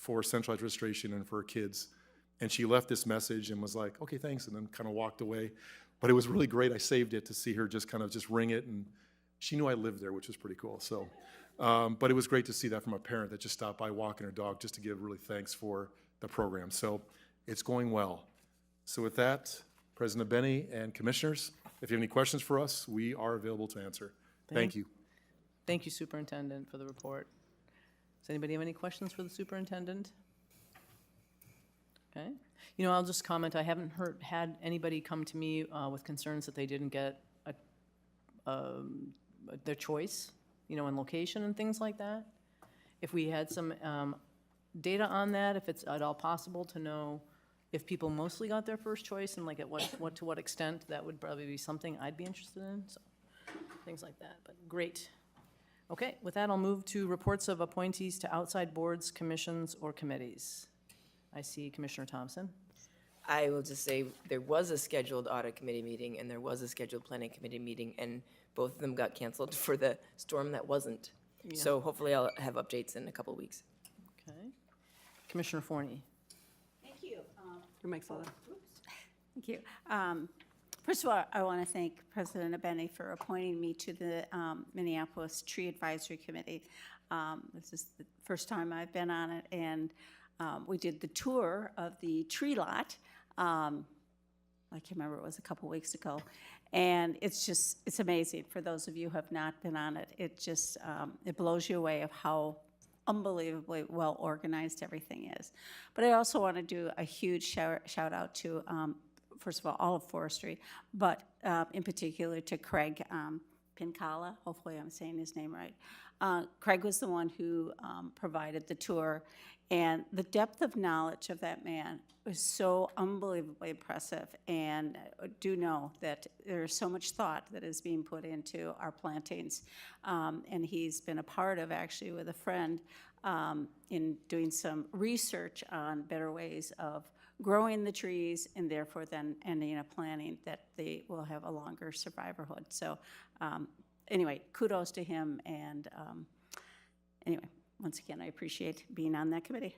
for centralized registration and for kids. And she left this message and was like, okay, thanks, and then kind of walked away. But it was really great. I saved it to see her just kind of just ring it, and she knew I lived there, which was pretty cool. So, but it was great to see that from a parent that just stopped by walking her dog just to give really thanks for the program. So it's going well. So with that, President Benny and Commissioners, if you have any questions for us, we are available to answer. Thank you. Thank you, Superintendent, for the report. Does anybody have any questions for the Superintendent? Okay. You know, I'll just comment, I haven't had anybody come to me with concerns that they didn't get their choice, you know, in location and things like that. If we had some data on that, if it's at all possible to know if people mostly got their first choice and like at what to what extent, that would probably be something I'd be interested in, so things like that, but great. Okay, with that, I'll move to reports of appointees to outside boards, commissions, or committees. I see Commissioner Thompson. I will just say there was a scheduled audit committee meeting and there was a scheduled planning committee meeting, and both of them got canceled for the storm that wasn't. Yeah. So hopefully I'll have updates in a couple of weeks. Okay. Commissioner Forney. Thank you. Your mic's on. Thank you. First of all, I want to thank President Abeni for appointing me to the Minneapolis Tree Advisory Committee. This is the first time I've been on it, and we did the tour of the tree lot. I can't remember, it was a couple weeks ago. And it's amazing for those of you who have not been on it. It just, it blows you away of how unbelievably well organized everything is. But I also want to do a huge shout out to, first of all of forestry, but in particular to Craig Pincala. Hopefully I'm saying his name right. Craig was the one who provided the tour, and the depth of knowledge of that man was so unbelievably impressive, and do know that there's so much thought that is being put into our plantings, and he's been a part of, actually with a friend, in doing some research on better ways of growing the trees, and therefore then ending up planting that they will have a longer survivorhood. So anyway, kudos to him, and anyway, once again, I appreciate being on that committee.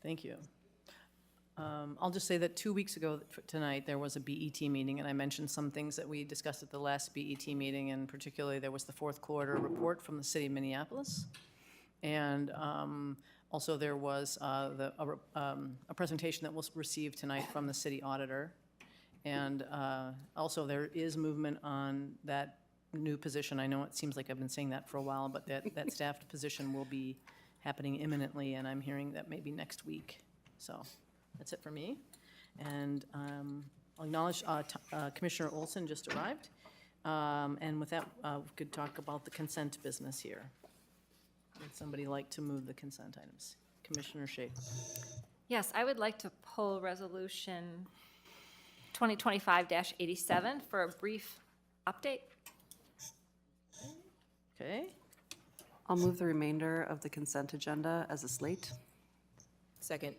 Thank you. I'll just say that 2 weeks ago tonight, there was a BET meeting, and I mentioned some things that we discussed at the last BET meeting, and particularly there was the fourth quarter report from the city of Minneapolis. And also there was a presentation that we'll receive tonight from the city auditor. And also there is movement on that new position. I know it seems like I've been saying that for a while, but that staffed position will be happening imminently, and I'm hearing that maybe next week. So that's it for me. And I'll acknowledge Commissioner Olson just arrived. And with that, we could talk about the consent business here. Would somebody like to move the consent items? Commissioner Shea. Yes, I would like to pull resolution 2025-87 for a brief update. Okay. I'll move the remainder of the consent agenda as a slate. Second.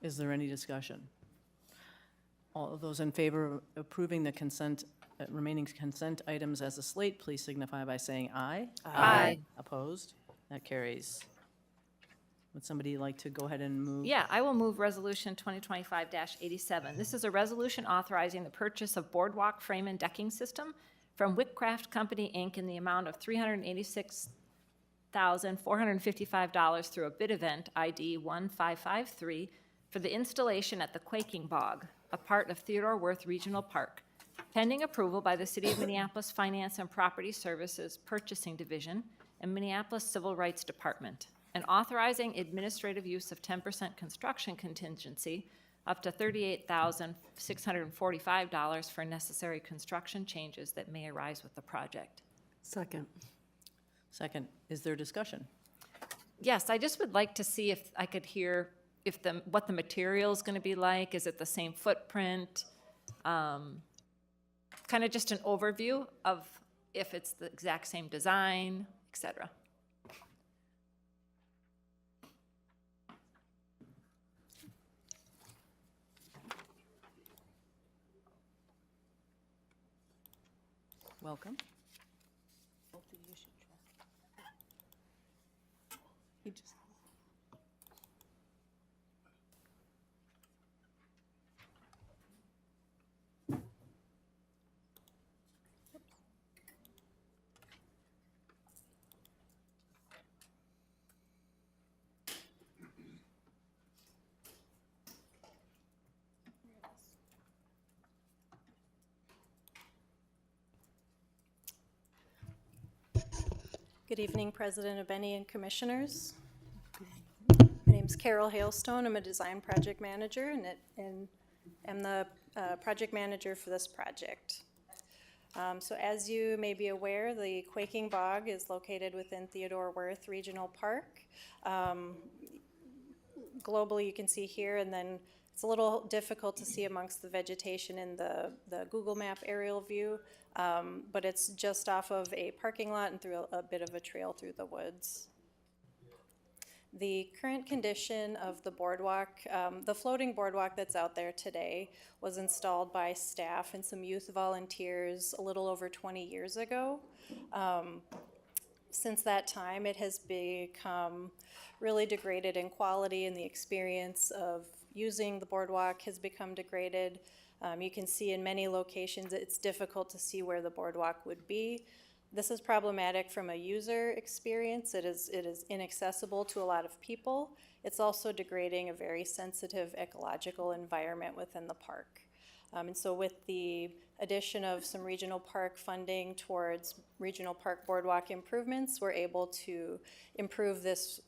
Is there any discussion? All of those in favor of approving the consent, remaining consent items as a slate, please signify by saying aye. Aye. Opposed? That carries. Would somebody like to go ahead and move? Yeah, I will move resolution 2025-87. This is a resolution authorizing the purchase of boardwalk frame and decking system from Whitcraft Company, Inc. in the amount of $386,455 through a bid event ID 1553 for the installation at the Quaking Bog, a part of Theodore Wirth Regional Park, pending approval by the City of Minneapolis Finance and Property Services Purchasing Division and Minneapolis Civil Rights Department, and authorizing administrative use of 10% construction contingency up to $38,645 for necessary construction changes that may arise with the project. Second. Second. Is there discussion? Yes, I just would like to see if I could hear what the material is going to be like. Is it the same footprint? Kind of just an overview of if it's the exact same design, etc. You He just- Good evening, President Abeni and Commissioners. My name's Carol Hailstone. I'm a design project manager and am the project manager for this project. So as you may be aware, the Quaking Bog is located within Theodore Wirth Regional Park. Globally, you can see here, and then it's a little difficult to see amongst the vegetation in the Google Map aerial view, but it's just off of a parking lot and through a bit of a trail through the woods. The current condition of the boardwalk, the floating boardwalk that's out there today was installed by staff and some youth volunteers a little over 20 years ago. Since that time, it has become really degraded in quality, and the experience of using the boardwalk has become degraded. You can see in many locations it's difficult to see where the boardwalk would be. This is problematic from a user experience. It is inaccessible to a lot of people. It's also degrading a very sensitive ecological environment within the park. And so with the addition of some regional park funding towards regional park boardwalk improvements, we're able to improve this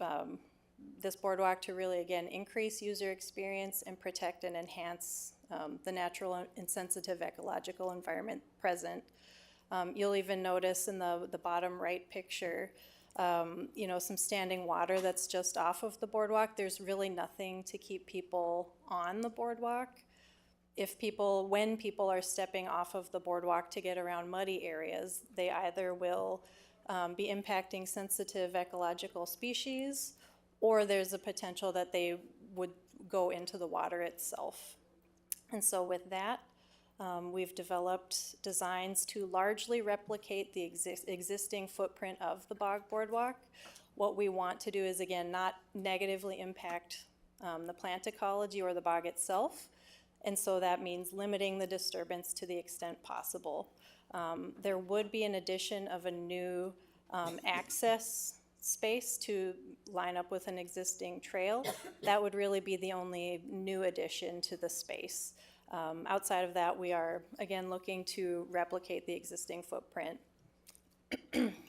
boardwalk to really, again, increase user experience and protect and enhance the natural and sensitive ecological environment present. You'll even notice in the bottom right picture, some standing water that's just off of the boardwalk. There's really nothing to keep people on the boardwalk. When people are stepping off of the boardwalk to get around muddy areas, they either will be impacting sensitive ecological species, or there's a potential that they would go into the water itself. And so with that, we've developed designs to largely replicate the existing footprint of the bog boardwalk. What we want to do is, again, not negatively impact the plant ecology or the bog itself. And so that means limiting the disturbance to the extent possible. There would be an addition of a new access space to line up with an existing trail. That would really be the only new addition to the space. Outside of that, we are, again, looking to replicate the existing footprint.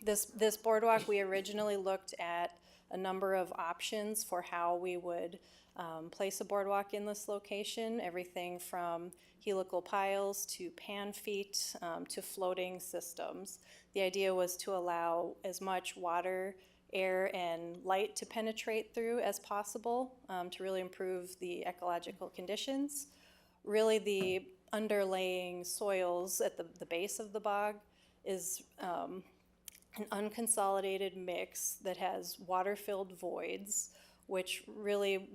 This boardwalk, we originally looked at a number of options for how we would place a boardwalk in this location, everything from helical piles to pan feet to floating systems. The idea was to allow as much water, air, and light to penetrate through as possible to really improve the ecological conditions. Really, the underlaying soils at the base of the bog is an unconsolidated mix that has water-filled voids, which really,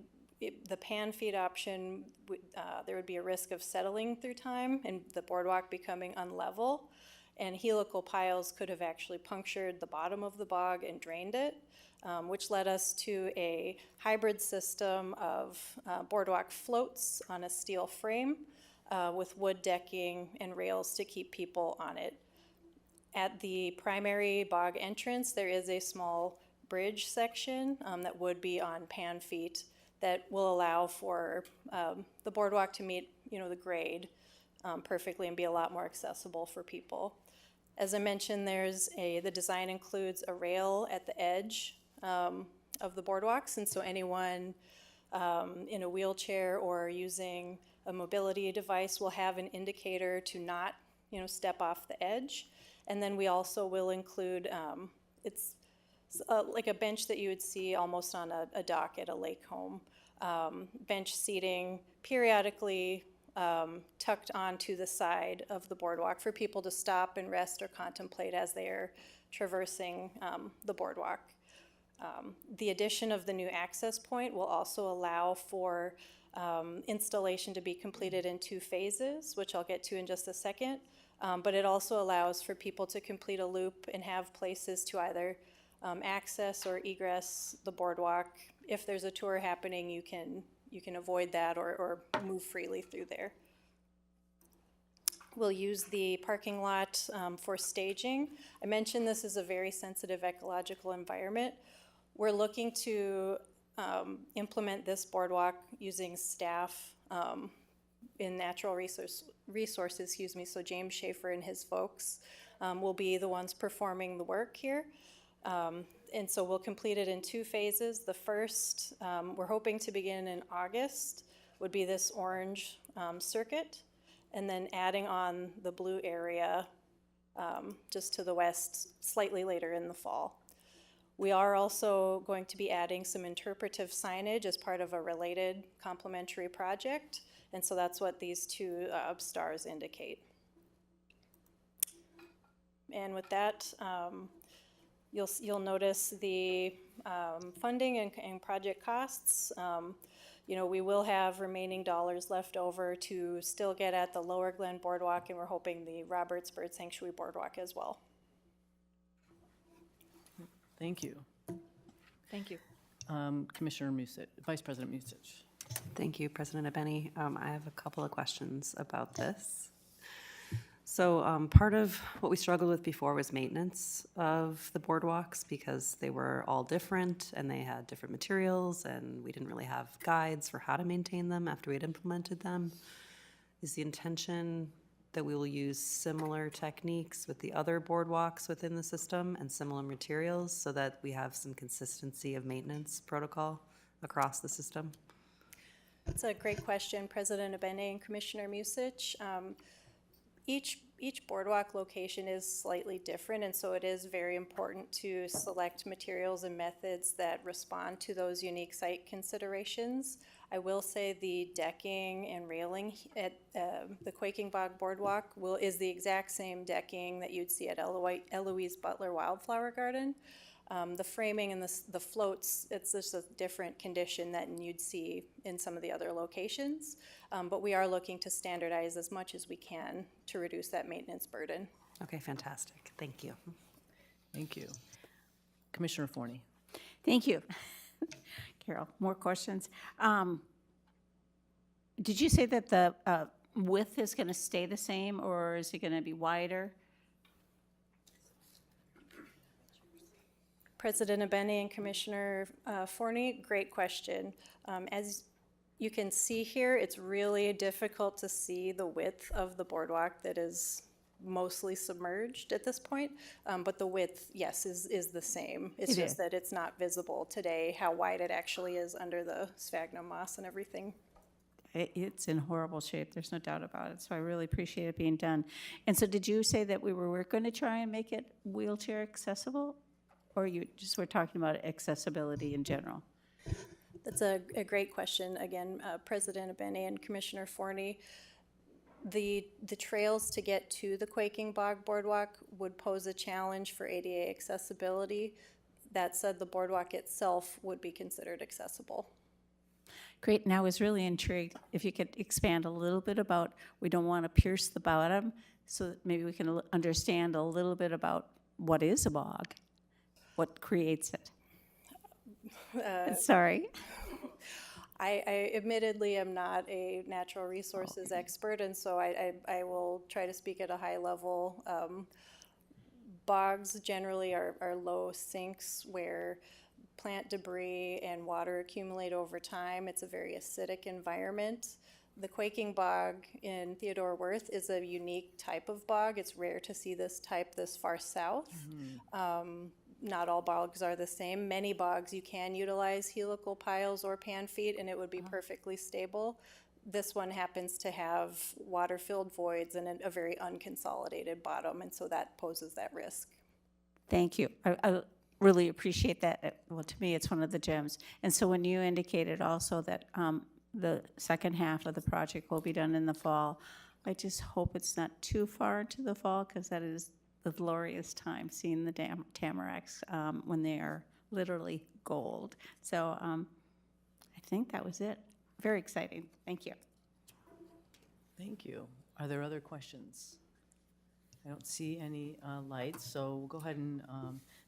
the pan feed option, there would be a risk of settling through time and the boardwalk becoming unlevel, and helical piles could have actually punctured the bottom of the bog and drained it, which led us to a hybrid system of boardwalk floats on a steel frame with wood decking and rails to keep people on it. At the primary bog entrance, there is a small bridge section that would be on pan feet that will allow for the boardwalk to meet, the grade perfectly and be a lot more accessible for people. As I mentioned, the design includes a rail at the edge of the boardwalks, and so anyone in a wheelchair or using a mobility device will have an indicator to not, step off the edge. And then we also will include, it's like a bench that you would see almost on a dock at a lake home. Bench seating periodically tucked onto the side of the boardwalk for people to stop and rest or contemplate as they're traversing the boardwalk. The addition of the new access point will also allow for installation to be completed in 2 phases, which I'll get to in just a second. But it also allows for people to complete a loop and have places to either access or egress the boardwalk. If there's a tour happening, you can avoid that or move freely through there. We'll use the parking lot for staging. I mentioned this is a very sensitive ecological environment. We're looking to implement this boardwalk using staff in natural resources, excuse me, so James Schaefer and his folks will be the ones performing the work here. And so we'll complete it in 2 phases. The first, we're hoping to begin in August, would be this orange circuit, and then adding on the blue area just to the west slightly later in the fall. We are also going to be adding some interpretive signage as part of a related complementary project, and so that's what these 2 stars indicate. And with that, you'll notice the funding and project costs. You know, we will have remaining dollars left over to still get at the Lower Glen Boardwalk, and we're hoping the Roberts Bird Sanctuary Boardwalk as well. Thank you. Thank you. Commissioner Musich, Vice President Musich. Thank you, President Abeni. I have a couple of questions about this. So part of what we struggled with before was maintenance of the boardwalks because they were all different and they had different materials and we didn't really have guides for how to maintain them after we had implemented them. Is the intention that we will use similar techniques with the other boardwalks within the system and similar materials so that we have some consistency of maintenance protocol across the system? That's a great question, President Abene and Commissioner Musich. Each boardwalk location is slightly different, and so it is very important to select materials and methods that respond to those unique site considerations. I will say the decking and railing at the Quaking Bog Boardwalk is the exact same decking that you'd see at Eloise Butler Wildflower Garden. The framing and the floats, it's just a different condition than you'd see in some of the other locations. But we are looking to standardize as much as we can to reduce that maintenance burden. Okay, fantastic. Thank you. Thank you. Commissioner Forney. Thank you. Carol, more questions? Did you say that the width is going to stay the same, or is it going to be wider? President Abene and Commissioner Forney, great question. As you can see here, it's really difficult to see the width of the boardwalk that is mostly submerged at this point, but the width, yes, is the same. It's It just is. that it's not visible today, how wide it actually is under the sphagnum moss and everything. It's in horrible shape, there's no doubt about it, so I really appreciate it being done. And so did you say that we were going to try and make it wheelchair accessible? Or you just were talking about accessibility in general? That's a great question. Again, President Abene and Commissioner Forney, the trails to get to the Quaking Bog Boardwalk would pose a challenge for ADA accessibility. That said, the boardwalk itself would be considered accessible. Great, and I was really intrigued, if you could expand a little bit about, we don't want to pierce the bottom, so that maybe we can understand a little bit about what is a bog, what creates it. Sorry. I admittedly am not a natural resources expert, and so I will try to speak at a high level. Bogs generally are low sinks where plant debris and water accumulate over time. It's a very acidic environment. The Quaking Bog in Theodore Wirth is a unique type of bog. It's rare to see this type this far south. Not all bogs are the same. Many bogs you can utilize helical piles or pan feet and it would be perfectly stable. This one happens to have water-filled voids and a very unconsolidated bottom, and so that poses that risk. Thank you. I really appreciate that. Well, to me, it's one of the gems. And so when you indicated also that the second half of the project will be done in the fall, I just hope it's not too far into the fall, because that is the glorious time, seeing the tamaracks when they are literally gold. So I think that was it. Very exciting. Thank you. Thank you. Are there other questions? I don't see any lights, so we'll go ahead and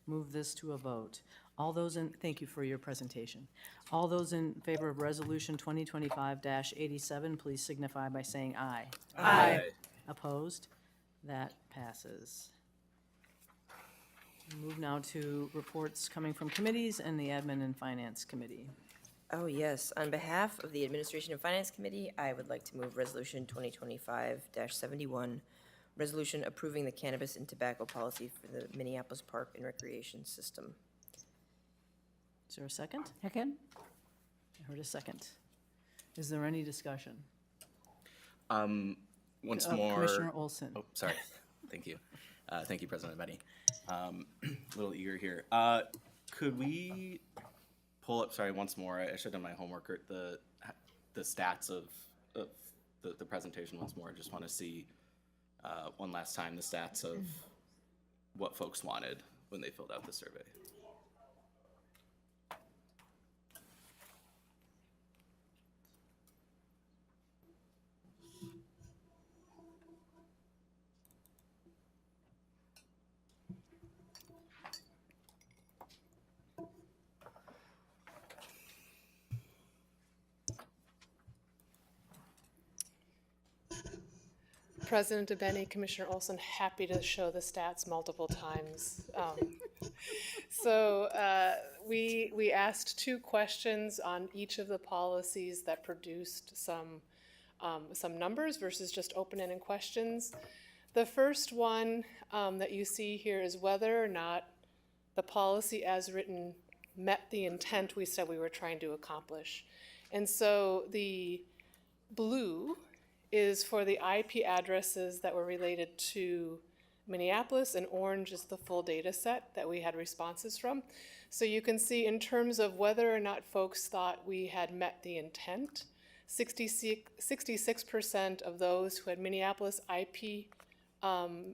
move this to a vote. All those in, thank you for your presentation. All those in favor of Resolution 2025-87, please signify by saying aye. Aye. Opposed? That passes. Move now to reports coming from committees and the Admin and Finance Committee. Oh, yes. On behalf of the Administration and Finance Committee, I would like to move Resolution 2025-71, resolution approving the cannabis and tobacco policy for the Minneapolis Park and Recreation System. Is there a second? Second? I heard a second. Is there any discussion? Once more. Commissioner Olson. Oh, sorry. Thank you. Thank you, President Benny. A little eager here. Could we pull up, sorry, once more, I should have done my homework, or the stats of the presentation once more. I just want to see one last time the stats of what folks wanted when they filled out the survey. President DeBenny, Commissioner Olson, happy to show the stats multiple times. We asked 2 questions on each of the policies that produced some numbers versus just open-ended questions. The first one that you see here is whether or not the policy as written met the intent we said we were trying to accomplish. And so the blue is for the IP addresses that were related to Minneapolis, and orange is the full data set that we had responses from. So you can see in terms of whether or not folks thought we had met the intent, 66% of those who had Minneapolis IP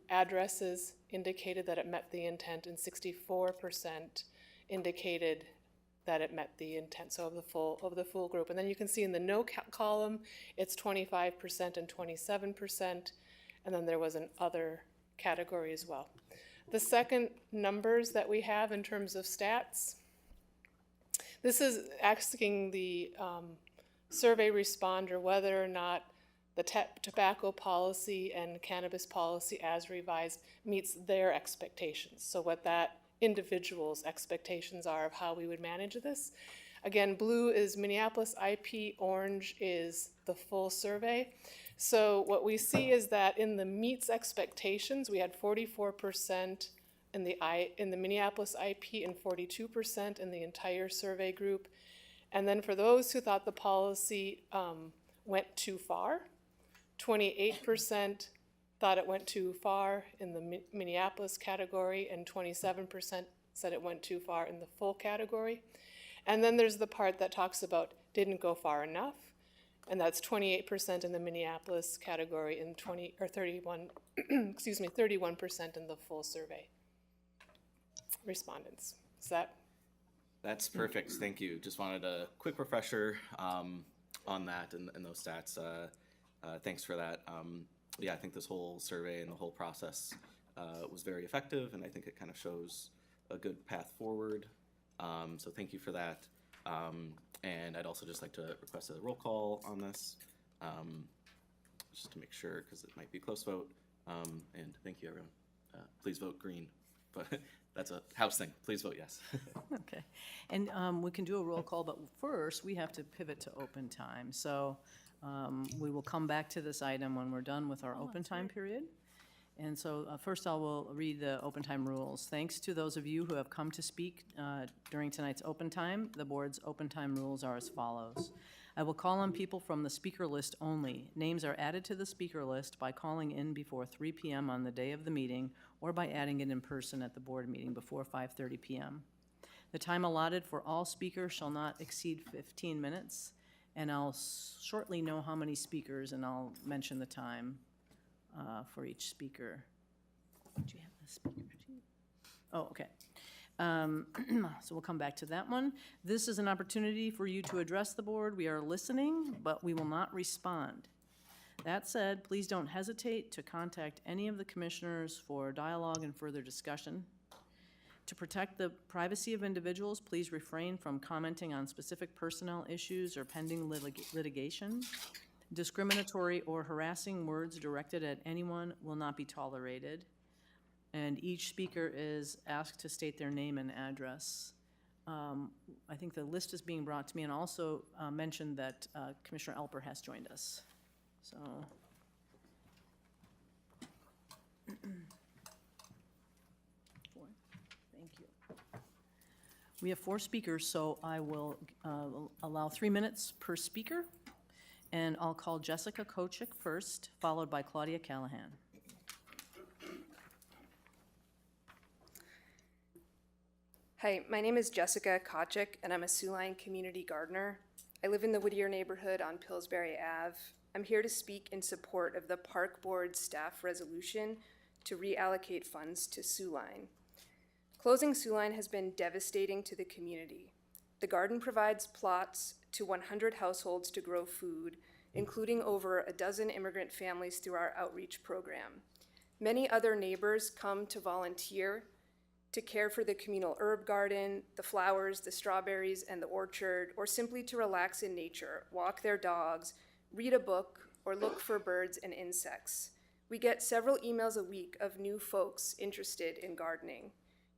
addresses indicated that it met the intent, and 64% indicated that it met the intent, so of the full group. And then you can see in the no column, it's 25% and 27%, and then there was an other category as well. The second numbers that we have in terms of stats, this is asking the survey responder whether or not the tobacco policy and cannabis policy as revised meets their expectations. So what that individuals' expectations are of how we would manage this. Again, blue is Minneapolis IP, orange is the full survey. So what we see is that in the meets expectations, we had 44% in the Minneapolis IP and 42% in the entire survey group. And then for those who thought the policy went too far, 28% thought it went too far in the Minneapolis category, and 27% said it went too far in the full category. And then there's the part that talks about didn't go far enough, and that's 28% in the Minneapolis category and 31% in the full survey respondents. Is that? That's perfect. Thank you. Just wanted a quick refresher on that and those stats. Thanks for that. Yeah, I think this whole survey and the whole process was very effective, and I think it kind of shows a good path forward. So thank you for that. And I'd also just like to request a roll call on this, just to make sure, because it might be a close vote. And thank you, everyone. Please vote green, but that's a house thing. Please vote yes. Okay. And we can do a roll call, but first we have to pivot to open time. So we will come back to this item when we're done with our open time period. And so first I will read the open time rules. Thanks to those of you who have come to speak during tonight's open time. The board's open time rules are as follows. I will call on people from the speaker list only. Names are added to the speaker list by calling in before 3 p.m. on the day of the meeting or by adding it in person at the board meeting before 5:30 p.m. The time allotted for all speakers shall not exceed 15 minutes, and I'll shortly know how many speakers, and I'll mention the time for each speaker. Do you have the speaker sheet? Oh, okay. So we'll come back to that one. This is an opportunity for you to address the board. We are listening, but we will not respond. That said, please don't hesitate to contact any of the commissioners for dialogue and further discussion. To protect the privacy of individuals, please refrain from commenting on specific personnel issues or pending litigation. Discriminatory or harassing words directed at anyone will not be tolerated. And each speaker is asked to state their name and address. I think the list is being brought to me, and also mentioned that Commissioner Alper has joined us. So. Thank you. We have 4 speakers, so I will allow 3 minutes per speaker. And I'll call Jessica Kochik first, followed by Claudia Callahan. Hi, my name is Jessica Kochik, and I'm a Sioux Line community gardener. I live in the Whittier neighborhood on Pillsbury Ave. I'm here to speak in support of the Park Board staff resolution to reallocate funds to Sioux Line. Closing Sioux Line has been devastating to the community. The garden provides plots to 100 households to grow food, including over a dozen immigrant families through our outreach program. Many other neighbors come to volunteer to care for the communal herb garden, the flowers, the strawberries, and the orchard, or simply to relax in nature, walk their dogs, read a book, or look for birds and insects. We get several emails a week of new folks interested in gardening.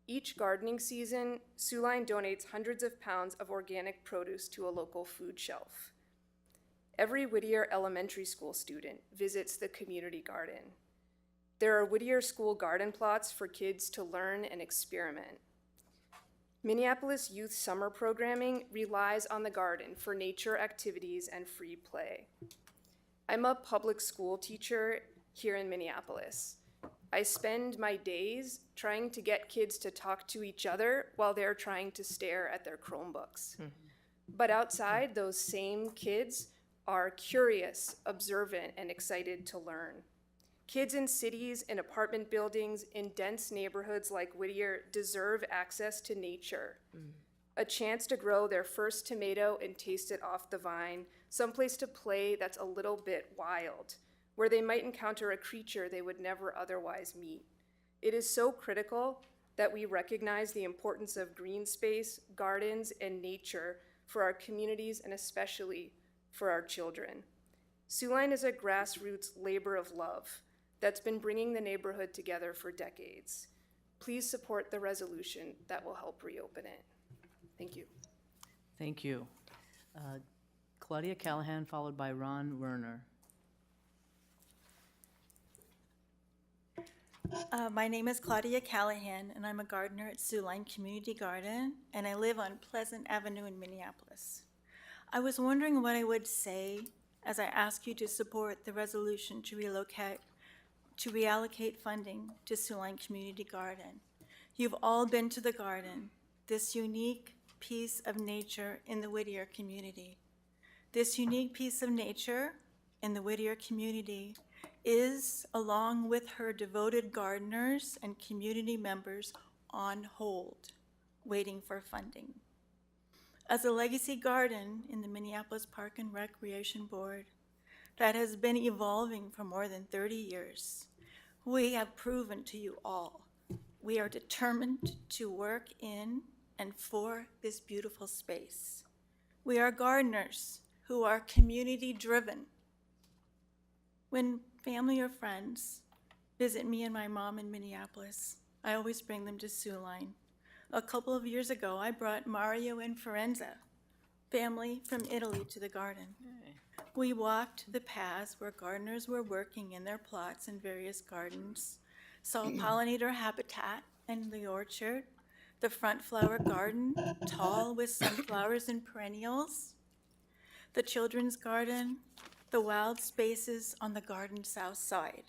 Each gardening season, Sioux Line donates hundreds of pounds of organic produce to a local food shelf. Every Whittier elementary school student visits the community garden. There are Whittier school garden plots for kids to learn and experiment. Minneapolis youth summer programming relies on the garden for nature activities and free play. I'm a public school teacher here in Minneapolis. I spend my days trying to get kids to talk to each other while they're trying to stare at their Chromebooks. But outside, those same kids are curious, observant, and excited to learn. Kids in cities, in apartment buildings, in dense neighborhoods like Whittier deserve access to nature. A chance to grow their first tomato and taste it off the vine, someplace to play that's a little bit wild, where they might encounter a creature they would never otherwise meet. It is so critical that we recognize the importance of green space, gardens, and nature for our communities and especially for our children. Sioux Line is a grassroots labor of love that's been bringing the neighborhood together for decades. Please support the resolution that will help reopen it. Thank you. Thank you. Claudia Callahan, followed by Ron Werner. My name is Claudia Callahan, and I'm a gardener at Sioux Line Community Garden, and I live on Pleasant Avenue in Minneapolis. I was wondering what I would say as I ask you to support the resolution to reallocate funding to Sioux Line Community Garden. You've all been to the garden, this unique piece of nature in the Whittier community. This unique piece of nature in the Whittier community is, along with her devoted gardeners and community members, on hold, waiting for funding. As a legacy garden in the Minneapolis Park and Recreation Board that has been evolving for more than 30 years, we have proven to you all we are determined to work in and for this beautiful space. We are gardeners who are community-driven. When family or friends visit me and my mom in Minneapolis, I always bring them to Sioux Line. A couple of years ago, I brought Mario and Forenza, family from Italy, to the garden. We walked the paths where gardeners were working in their plots in various gardens, saw pollinator habitat in the orchard, the front flower garden, tall with sunflowers and perennials, the children's garden, the wild spaces on the garden's south side.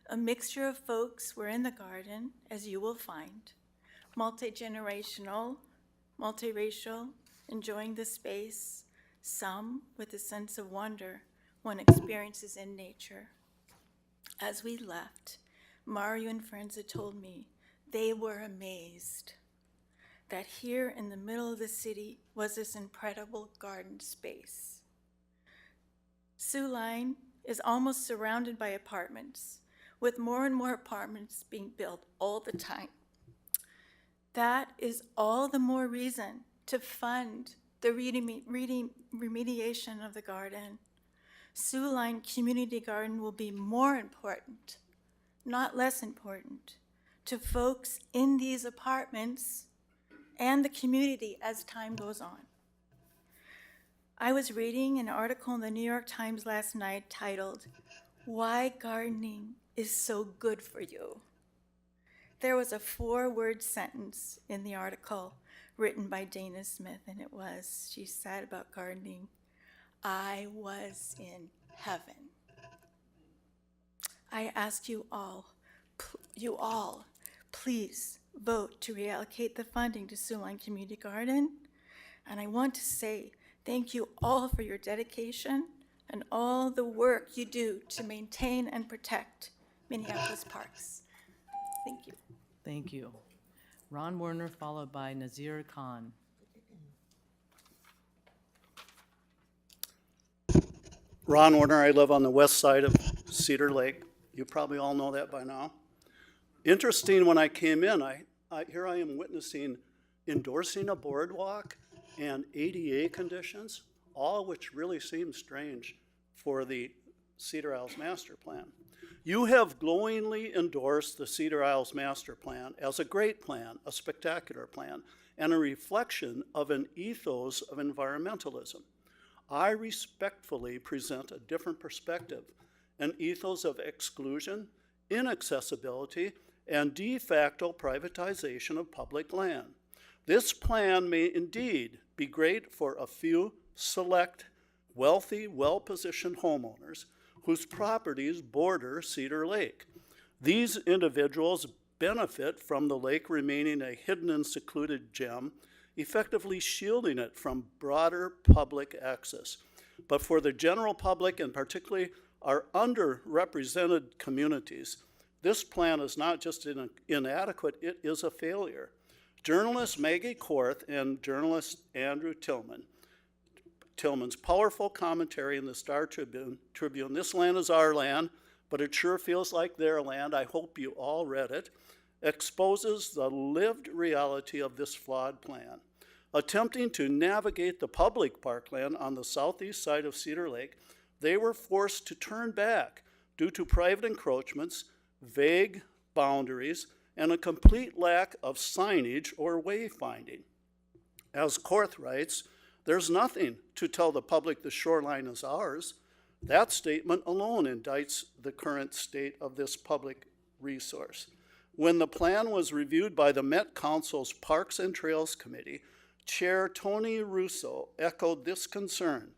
A mixture of folks were in the garden, as you will find, multi-generational, multiracial, enjoying the space, some with a sense of wonder one experiences in nature. As we left, Mario and Forenza told me they were amazed that here in the middle of the city was this incredible garden space. Sioux Line is almost surrounded by apartments, with more and more apartments being built all the time. That is all the more reason to fund the remediation of the garden. Sioux Line Community Garden will be more important, not less important, to folks in these apartments and the community as time goes on. I was reading an article in the New York Times last night titled, "Why Gardening is So Good for You." There was a 4-word sentence in the article written by Dana Smith, and it was, she said about gardening, "I was in heaven." I ask you all, please vote to reallocate the funding to Sioux Line Community Garden. And I want to say thank you all for your dedication and all the work you do to maintain and protect Minneapolis parks. Thank you. Thank you. Ron Werner, followed by Nazir Khan. Ron Warner, I live on the west side of Cedar Lake. You probably all know that by now. Interesting, when I came in, here I am witnessing endorsing a boardwalk and ADA conditions, all which really seem strange for the Cedar Isles Master Plan. You have glowingly endorsed the Cedar Isles Master Plan as a great plan, a spectacular plan, and a reflection of an ethos of environmentalism. I respectfully present a different perspective, an ethos of exclusion, inaccessibility, and de facto privatization of public land. This plan may indeed be great for a few select, wealthy, well-positioned homeowners whose properties border Cedar Lake. These individuals benefit from the lake remaining a hidden and secluded gem, effectively shielding it from broader public access. But for the general public, and particularly our underrepresented communities, this plan is not just inadequate, it is a failure. Journalist Maggie Korth and journalist Andrew Tillman's powerful commentary in the Star Tribune, "This land is our land, but it sure feels like their land," I hope you all read it, exposes the lived reality of this flawed plan. Attempting to navigate the public parkland on the southeast side of Cedar Lake, they were forced to turn back due to private encroachments, vague boundaries, and a complete lack of signage or wayfinding. As Korth writes, "There's nothing to tell the public the shoreline is ours." That statement alone indicts the current state of this public resource. When the plan was reviewed by the Met Council's Parks and Trails Committee, Chair Tony Russo echoed this concern.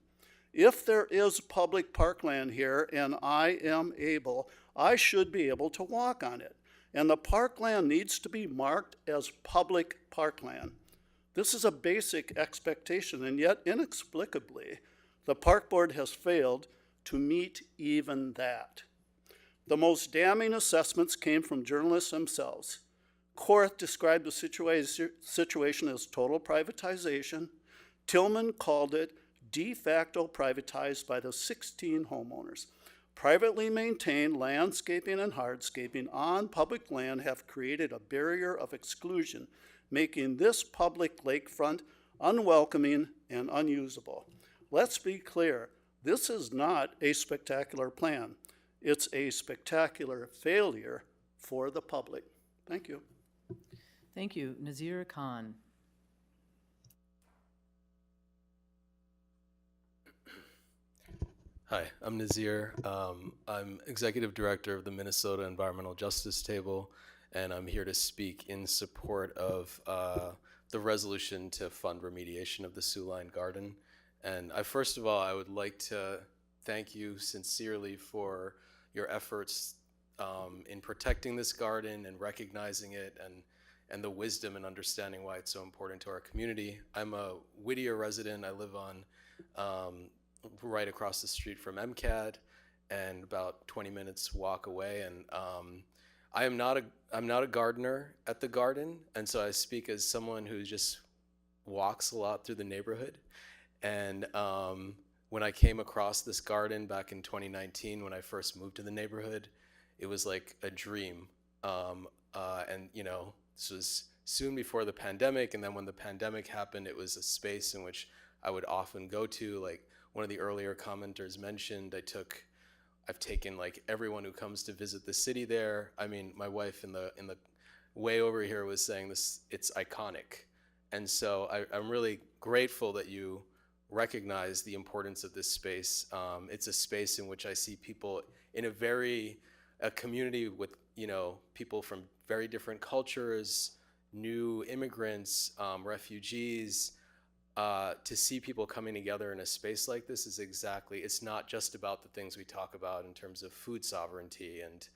"If there is public parkland here and I am able, I should be able to walk on it. And the parkland needs to be marked as public parkland." This is a basic expectation, and yet inexplicably, the Park Board has failed to meet even that. The most damning assessments came from journalists themselves. Korth described the situation as total privatization. Tillman called it de facto privatized by the 16 homeowners. Privately maintained landscaping and hardscaping on public land have created a barrier of exclusion, making this public lakefront unwelcoming and unusable. Let's be clear, this is not a spectacular plan. It's a spectacular failure for the public. Thank you. Thank you. Nazir Khan. Hi, I'm Nazir. I'm Executive Director of the Minnesota Environmental Justice Table, and I'm here to speak in support of the resolution to fund remediation of the Sioux Line Garden. And first of all, I would like to thank you sincerely for your efforts in protecting this garden and recognizing it, and the wisdom and understanding why it's so important to our community. I'm a Whittier resident. I live on right across the street from MCAD and about 20 minutes walk away. And I'm not a gardener at the garden, and so I speak as someone who just walks a lot through the neighborhood. And when I came across this garden back in 2019, when I first moved to the neighborhood, it was like a dream. And you know, this was soon before the pandemic. And then when the pandemic happened, it was a space in which I would often go to. Like one of the earlier commenters mentioned, I've taken like everyone who comes to visit the city there. I mean, my wife in the way over here was saying this, it's iconic. And so I'm really grateful that you recognize the importance of this space. It's a space in which I see people in a community with, people from very different cultures, new immigrants, refugees. To see people coming together in a space like this is it's not just about the things we talk about in terms of food sovereignty and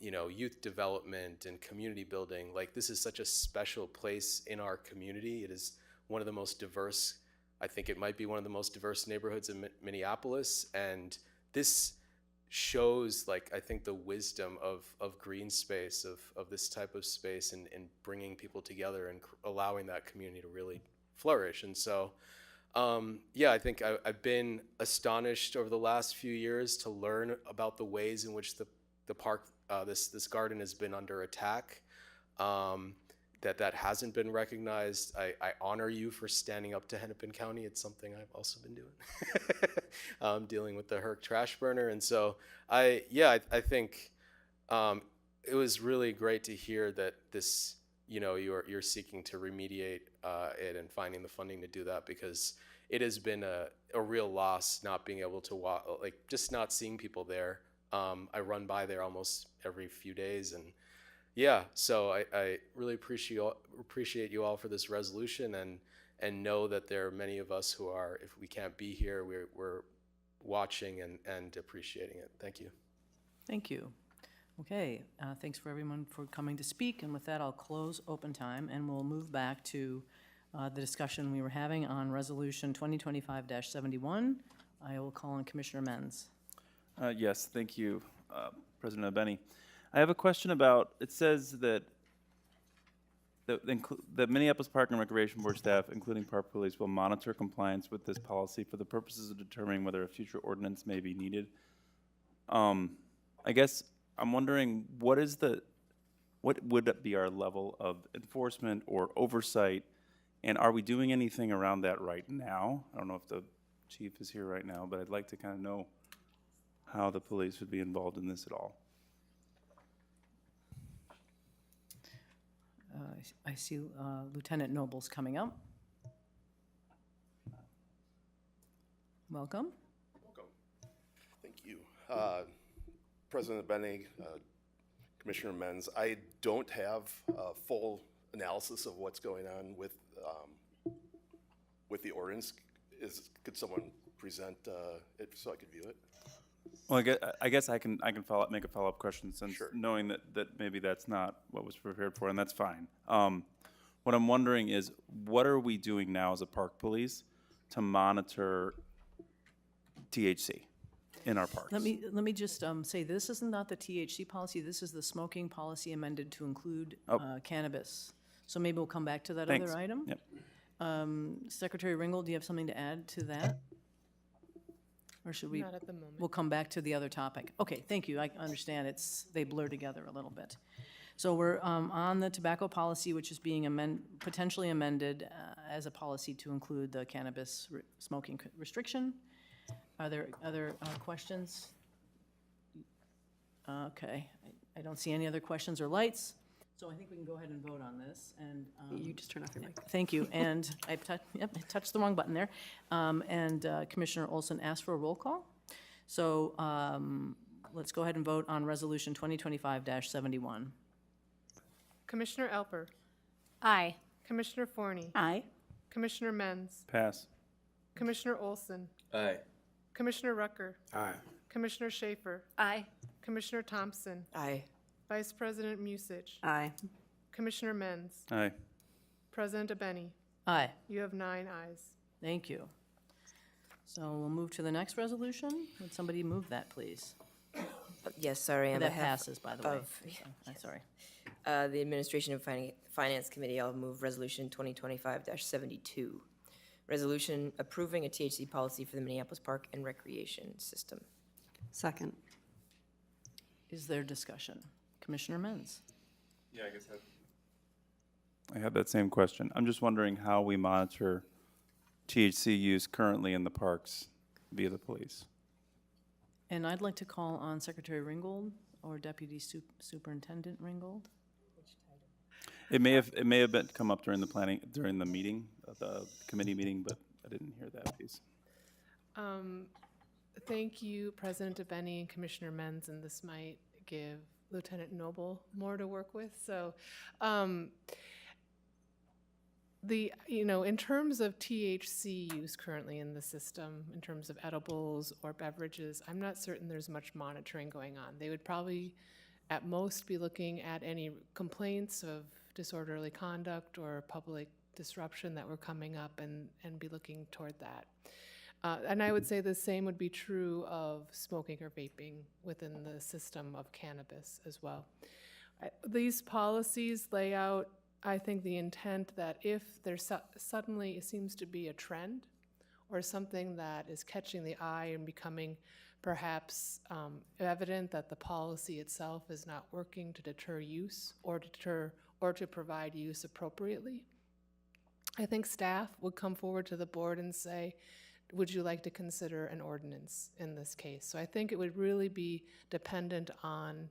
youth development and community building. Like, this is such a special place in our community. It is one of the most diverse, I think it might be one of the most diverse neighborhoods in Minneapolis. And this shows, like, I think the wisdom of green space, of this type of space, and bringing people together and allowing that community to really flourish. And so, I think I've been astonished over the last few years to learn about the ways in which the park, this garden has been under attack, that hasn't been recognized. I honor you for standing up to Hennepin County. It's something I've also been doing, dealing with the Herc trash burner. And so I think it was really great to hear that this, you're seeking to remediate it and finding the funding to do that, because it has been a real loss not being able to walk, like just not seeing people there. I run by there almost every few days, and so I really appreciate you all for this resolution, and know that there are many of us who are, if we can't be here, we're watching and appreciating it. Thank you. Thank you. Okay, thanks for everyone for coming to speak, and with that, I'll close open time, and we'll move back to the discussion we were having on Resolution 2025-71. I will call on Commissioner Menz. Yes, thank you, President Abeni. I have a question about, it says that the Minneapolis Park and Recreation Board staff, including Park Police, will monitor compliance with this policy for the purposes of determining whether a future ordinance may be needed. I guess I'm wondering, what would be our level of enforcement or oversight, and are we doing anything around that right now? I don't know if the chief is here right now, but I'd like to kind of know how the police would be involved in this at all. I see Lieutenant Noble's coming up. Welcome. Welcome. Thank you. President Benning, Commissioner Menz, I don't have a full analysis of what's going on with the ordinance. Could someone present it so I could view it? Well, I guess I can make a follow-up question, since knowing that maybe that's not what was prepared for, and that's fine. What I'm wondering is, what are we doing now as a park police to monitor THC in our parks? Let me just say, this is not the THC policy. This is the smoking policy amended to include cannabis. So maybe we'll come back to that other item. Yep. Secretary Ringgold, do you have something to add to that? Or should we? Not at the moment. We'll come back to the other topic. Okay, thank you. I understand they blur together a little bit. So we're on the tobacco policy, which is being potentially amended as a policy to include the cannabis smoking restriction. Are there other questions? Okay, I don't see any other questions or lights. So I think we can go ahead and vote on this. And You just turn off your mic. thank you. And I touched the wrong button there. And Commissioner Olson asked for a roll call. So let's go ahead and vote on Resolution 2025-71. Commissioner Alper, Aye. Commissioner Forney, Aye. Commissioner Menz, Pass. Commissioner Olson, Aye. Commissioner Rucker, Aye. Commissioner Schaefer, Aye. Commissioner Thompson, Aye. Vice President Musich, Aye. Commissioner Menz, Aye. President Abeni. Aye. You have 9 ayes. Thank you. So we'll move to the next resolution. Would somebody move that, please? Yes, sorry, on That behalf passes, by the way. of I'm sorry. the Administration and Finance Committee, I'll move Resolution 2025-72. Resolution approving a THC policy for the Minneapolis Park and Recreation System. Second. Is there discussion? Commissioner Menz? Yeah, I guess I had that same question. I'm just wondering how we monitor THC use currently in the parks via the police. And I'd like to call on Secretary Ringgold or Deputy Superintendent Ringgold. It may have been come up during the meeting, the committee meeting, but I didn't hear that piece. Thank you, President DeBenny and Commissioner Menz, and this might give Lieutenant Noble more to work with. So, in terms of THC use currently in the system, in terms of edibles or beverages, I'm not certain there's much monitoring going on. They would probably, at most, be looking at any complaints of disorderly conduct or public disruption that were coming up and be looking toward that. And I would say the same would be true of smoking or vaping within the system of cannabis as well. These policies lay out, I think, the intent that if there suddenly seems to be a trend or something that is catching the eye and becoming perhaps evident that the policy itself is not working to deter use or to provide use appropriately, I think staff would come forward to the board and say, would you like to consider an ordinance in this case? So I think it would really be dependent on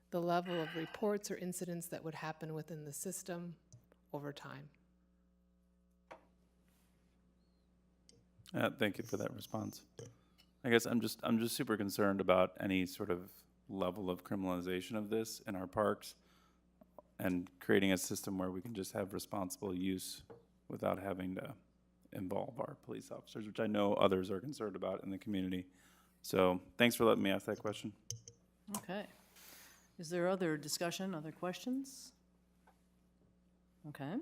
the level of reports or incidents that would happen within the system over time. Thank you for that response. I guess I'm just super concerned about any sort of level of criminalization of this in our parks and creating a system where we can just have responsible use without having to involve our police officers, which I know others are concerned about in the community. So thanks for letting me ask that question. Okay. Is there other discussion, other questions? Okay.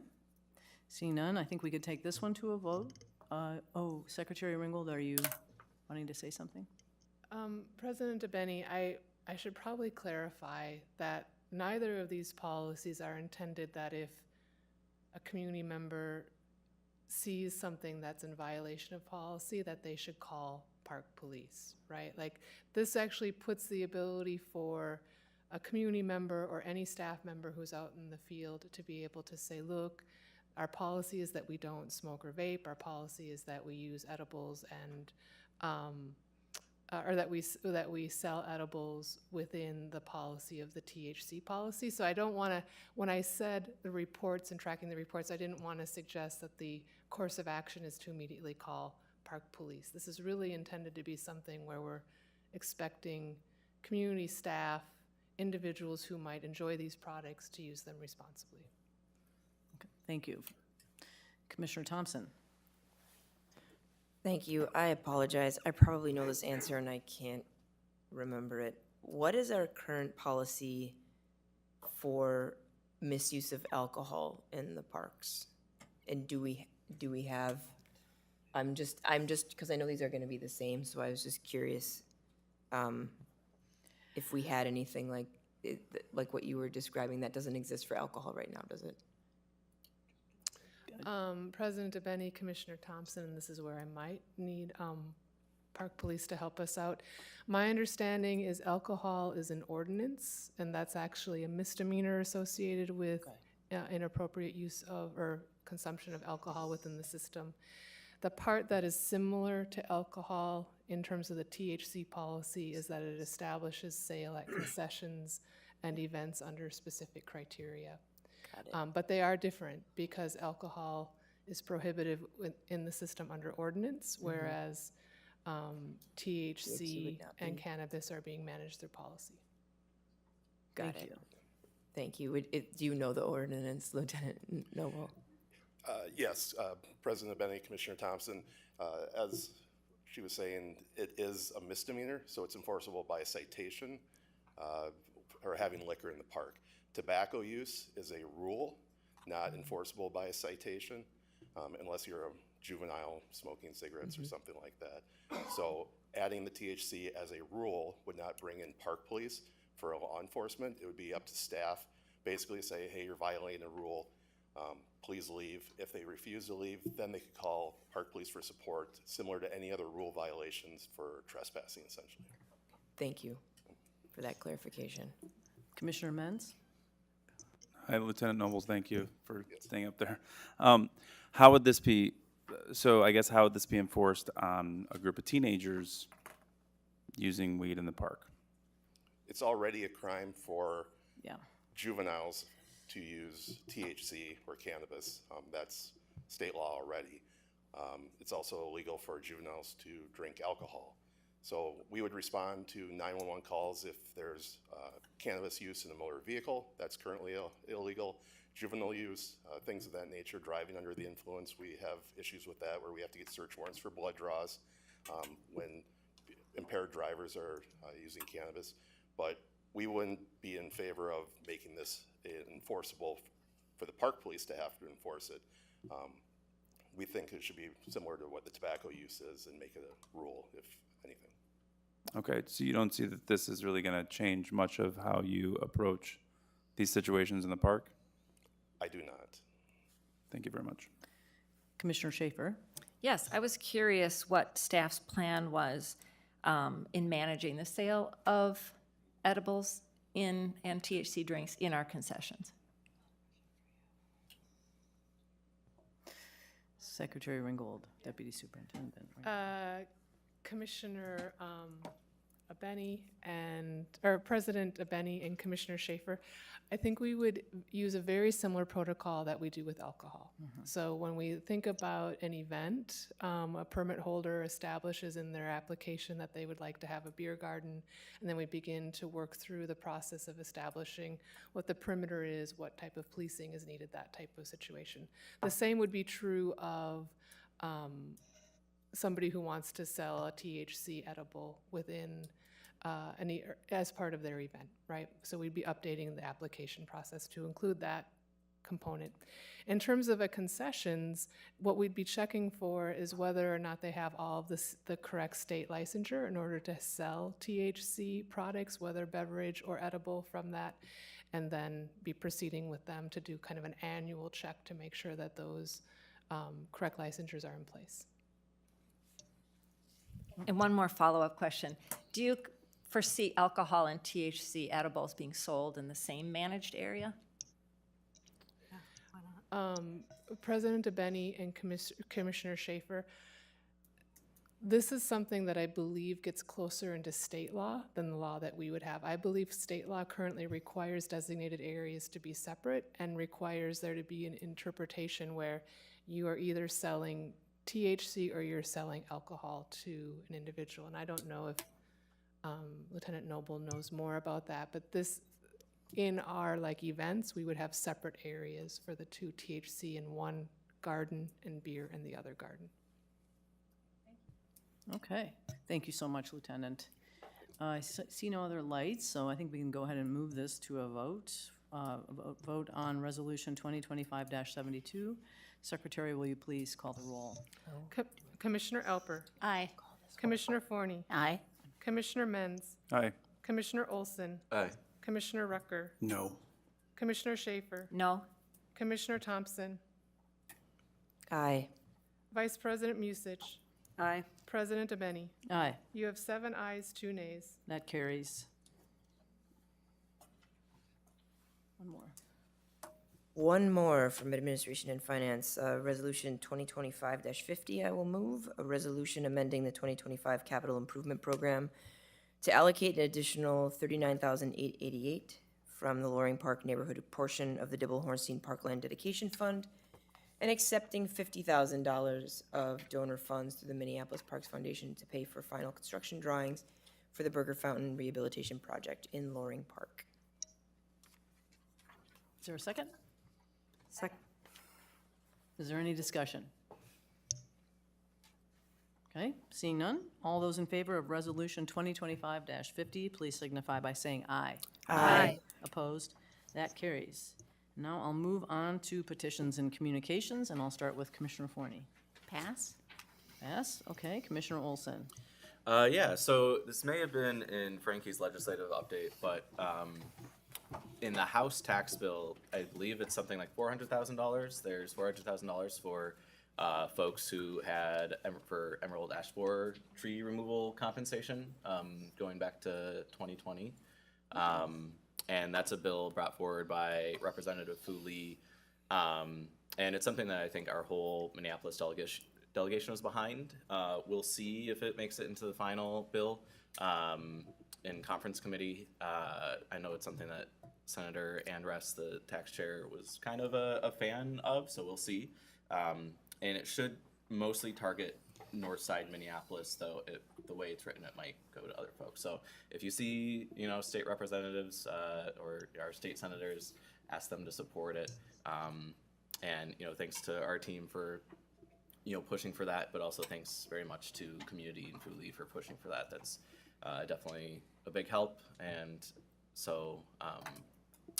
Seeing none, I think we could take this one to a vote. Secretary Ringgold, are you wanting to say something? President DeBenny, I should probably clarify that neither of these policies are intended that if a community member sees something that's in violation of policy, that they should call park police, right? Like, this actually puts the ability for a community member or any staff member who's out in the field to be able to say, look, our policy is that we don't smoke or vape. Our policy is that we use edibles and or that we sell edibles within the policy of the THC policy. So I don't want to, when I said the reports and tracking the reports, I didn't want to suggest that the course of action is to immediately call park police. This is really intended to be something where we're expecting community staff, individuals who might enjoy these products to use them responsibly. Okay, thank you. Commissioner Thompson. Thank you. I apologize. I probably know this answer and I can't remember it. What is our current policy for misuse of alcohol in the parks? And do we have, I'm just, because I know these are going to be the same, so I was just curious if we had anything like what you were describing that doesn't exist for alcohol right now, does it? President DeBenny, Commissioner Thompson, and this is where I might need Park Police to help us out. My understanding is alcohol is an ordinance, and that's actually a misdemeanor associated with inappropriate use of or consumption of alcohol within the system. The part that is similar to alcohol in terms of the THC policy is that it establishes sale at concessions and events under specific criteria. But they are different because alcohol is prohibited in the system under ordinance, whereas THC and cannabis are being managed through policy. Got it. Thank you. Do you know the ordinance, Lieutenant Noble? Yes, President Benny, Commissioner Thompson, as she was saying, it is a misdemeanor, so it's enforceable by a citation or having liquor in the park. Tobacco use is a rule, not enforceable by a citation, unless you're a juvenile smoking cigarettes or something like that. So adding the THC as a rule would not bring in park police for law enforcement. It would be up to staff, basically say, hey, you're violating a rule, please leave. If they refuse to leave, then they could call park police for support, similar to any other rule violations for trespassing, essentially. Thank you for that clarification. Commissioner Menz? Hi, Lieutenant Nobles, thank you for staying up there. How would this be, so I guess how would this be enforced on a group of teenagers using weed in the park? It's already a crime for Yeah. juveniles to use THC or cannabis. That's state law already. It's also illegal for juveniles to drink alcohol. So we would respond to 911 calls if there's cannabis use in a motor vehicle. That's currently illegal. Juvenile use, things of that nature, driving under the influence, we have issues with that where we have to get search warrants for blood draws when impaired drivers are using cannabis. But we wouldn't be in favor of making this enforceable for the park police to have to enforce it. We think it should be similar to what the tobacco use is and make it a rule, if anything. Okay, so you don't see that this is really going to change much of how you approach these situations in the park? I do not. Thank you very much. Commissioner Schaefer? Yes, I was curious what staff's plan was in managing the sale of edibles and THC drinks in our concessions. Secretary Ringgold, Deputy Superintendent. Right? Commissioner Abeni or President Abeni and Commissioner Schaefer, I think we would use a very similar protocol that we do with alcohol. So when we think about an event, a permit holder establishes in their application that they would like to have a beer garden, and then we begin to work through the process of establishing what the perimeter is, what type of policing is needed, that type of situation. The same would be true of somebody who wants to sell a THC edible within as part of their event, right? So we'd be updating the application process to include that component. In terms of a concessions, what we'd be checking for is whether or not they have all of the correct state licensure in order to sell THC products, whether beverage or edible from that, and then be proceeding with them to do kind of an annual check to make sure that those correct licensures are in place. And one more follow-up question. Do you foresee alcohol and THC edibles being sold in the same managed area? President Abeni and Commissioner Schaefer, this is something that I believe gets closer into state law than the law that we would have. I believe state law currently requires designated areas to be separate and requires there to be an interpretation where you are either selling THC or you're selling alcohol to an individual. And I don't know if Lieutenant Noble knows more about that, but this, in our events, we would have separate areas for the two, THC in one garden and beer in the other garden. Okay, thank you so much, Lieutenant. I see no other lights, so I think we can go ahead and move this to a vote. Vote on Resolution 2025-72. Secretary, will you please call the roll? Commissioner Alper. Aye. Commissioner Forney. Aye. Commissioner Menz. Aye. Commissioner Olson. Aye. Commissioner Rucker. No. Commissioner Schaefer. No? Commissioner Thompson. Aye. Vice President Musich. Aye. President Abeni. Aye, You have 7 ayes, 2 nays. that carries. One more. One more from Administration and Finance, Resolution 2025-50, I will move. A resolution amending the 2025 Capital Improvement Program to allocate an additional $39,888 from the Loring Park neighborhood portion of the Dibble-Hornstein Parkland Dedication Fund and accepting $50,000 of donor funds through the Minneapolis Parks Foundation to pay for final construction drawings for the Burger Fountain Rehabilitation Project in Loring Park. Is there a second? Second. Is there any discussion? Okay, seeing none, all those in favor of Resolution 2025-50, please signify by saying aye. Aye. Opposed? That carries. Now I'll move on to petitions and communications, and I'll start with Commissioner Forney. Pass? Pass? Okay, Commissioner Olson. Yeah, so this may have been in Frankie's legislative update, but in the House tax bill, I believe it's something like $400,000. There's $400,000 for folks who had for emerald ash borer tree removal compensation going back to 2020. And that's a bill brought forward by Representative Fooley. And it's something that I think our whole Minneapolis delegation was behind. We'll see if it makes it into the final bill in conference committee. I know it's something that Senator Andress, the tax chair, was kind of a fan of, so we'll see. And it should mostly target north side Minneapolis, though the way it's written, it might go to other folks. So if you see, state representatives or our state senators, ask them to support it. And, thanks to our team for, pushing for that, but also thanks very much to Community and Fooley for pushing for that. That's definitely a big help. And so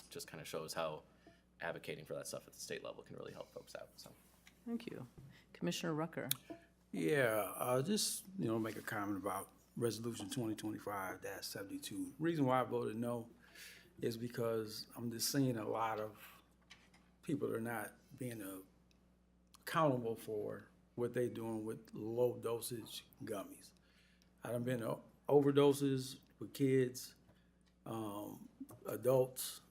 just kind of shows how advocating for that stuff at the state level can really help folks out. So, Thank you. Commissioner Rucker. Yeah, just, make a comment about Resolution 2025-72. Reason why I voted no is because I'm just seeing a lot of people that are not being accountable for what they're doing with low dosage gummies. I've been to overdoses with kids, adults.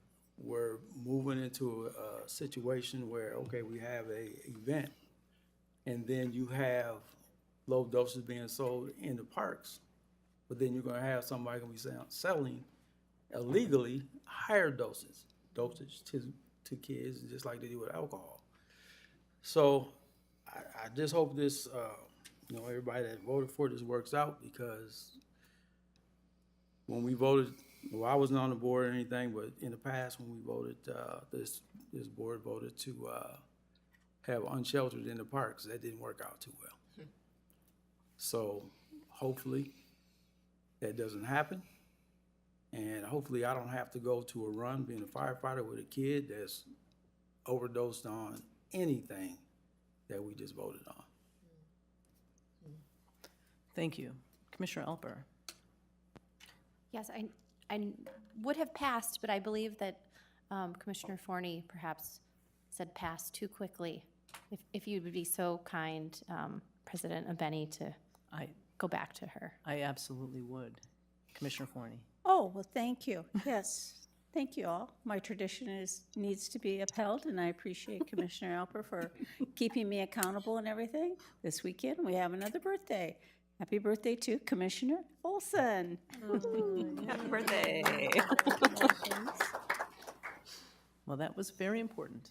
We're moving into a situation where, okay, we have a event, and then you have low doses being sold in the parks, but then you're gonna have somebody gonna be selling illegally higher dosage to kids, just like they do with alcohol. So I just hope this, everybody that voted for this works out, because when we voted, well, I wasn't on the board or anything, but in the past, when we voted, this board voted to have unsheltered in the parks. That didn't work out too well. So hopefully that doesn't happen. And hopefully I don't have to go to a run being a firefighter with a kid that's overdosed on anything that we just voted on. Thank you. Commissioner Alper. Yes, I would have passed, but I believe that Commissioner Forney perhaps said pass too quickly. If you would be so kind, President Abeni, to go back to her. I absolutely would. Commissioner Forney. Oh, well, thank you. Yes, thank you all. My tradition needs to be upheld, and I appreciate Commissioner Alper for keeping me accountable and everything. This weekend, we have another birthday. Happy birthday to Commissioner Olson. Happy birthday. Well, that was very important.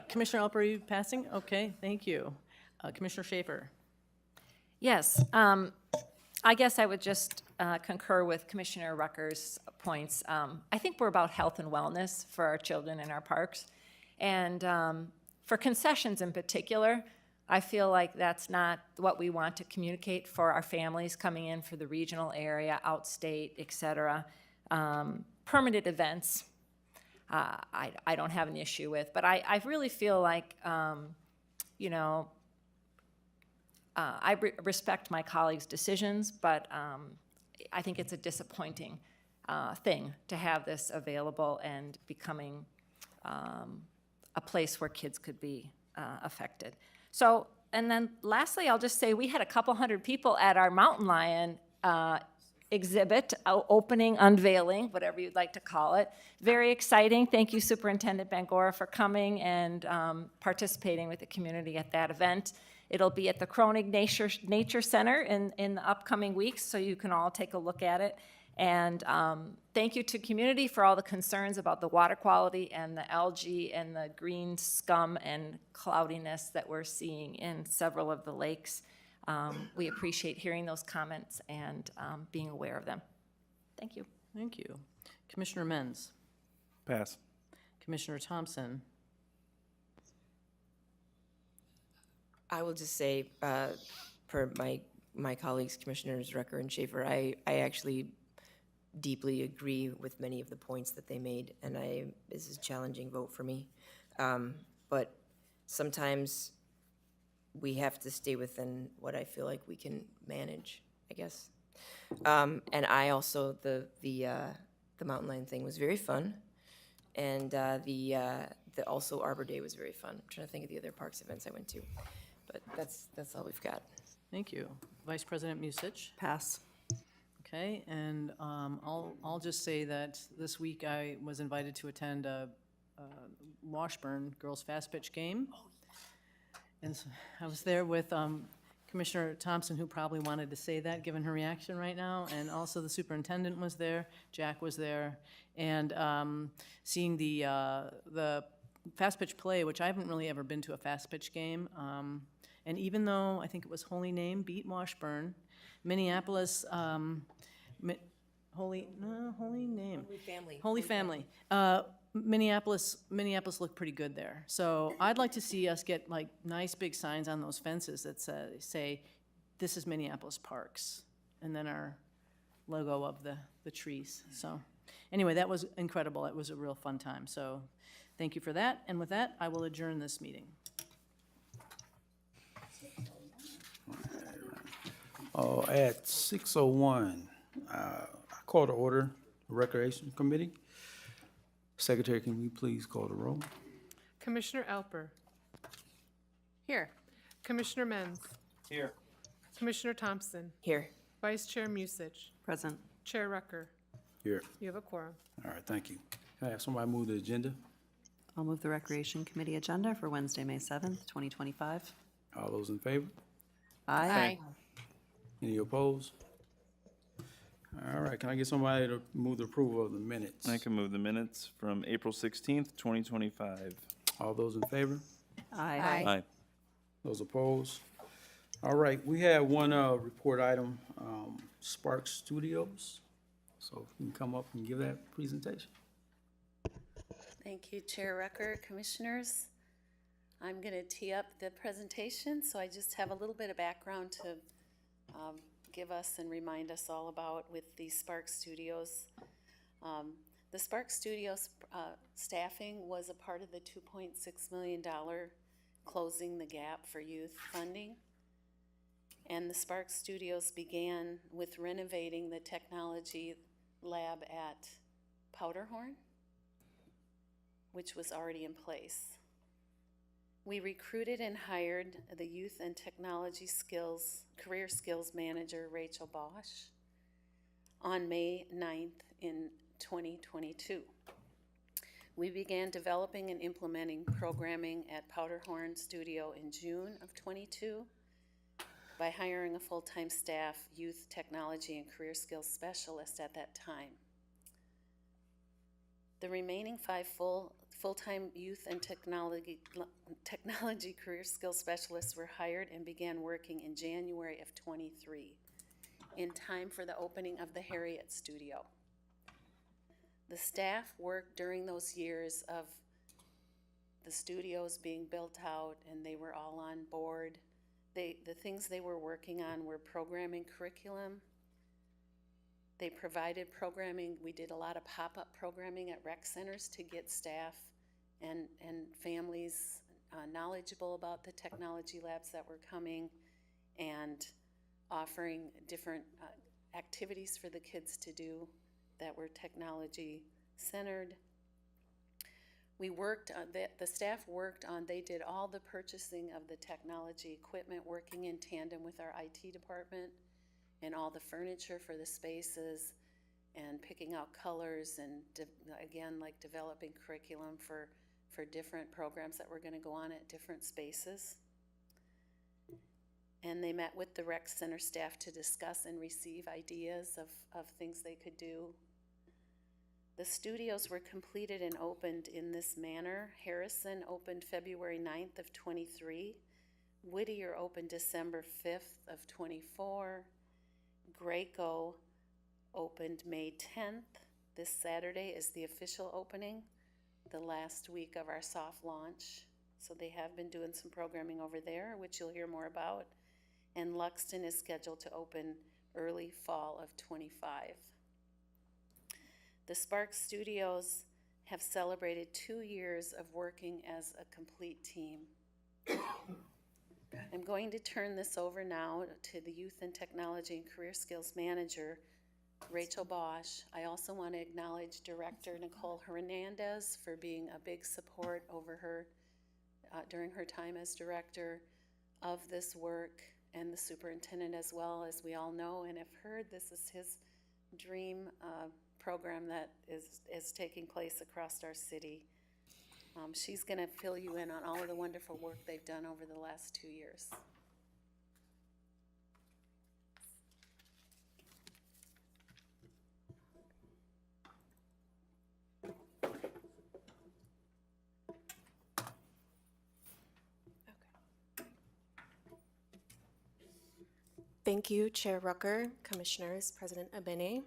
Commissioner Alper, are you passing? Okay, thank you. Commissioner Schaefer. Yes, I guess I would just concur with Commissioner Rucker's points. I think we're about health and wellness for our children in our parks. And for concessions in particular, I feel like that's not what we want to communicate for our families coming in for the regional area, outstate, et cetera. Permanent events, I don't have an issue with, but I really feel like, I respect my colleagues' decisions, but I think it's a disappointing thing to have this available and becoming a place where kids could be affected. So, and then lastly, I'll just say we had a couple hundred people at our Mountain Lion exhibit, opening, unveiling, whatever you'd like to call it. Very exciting. Thank you, Superintendent Bangora, for coming and participating with the community at that event. It'll be at the Kronig Nature Center in the upcoming weeks, so you can all take a look at it. And thank you to community for all the concerns about the water quality and the algae and the green scum and cloudiness that we're seeing in several of the lakes. We appreciate hearing those comments and being aware of them. Thank you. Thank you. Commissioner Menz. Pass. Commissioner Thompson. I will just say, for my colleagues, Commissioners Rucker and Schaefer, I actually deeply agree with many of the points that they made, and this is a challenging vote for me. But sometimes we have to stay within what I feel like we can manage, I guess. And I also, the Mountain Lion thing was very fun, and the also Arbor Day was very fun. I'm trying to think of the other parks events I went to. But that's all we've got. Thank you. Vice President Musich. Pass. Okay, and I'll just say that this week I was invited to attend a Washburn girls fast pitch game. And so I was there with Commissioner Thompson, who probably wanted to say that, given her reaction right now, and also the superintendent was there, Jack was there, and seeing the fast pitch play, which I haven't really ever been to a fast pitch game, and even though I think it was Holy Name beat Washburn, Minneapolis, Holy Family. Minneapolis looked pretty good there. So I'd like to see us get like nice big signs on those fences that say, this is Minneapolis Parks, and then our logo of the trees. So anyway, that was incredible. It was a real fun time. So thank you for that. And with that, I will adjourn this meeting. At 6:01, I call to order the Recreation Committee. Secretary, can you please call the roll? Commissioner Alper. Here. Commissioner Menz. Here. Commissioner Thompson. Here. Vice Chair Musich. Present. Chair Rucker. Here. You have a quorum. All right, thank you. Can I have somebody move the agenda? I'll move the Recreation Committee agenda for Wednesday, May 7th, 2025. All those in favor? Aye. Any opposed? All right, can I get somebody to move the approval of the minutes? I can move the minutes from April 16th, 2025. All those in favor? Aye. Aye. Those opposed? All right, we have one report item, Spark Studios. So if you can come up and give that presentation. Thank you, Chair Rucker, Commissioners. I'm going to tee up the presentation, so I just have a little bit of background to give us and remind us all about with the Spark Studios. The Spark Studios staffing was a part of the $2.6 million Closing the Gap for Youth funding. And the Spark Studios began with renovating the technology lab at Powderhorn, which was already in place. We recruited and hired the Youth and Technology Skills, Career Skills Manager, Rachel Bosch, on May 9th in 2022. We began developing and implementing programming at Powderhorn Studio in June of 22 by hiring a full-time staff Youth Technology and Career Skills Specialist at that time. The remaining 5 full-time youth and technology career skills specialists were hired and began working in January of 23, in time for the opening of the Harriet Studio. The staff worked during those years of the studios being built out, and they were all on board. The things they were working on were programming curriculum. They provided programming. We did a lot of pop-up programming at rec centers to get staff and families knowledgeable about the technology labs that were coming, and offering different activities for the kids to do that were technology centered. We worked on the staff worked on, they did all the purchasing of the technology equipment, working in tandem with our IT department, and all the furniture for the spaces, and picking out colors, and again, like developing curriculum for different programs that were going to go on at different spaces. And they met with the rec center staff to discuss and receive ideas of things they could do. The studios were completed and opened in this manner. Harrison opened February 9th of 23. Whittier opened December 5th of 24. Graco opened May 10th. This Saturday is the official opening, the last week of our soft launch. So they have been doing some programming over there, which you'll hear more about. And Luxton is scheduled to open early fall of 25. The Spark Studios have celebrated 2 years of working as a complete team. I'm going to turn this over now to the Youth and Technology and Career Skills Manager, Rachel Bosch. I also want to acknowledge Director Nicole Hernandez for being a big support over her during her time as director of this work, and the superintendent as well. As we all know and have heard, this is dream program that is taking place across our city. She's going to fill you in on all of the wonderful work they've done over the last 2 years. Thank you, Chair Rucker, Commissioners, President Abene.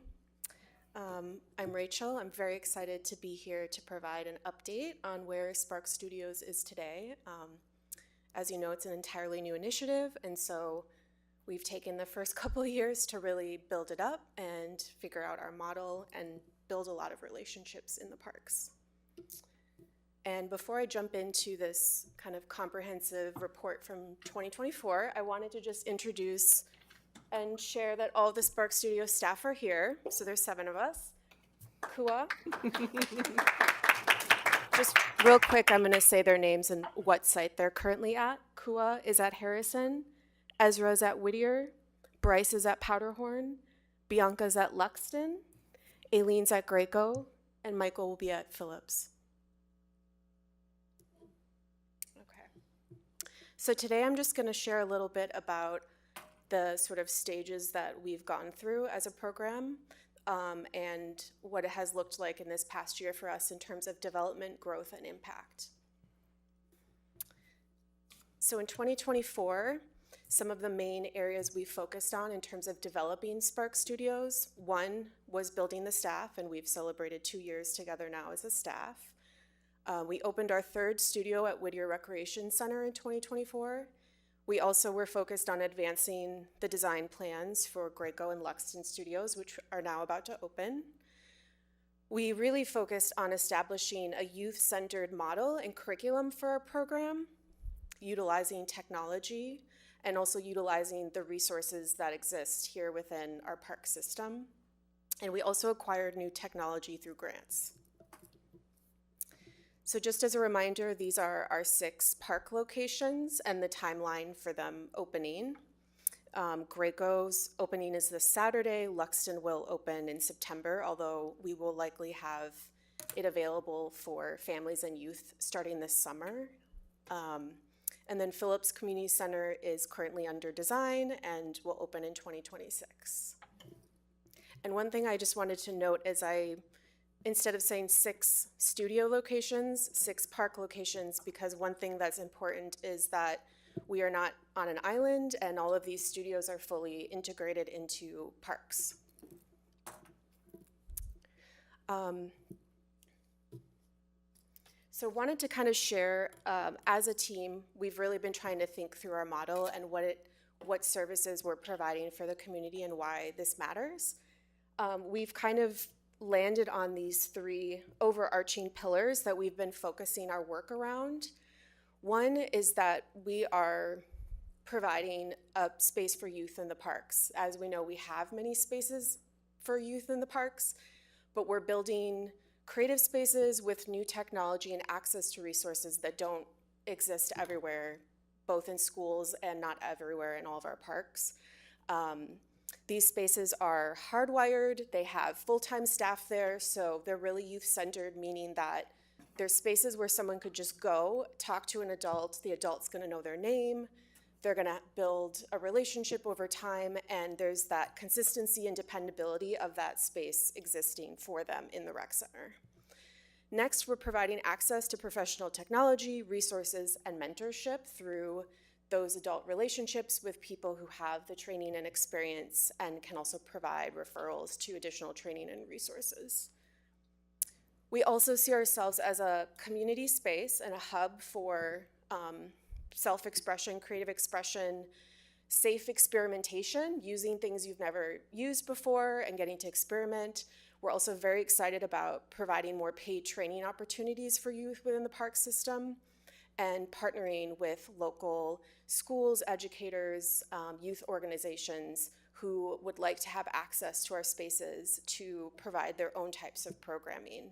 I'm Rachel. I'm very excited to be here to provide an update on where Spark Studios is today. As you know, it's an entirely new initiative, and so we've taken the first couple of years to really build it up and figure out our model and build a lot of relationships in the parks. And before I jump into this kind of comprehensive report from 2024, I wanted to just introduce and share that all the Spark Studio staff are here. So there's 7 of us. Kua. Just real quick, I'm going to say their names and what site they're currently at. Kua is at Harrison. Ezra's at Whittier. Bryce is at Powderhorn. Bianca's at Luxton. Aileen's at Graco. And Michael will be at Phillips. Okay. So today I'm just going to share a little bit about the sort of stages that we've gone through as a program and what it has looked like in this past year for us in terms of development, growth, and impact. So in 2024, some of the main areas we focused on in terms of developing Spark Studios, one was building the staff, and we've celebrated 2 years together now as a staff. We opened our 3rd studio at Whittier Recreation Center in 2024. We also were focused on advancing the design plans for Graco and Luxton studios, which are now about to open. We really focused on establishing a youth-centered model and curriculum for our program, utilizing technology, and also utilizing the resources that exist here within our park system. And we also acquired new technology through grants. So just as a reminder, these are our 6 park locations and the timeline for them opening. Graco's opening is this Saturday. Luxton will open in September, although we will likely have it available for families and youth starting this summer. And then Phillips Community Center is currently under design and will open in 2026. And one thing I just wanted to note is instead of saying 6 studio locations, 6 park locations, because one thing that's important is that we are not on an island and all of these studios are fully integrated into parks. So wanted to kind of share, as a team, we've really been trying to think through our model and what services we're providing for the community and why this matters. We've kind of landed on these 3 overarching pillars that we've been focusing our work around. One is that we are providing a space for youth in the parks. As we know, we have many spaces for youth in the parks, but we're building creative spaces with new technology and access to resources that don't exist everywhere, both in schools and not everywhere in all of our parks. These spaces are hardwired, they have full-time staff there, so they're really youth-centered, meaning that they're spaces where someone could just go, talk to an adult, the adult's gonna know their name, they're gonna build a relationship over time, and there's that consistency and dependability of that space existing for them in the rec center. Next, we're providing access to professional technology, resources, and mentorship through those adult relationships with people who have the training and experience and can also provide referrals to additional training and resources. We also see ourselves as a community space and a hub for self-expression, creative expression, safe experimentation, using things you've never used before and getting to experiment. We're also very excited about providing more paid training opportunities for youth within the park system and partnering with local schools, educators, youth organizations who would like to have access to our spaces to provide their own types of programming.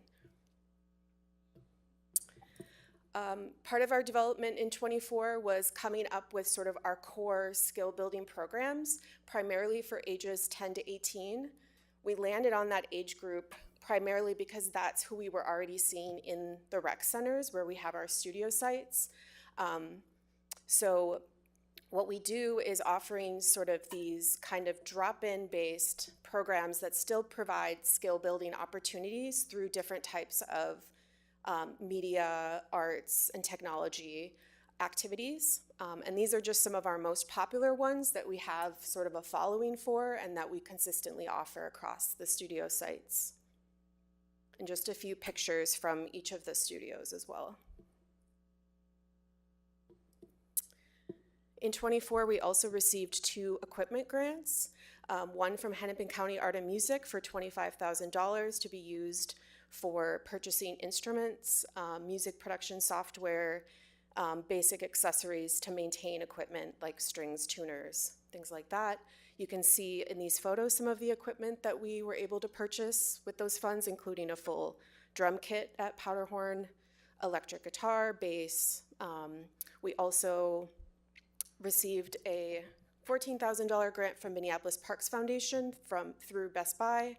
Part of our development in 24 was coming up with sort of our core skill building programs, primarily for ages 10 to 18. We landed on that age group primarily because that's who we were already seeing in the rec centers where we have our studio sites. So what we do is offering sort of these kind of drop-in based programs that still provide skill building opportunities through different types of media, arts, and technology activities. And these are just some of our most popular ones that we have sort of a following for and that we consistently offer across the studio sites. And just a few pictures from each of the studios as well. In '24, we also received 2 equipment grants, one from Hennepin County Art and Music for $25,000 to be used for purchasing instruments, music production software, basic accessories to maintain equipment like strings, tuners, things like that. You can see in these photos some of the equipment that we were able to purchase with those funds, including a full drum kit at Powderhorn, electric guitar, bass. We also received a $14,000 grant from Minneapolis Parks Foundation through Best Buy.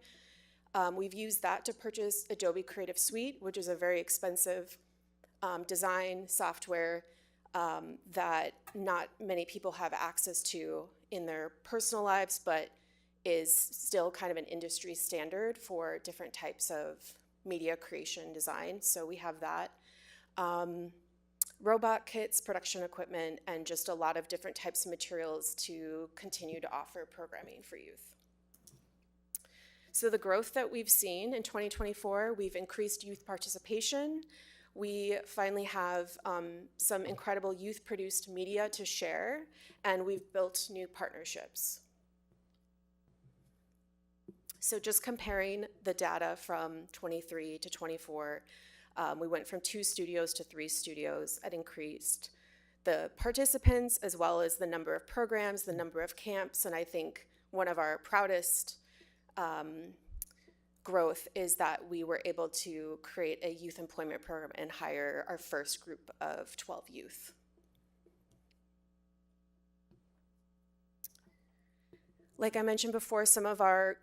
We've used that to purchase Adobe Creative Suite, which is a very expensive design software that not many people have access to in their personal lives, but is still kind of an industry standard for different types of media creation design. So we have that. Robot kits, production equipment, and just a lot of different types of materials to continue to offer programming for youth. So the growth that we've seen in 2024, we've increased youth participation. We finally have some incredible youth-produced media to share, and we've built new partnerships. So just comparing the data from 23 to 24, we went from 2 studios to 3 studios. It increased the participants as well as the number of programs, the number of camps, and I think one of our proudest growth is that we were able to create a youth employment program and hire our first group of 12 youth. Like I mentioned before, some of our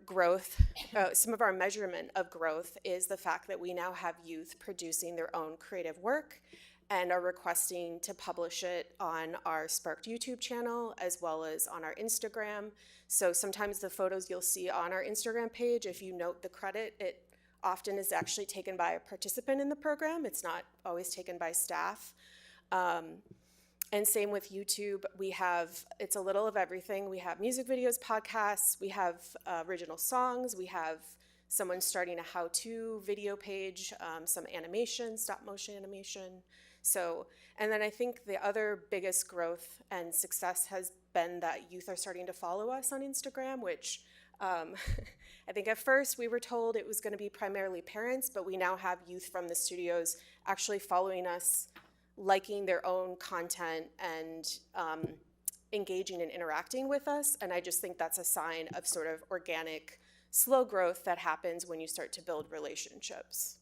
measurement of growth is the fact that we now have youth producing their own creative work and are requesting to publish it on our Sparked YouTube channel as well as on our Instagram. So sometimes the photos you'll see on our Instagram page, if you note the credit, it often is actually taken by a participant in the program. It's not always taken by staff. And same with YouTube. It's a little of everything. We have music videos, podcasts, we have original songs, we have someone starting a how-to video page, some animation, stop motion animation. So, and then I think the other biggest growth and success has been that youth are starting to follow us on Instagram, which I think at first we were told it was going to be primarily parents, but we now have youth from the studios actually following us, liking their own content and engaging and interacting with us. And I just think that's a sign of sort of organic, slow growth that happens when you start to build relationships.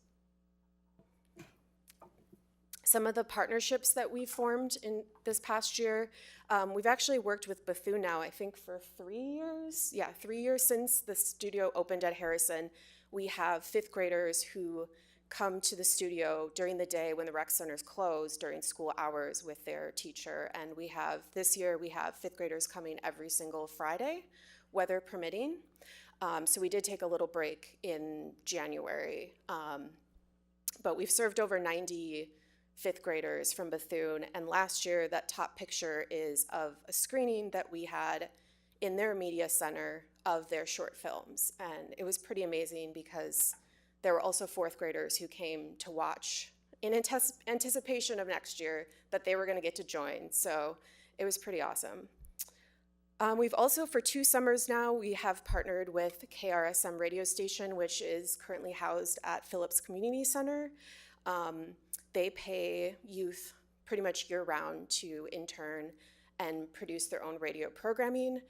Some of the partnerships that we formed in this past year, we've actually worked with Bethune now, I think for 3 years. Yeah, 3 years since the studio opened at Harrison. We have 5th graders who come to the studio during the day when the rec center's closed during school hours with their teacher. And this year we have 5th graders coming every single Friday, weather permitting. So we did take a little break in January, but we've served over 90 5th graders from Bethune, and last year that top picture is of a screening that we had in their media center of their short films, and it was pretty amazing because there were also 4th graders who came to watch in anticipation of next year that they were going to get to join, so it was pretty awesome. We've also, for 2 summers now, we have partnered with KRSM radio station, which is currently housed at Phillips Community Center. They pay youth pretty much year-round to intern and produce their own radio programming.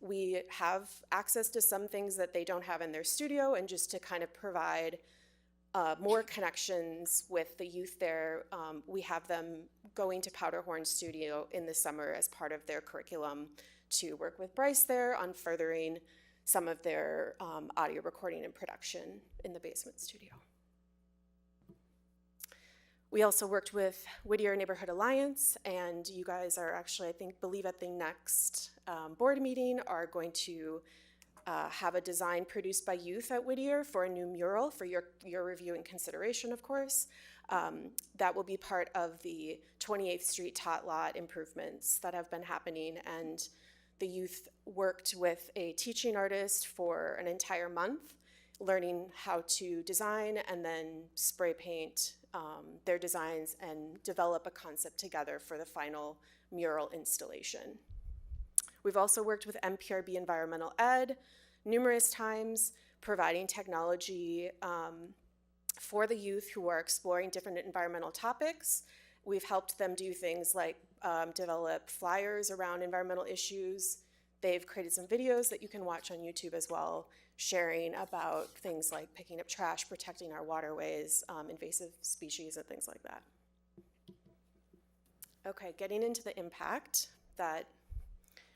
We have access to some things that they don't have in their studio, and just to kind of provide more connections with the youth there, we have them going to Powderhorn Studio in the summer as part of their curriculum to work with Bryce there on furthering some of their audio recording and production in the basement studio. We also worked with Whittier Neighborhood Alliance, and you guys are actually, believe at the next board meeting are going to have a design produced by youth at Whittier for a new mural for your review and consideration, of course. That will be part of the 28th Street tot lot improvements that have been happening, and the youth worked with a teaching artist for an entire month, learning how to design and then spray paint their designs and develop a concept together for the final mural installation. We've also worked with MPRB Environmental Ed numerous times, providing technology for the youth who are exploring different environmental topics. We've helped them do things like develop flyers around environmental issues. They've created some videos that you can watch on YouTube as well, sharing about things like picking up trash, protecting our waterways, invasive species, and things like that. Okay, getting into the impact that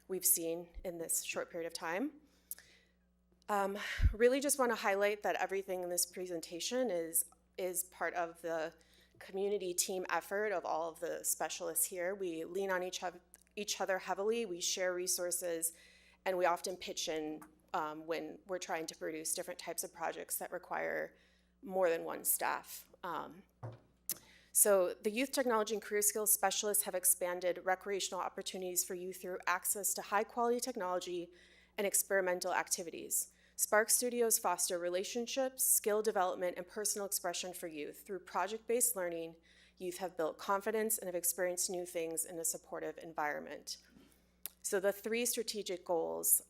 we've seen in this short period of time. Really just want to highlight that everything in this presentation is part of the community team effort of all of the specialists here. We lean on each other heavily, we share resources, and we often pitch in when we're trying to produce different types of projects that require more than one staff. So the Youth Technology and Career Skills Specialists have expanded recreational opportunities for youth through access to high quality technology and experimental activities. Spark Studios foster relationships, skill development, and personal expression for youth. Through project-based learning, youth have built confidence and have experienced new things in a supportive environment. So the 3 strategic goals,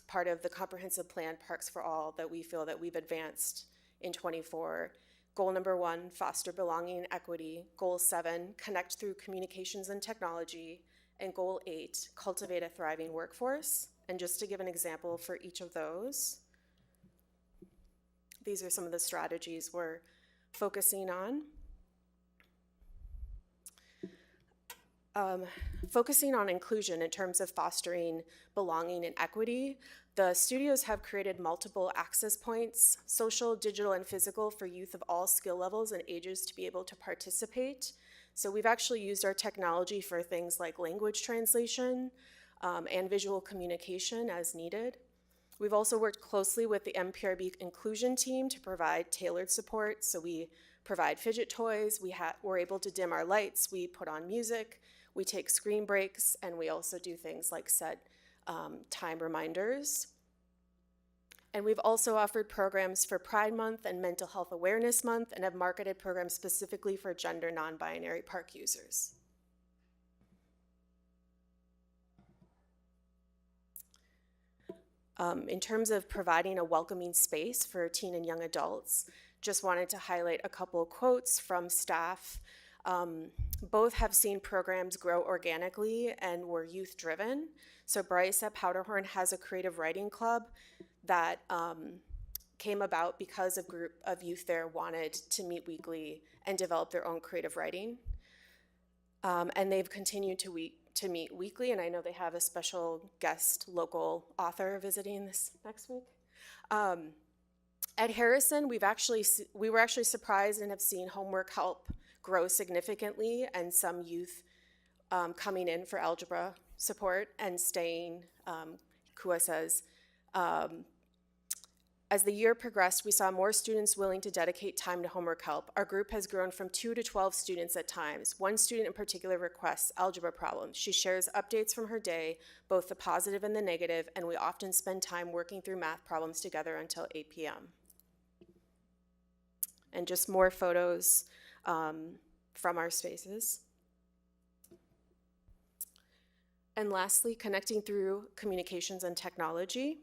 part of the comprehensive plan Parks for All that we feel that we've advanced in 24. Goal number 1, foster belonging and equity. Goal 7, connect through communications and technology. And goal 8, cultivate a thriving workforce. And just to give an example for each of those, these are some of the strategies we're focusing on. Focusing on inclusion in terms of fostering belonging and equity, the studios have created multiple access points, social, digital, and physical, for youth of all skill levels and ages to be able to participate. So we've actually used our technology for things like language translation and visual communication as needed. We've also worked closely with the MPRB inclusion team to provide tailored support. So we provide fidget toys, we're able to dim our lights, we put on music, we take screen breaks, and we also do things like set time reminders. And we've also offered programs for Pride Month and Mental Health Awareness Month, and have marketed programs specifically for gender non-binary park users. In terms of providing a welcoming space for teen and young adults, just wanted to highlight a couple quotes from staff. Both have seen programs grow organically and were youth-driven. So Bryce at Powderhorn has a creative writing club that came about because a group of youth there wanted to meet weekly and develop their own creative writing. And they've continued to meet weekly, and I know they have a special guest local author visiting this next week. At Harrison, we were actually surprised and have seen homework help grow significantly, and some youth coming in for algebra support and staying, Kua says. As the year progressed, we saw more students willing to dedicate time to homework help. Our group has grown from 2 to 12 students at times. One student in particular requests algebra problems. She shares updates from her day, both the positive and the negative, and we often spend time working through math problems together until 8 p.m. And just more photos from our spaces. And lastly, connecting through communications and technology.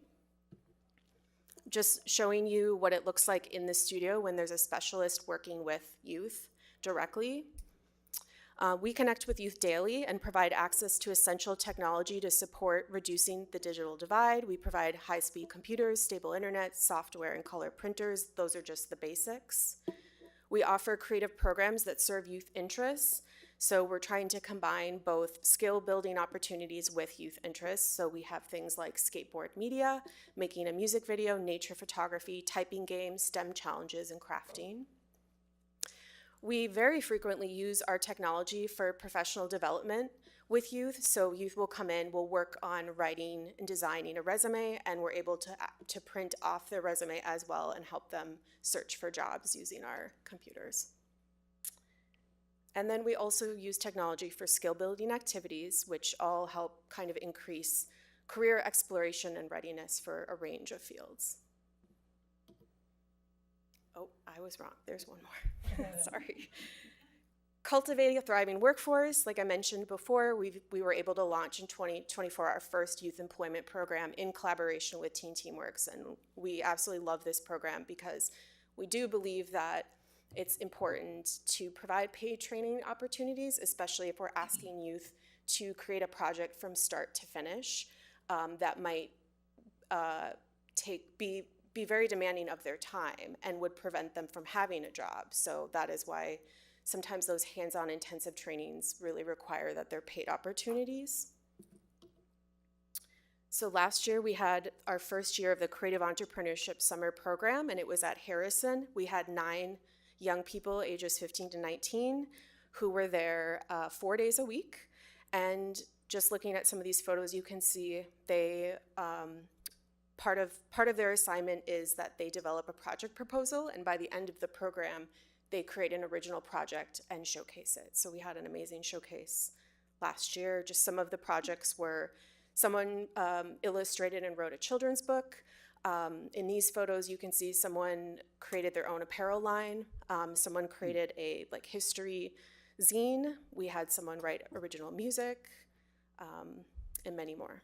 Just showing you what it looks like in the studio when there's a specialist working with youth directly. We connect with youth daily and provide access to essential technology to support reducing the digital divide. We provide high-speed computers, stable internet, software, and color printers. Those are just the basics. We offer creative programs that serve youth interests. So we're trying to combine both skill building opportunities with youth interests. So we have things like skateboard media, making a music video, nature photography, typing games, STEM challenges, and crafting. We very frequently use our technology for professional development with youth. So youth will come in, we'll work on writing and designing a resume, and we're able to print off their resume as well and help them search for jobs using our computers. And then we also use technology for skill building activities, which all help kind of increase career exploration and readiness for a range of fields. Oh, I was wrong. There's one more. Sorry. Cultivating a thriving workforce. Like I mentioned before, we were able to launch in 2024 our first youth employment program in collaboration with Teen Teamworks. And we absolutely love this program because we do believe that it's important to provide paid training opportunities, especially if we're asking youth to create a project from start to finish that might be very demanding of their time and would prevent them from having a job. So that is why sometimes those hands-on intensive trainings really require that they're paid opportunities. So last year we had our first year of the Creative Entrepreneurship Summer Program, and it was at Harrison. We had 9 young people ages 15 to 19 who were there 4 days a week. And just looking at some of these photos, you can see they part of their assignment is that they develop a project proposal, and by the end of the program, they create an original project and showcase it. So we had an amazing showcase last year. Just some of the projects were someone illustrated and wrote a children's book. In these photos, you can see someone created their own apparel line. Someone created a history zine. We had someone write original music, and many more.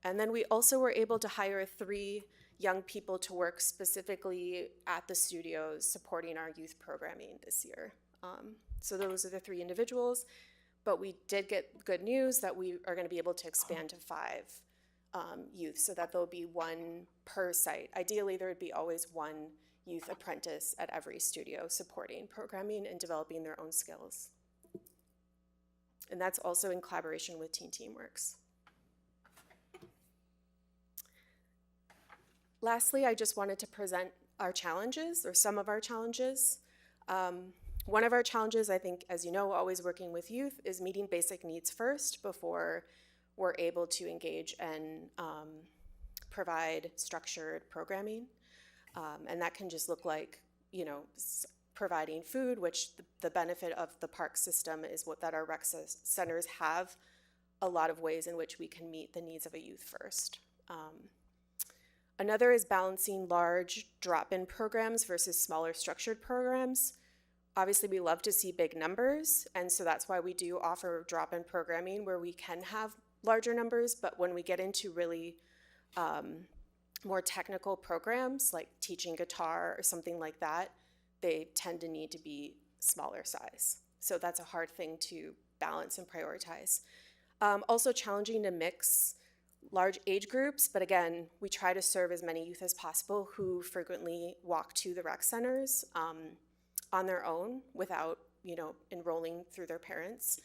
And then we also were able to hire 3 young people to work specifically at the studios supporting our youth programming this year. So those are the 3 individuals, but we did get good news that we are going to be able to expand to 5 youth, so that there'll be 1 per site. Ideally, there would be always 1 youth apprentice at every studio supporting programming and developing their own skills. And that's also in collaboration with Teen Teamworks. Lastly, I just wanted to present our challenges, or some of our challenges. One of our challenges, I think, as you know, always working with youth, is meeting basic needs first before we're able to engage and provide structured programming. And that can just look like, providing food, which the benefit of the park system is that our rec centers have a lot of ways in which we can meet the needs of a youth first. Another is balancing large drop-in programs versus smaller structured programs. Obviously, we love to see big numbers, and so that's why we do offer drop-in programming where we can have larger numbers, but when we get into really more technical programs like teaching guitar or something like that, they tend to need to be smaller size. So that's a hard thing to balance and prioritize. Also challenging to mix large age groups, but again, we try to serve as many youth as possible who frequently walk to the rec centers on their own without, enrolling through their parents.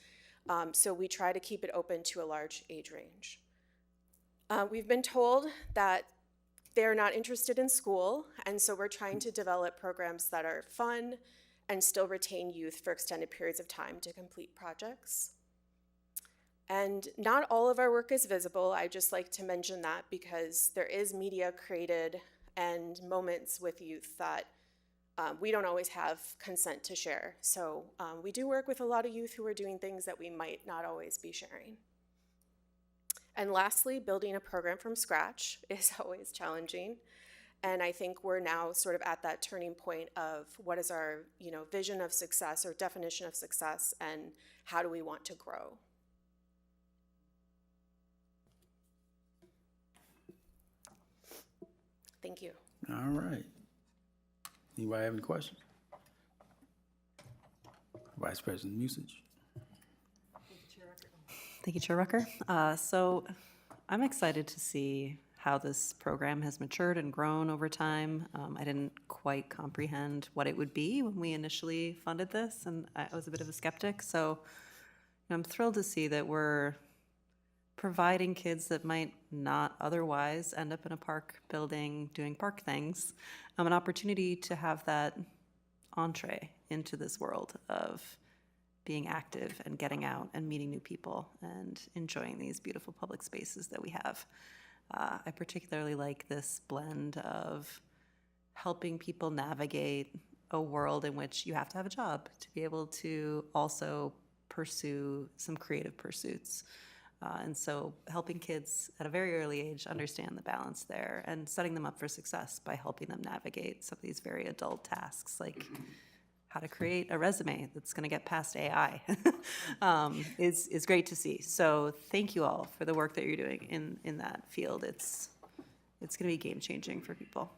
So we try to keep it open to a large age range. We've been told that they're not interested in school, and so we're trying to develop programs that are fun and still retain youth for extended periods of time to complete projects. And not all of our work is visible. I just like to mention that because there is media created and moments with youth that we don't always have consent to share. So we do work with a lot of youth who are doing things that we might not always be sharing. And lastly, building a program from scratch is always challenging. And I think we're now sort of at that turning point of what is our vision of success or definition of success, and how do we want to grow? Thank you. All right. Anybody have any questions? Vice President Musich. Thank you, Chair Rucker. So I'm excited to see how this program has matured and grown over time. I didn't quite comprehend what it would be when we initially funded this, and I was a bit of a skeptic. So I'm thrilled to see that we're providing kids that might not otherwise end up in a park building doing park things an opportunity to have that entree into this world of being active and getting out and meeting new people and enjoying these beautiful public spaces that we have. I particularly like this blend of helping people navigate a world in which you have to have a job to be able to also pursue some creative pursuits. And so helping kids at a very early age understand the balance there and setting them up for success by helping them navigate some of these very adult tasks, like how to create a resume that's going to get past AI is great to see. So thank you all for the work that you're doing in that field. It's going to be game-changing for people.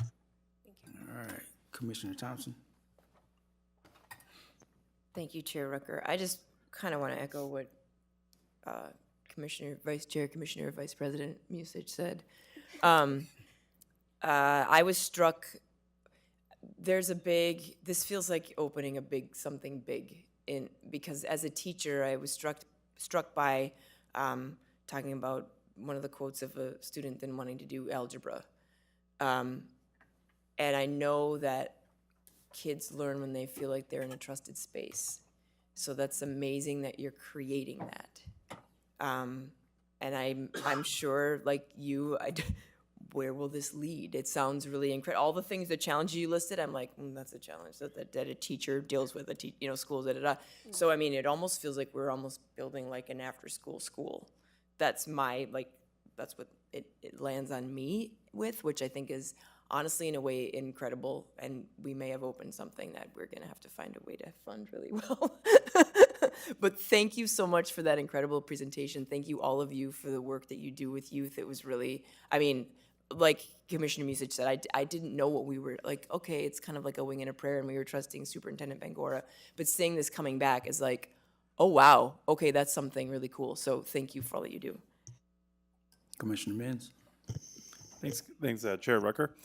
All right, Commissioner Thompson. Thank you, Chair Rucker. I just kind of want to echo what Vice President Musich said. I was struck. This feels like opening something big because as a teacher, I was struck by talking about one of the quotes of a student then wanting to do algebra. And I know that kids learn when they feel like they're in a trusted space. So that's amazing that you're creating that. And I'm sure, like you, where will this lead? It sounds really incredible. All the things, the challenges you listed, I'm like, that's a challenge that a teacher deals with, schools, So, I mean, it almost feels like we're almost building like an after-school school. That's that's what it lands on me with, which I think is honestly, in a way, incredible. And we may have opened something that we're going to have to find a way to fund really well. But thank you so much for that incredible presentation. Thank you, all of you, for the work that you do with youth. It was really, I mean, like Commissioner Musich said, I didn't know what we were, like, okay, it's kind of like a wing and a prayer, and we were trusting Superintendent Bangora. But seeing this coming back is like, oh, wow, okay, that's something really cool. So thank you for all that you do. Commissioner Mins. Thanks, Chair Rucker.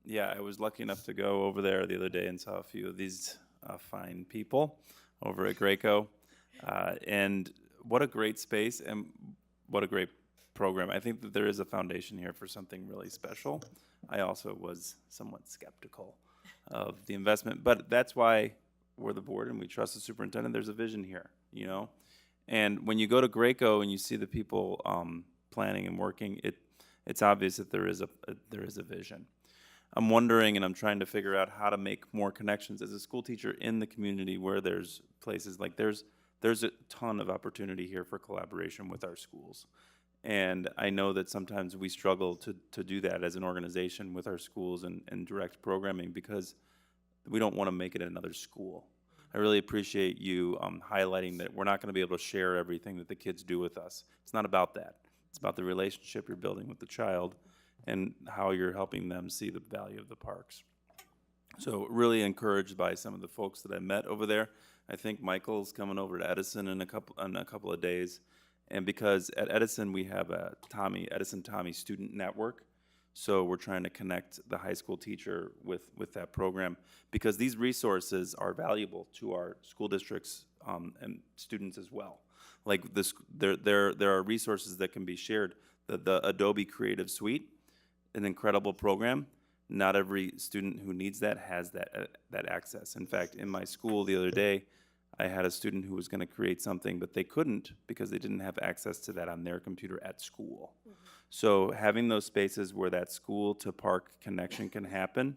Yeah, I was lucky enough to go over there the other day and saw a few of these fine people over at Graco. And what a great space and what a great program. I think that there is a foundation here for something really special. I also was somewhat skeptical of the investment, but that's why we're the board and we trust the superintendent. There's a vision here, you know? And when you go to Graco and you see the people planning and working, it's obvious that there is a vision. I'm wondering, and I'm trying to figure out how to make more connections as a school teacher in the community where there's places like there's a ton of opportunity here for collaboration with our schools. And I know that sometimes we struggle to do that as an organization with our schools and direct programming because we don't want to make it another school. I really appreciate you highlighting that we're not going to be able to share everything that the kids do with us. It's not about that. It's about the relationship you're building with the child and how you're helping them see the value of the parks. So really encouraged by some of the folks that I met over there. I think Michael's coming over to Edison in a couple of days. And because at Edison we have a Edison Tommy student network. So we're trying to connect the high school teacher with that program because these resources are valuable to our school districts and students as well. Like this, there are resources that can be shared. The Adobe Creative Suite, an incredible program. Not every student who needs that has that access. In fact, in my school the other day, I had a student who was going to create something, but they couldn't because they didn't have access to that on their computer at school. Mm-hmm. So having those spaces where that school to park connection can happen,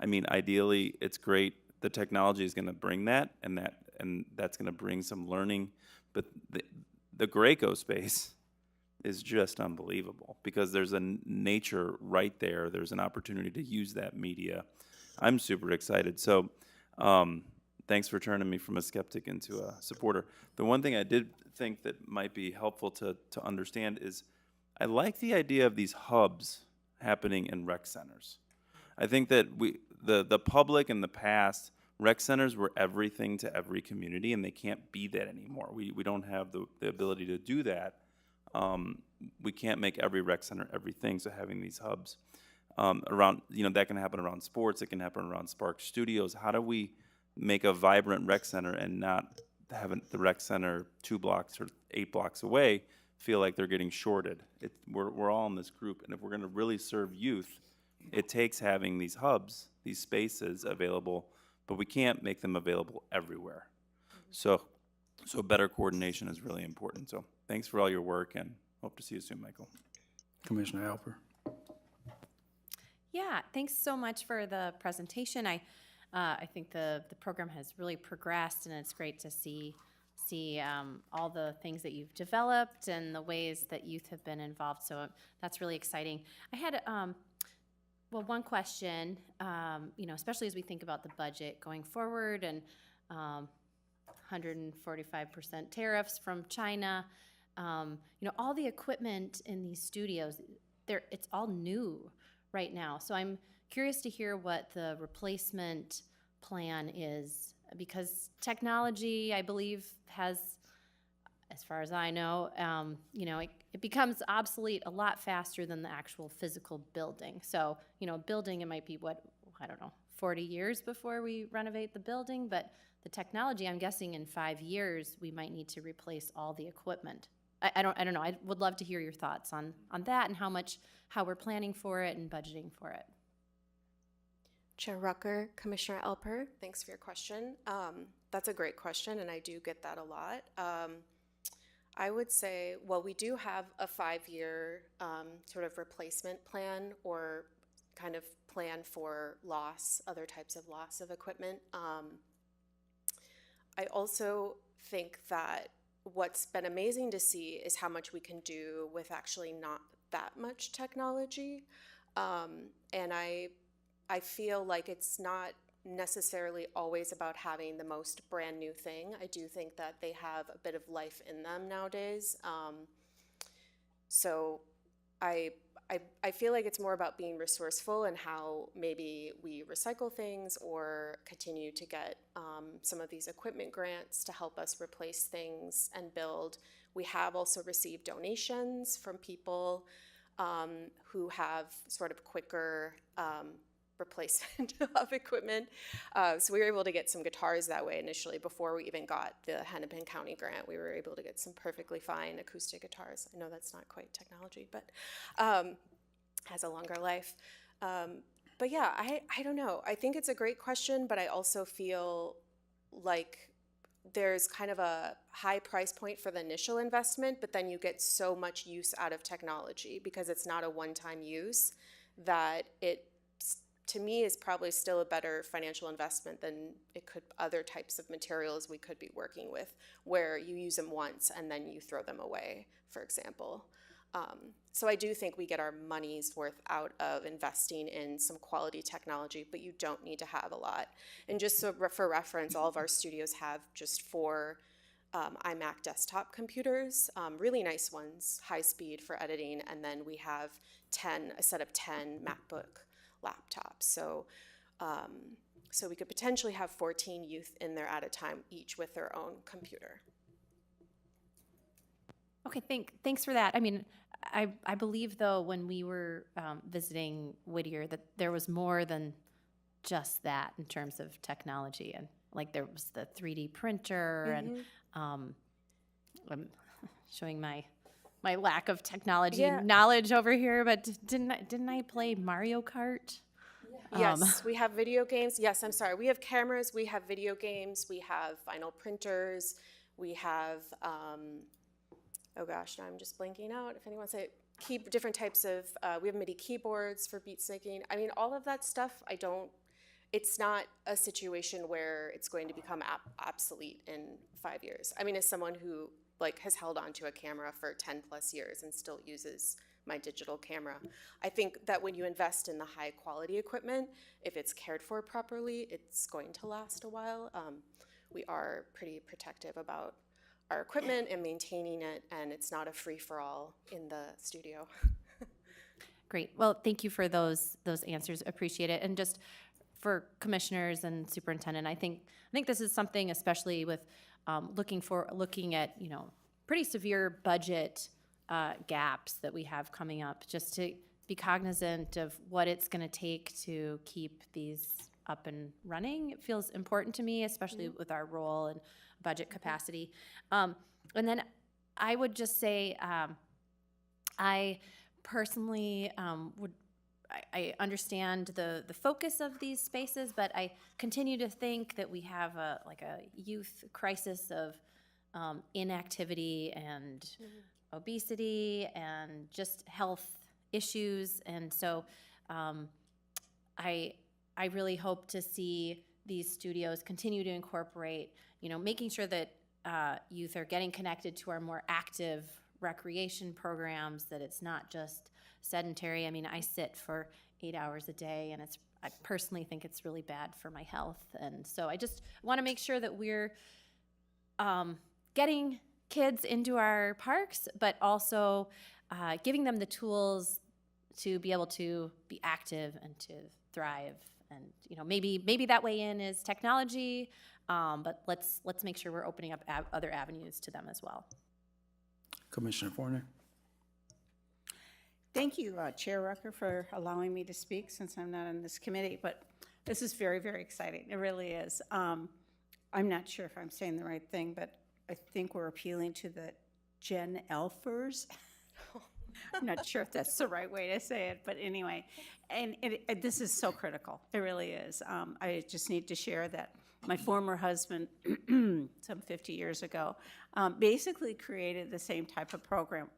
I mean, ideally, it's great. The technology is going to bring that, and that's going to bring some learning. But the Graco space is just unbelievable because there's a nature right there. There's an opportunity to use that media. I'm super excited. So thanks for turning me from a skeptic into a supporter. The one thing I did think that might be helpful to understand is I like the idea of these hubs happening in rec centers. I think that the public in the past, rec centers were everything to every community, and they can't be that anymore. We don't have the ability to do that. We can't make every rec center everything, so having these hubs around, that can happen around sports, it can happen around Spark Studios. How do we make a vibrant rec center and not have the rec center 2 blocks or 8 blocks away feel like they're getting shorted? We're all in this group, and if we're going to really serve youth, it takes having these hubs, these spaces available, but we can't make them available everywhere. So better coordination is really important. So thanks for all your work, and hope to see you soon, Michael. Commissioner Alper. Yeah, thanks so much for the presentation. I think the program has really progressed, and it's great to see all the things that you've developed and the ways that youth have been involved. So that's really exciting. I had one question. Especially as we think about the budget going forward and 145% tariffs from China. All the equipment in these studios, it's all new right now. So I'm curious to hear what the replacement plan is, because technology, I believe, has, as far as I know, it becomes obsolete a lot faster than the actual physical building. So, building, it might be 40 years before we renovate the building, but the technology, I'm guessing in 5 years, we might need to replace all the equipment. I don't know. I would love to hear your thoughts on that and how we're planning for it and budgeting for it. Chair Rucker, Commissioner Alper, thanks for your question. That's a great question, and I do get that a lot. I would say, we do have a 5-year sort of replacement plan, or kind of plan for other types of loss of equipment. I also think that what's been amazing to see is how much we can do with actually not that much technology. And I feel like it's not necessarily always about having the most brand new thing. I do think that they have a bit of life in them nowadays. So I feel like it's more about being resourceful and how maybe we recycle things or continue to get some of these equipment grants to help us replace things and build. We have also received donations from people who have sort of quicker replacement of equipment. So we were able to get some guitars that way initially before we even got the Hennepin County grant. We were able to get some perfectly fine acoustic guitars. I know that's not quite technology, but has a longer life. But yeah, I don't know. I think it's a great question, but I also feel like there's kind of a high price point for the initial investment, but then you get so much use out of technology because it's not a one-time use that it, to me, is probably still a better financial investment than other types of materials we could be working with, where you use them once and then you throw them away, for example. So I do think we get our money's worth out of investing in some quality technology, but you don't need to have a lot. And just so for reference, all of our studios have just 4 iMac desktop computers, really nice ones, high speed for editing, and then we have a set of 10 MacBook laptops. So we could potentially have 14 youth in there at a time, each with their own computer. Okay, thanks for that. I mean, I believe, though, when we were visiting Whittier, that there was more than just that in terms of technology. And like there was the 3D printer, and I'm showing my lack of technology knowledge over here, but didn't I play Mario Kart? Yes, we have video games. Yes, I'm sorry. We have cameras, we have video games, we have vinyl printers, we have, oh gosh, now I'm just blanking out. If anyone wants to different types of, we have MIDI keyboards for beat syncing. I mean, all of that stuff, it's not a situation where it's going to become obsolete in 5 years. I mean, as someone who has held onto a camera for 10 plus years and still uses my digital camera, I think that when you invest in the high quality equipment, if it's cared for properly, it's going to last a while. We are pretty protective about our equipment and maintaining it, and it's not a free-for-all in the studio. Great. Well, thank you for those answers. Appreciate it. And just for commissioners and superintendent, I think this is something, especially with looking at pretty severe budget gaps that we have coming up, just to be cognizant of what it's going to take to keep these up and running. It feels important to me, especially with our role and budget capacity. And then I would just say, I personally I understand the focus of these spaces, but I continue to think that we have a youth crisis of inactivity and obesity and just health issues. And so I really hope to see these studios continue to incorporate, making sure that youth are getting connected to our more active recreation programs, that it's not just sedentary. I mean, I sit for 8 hours a day, and I personally think it's really bad for my health. And so I just want to make sure that we're getting kids into our parks, but also giving them the tools to be able to be active and to thrive. And maybe that way in is technology, but let's make sure we're opening up other avenues to them as well. Commissioner Forney. Thank you, Chair Rucker, for allowing me to speak since I'm not on this committee, but this is very, very exciting. It really is. I'm not sure if I'm saying the right thing, but I think we're appealing to the Gen Alphers. I'm not sure if that's the right way to say it, but anyway, and this is so critical. It really is. I just need to share that my former husband, some 50 years ago, basically created the same type of program.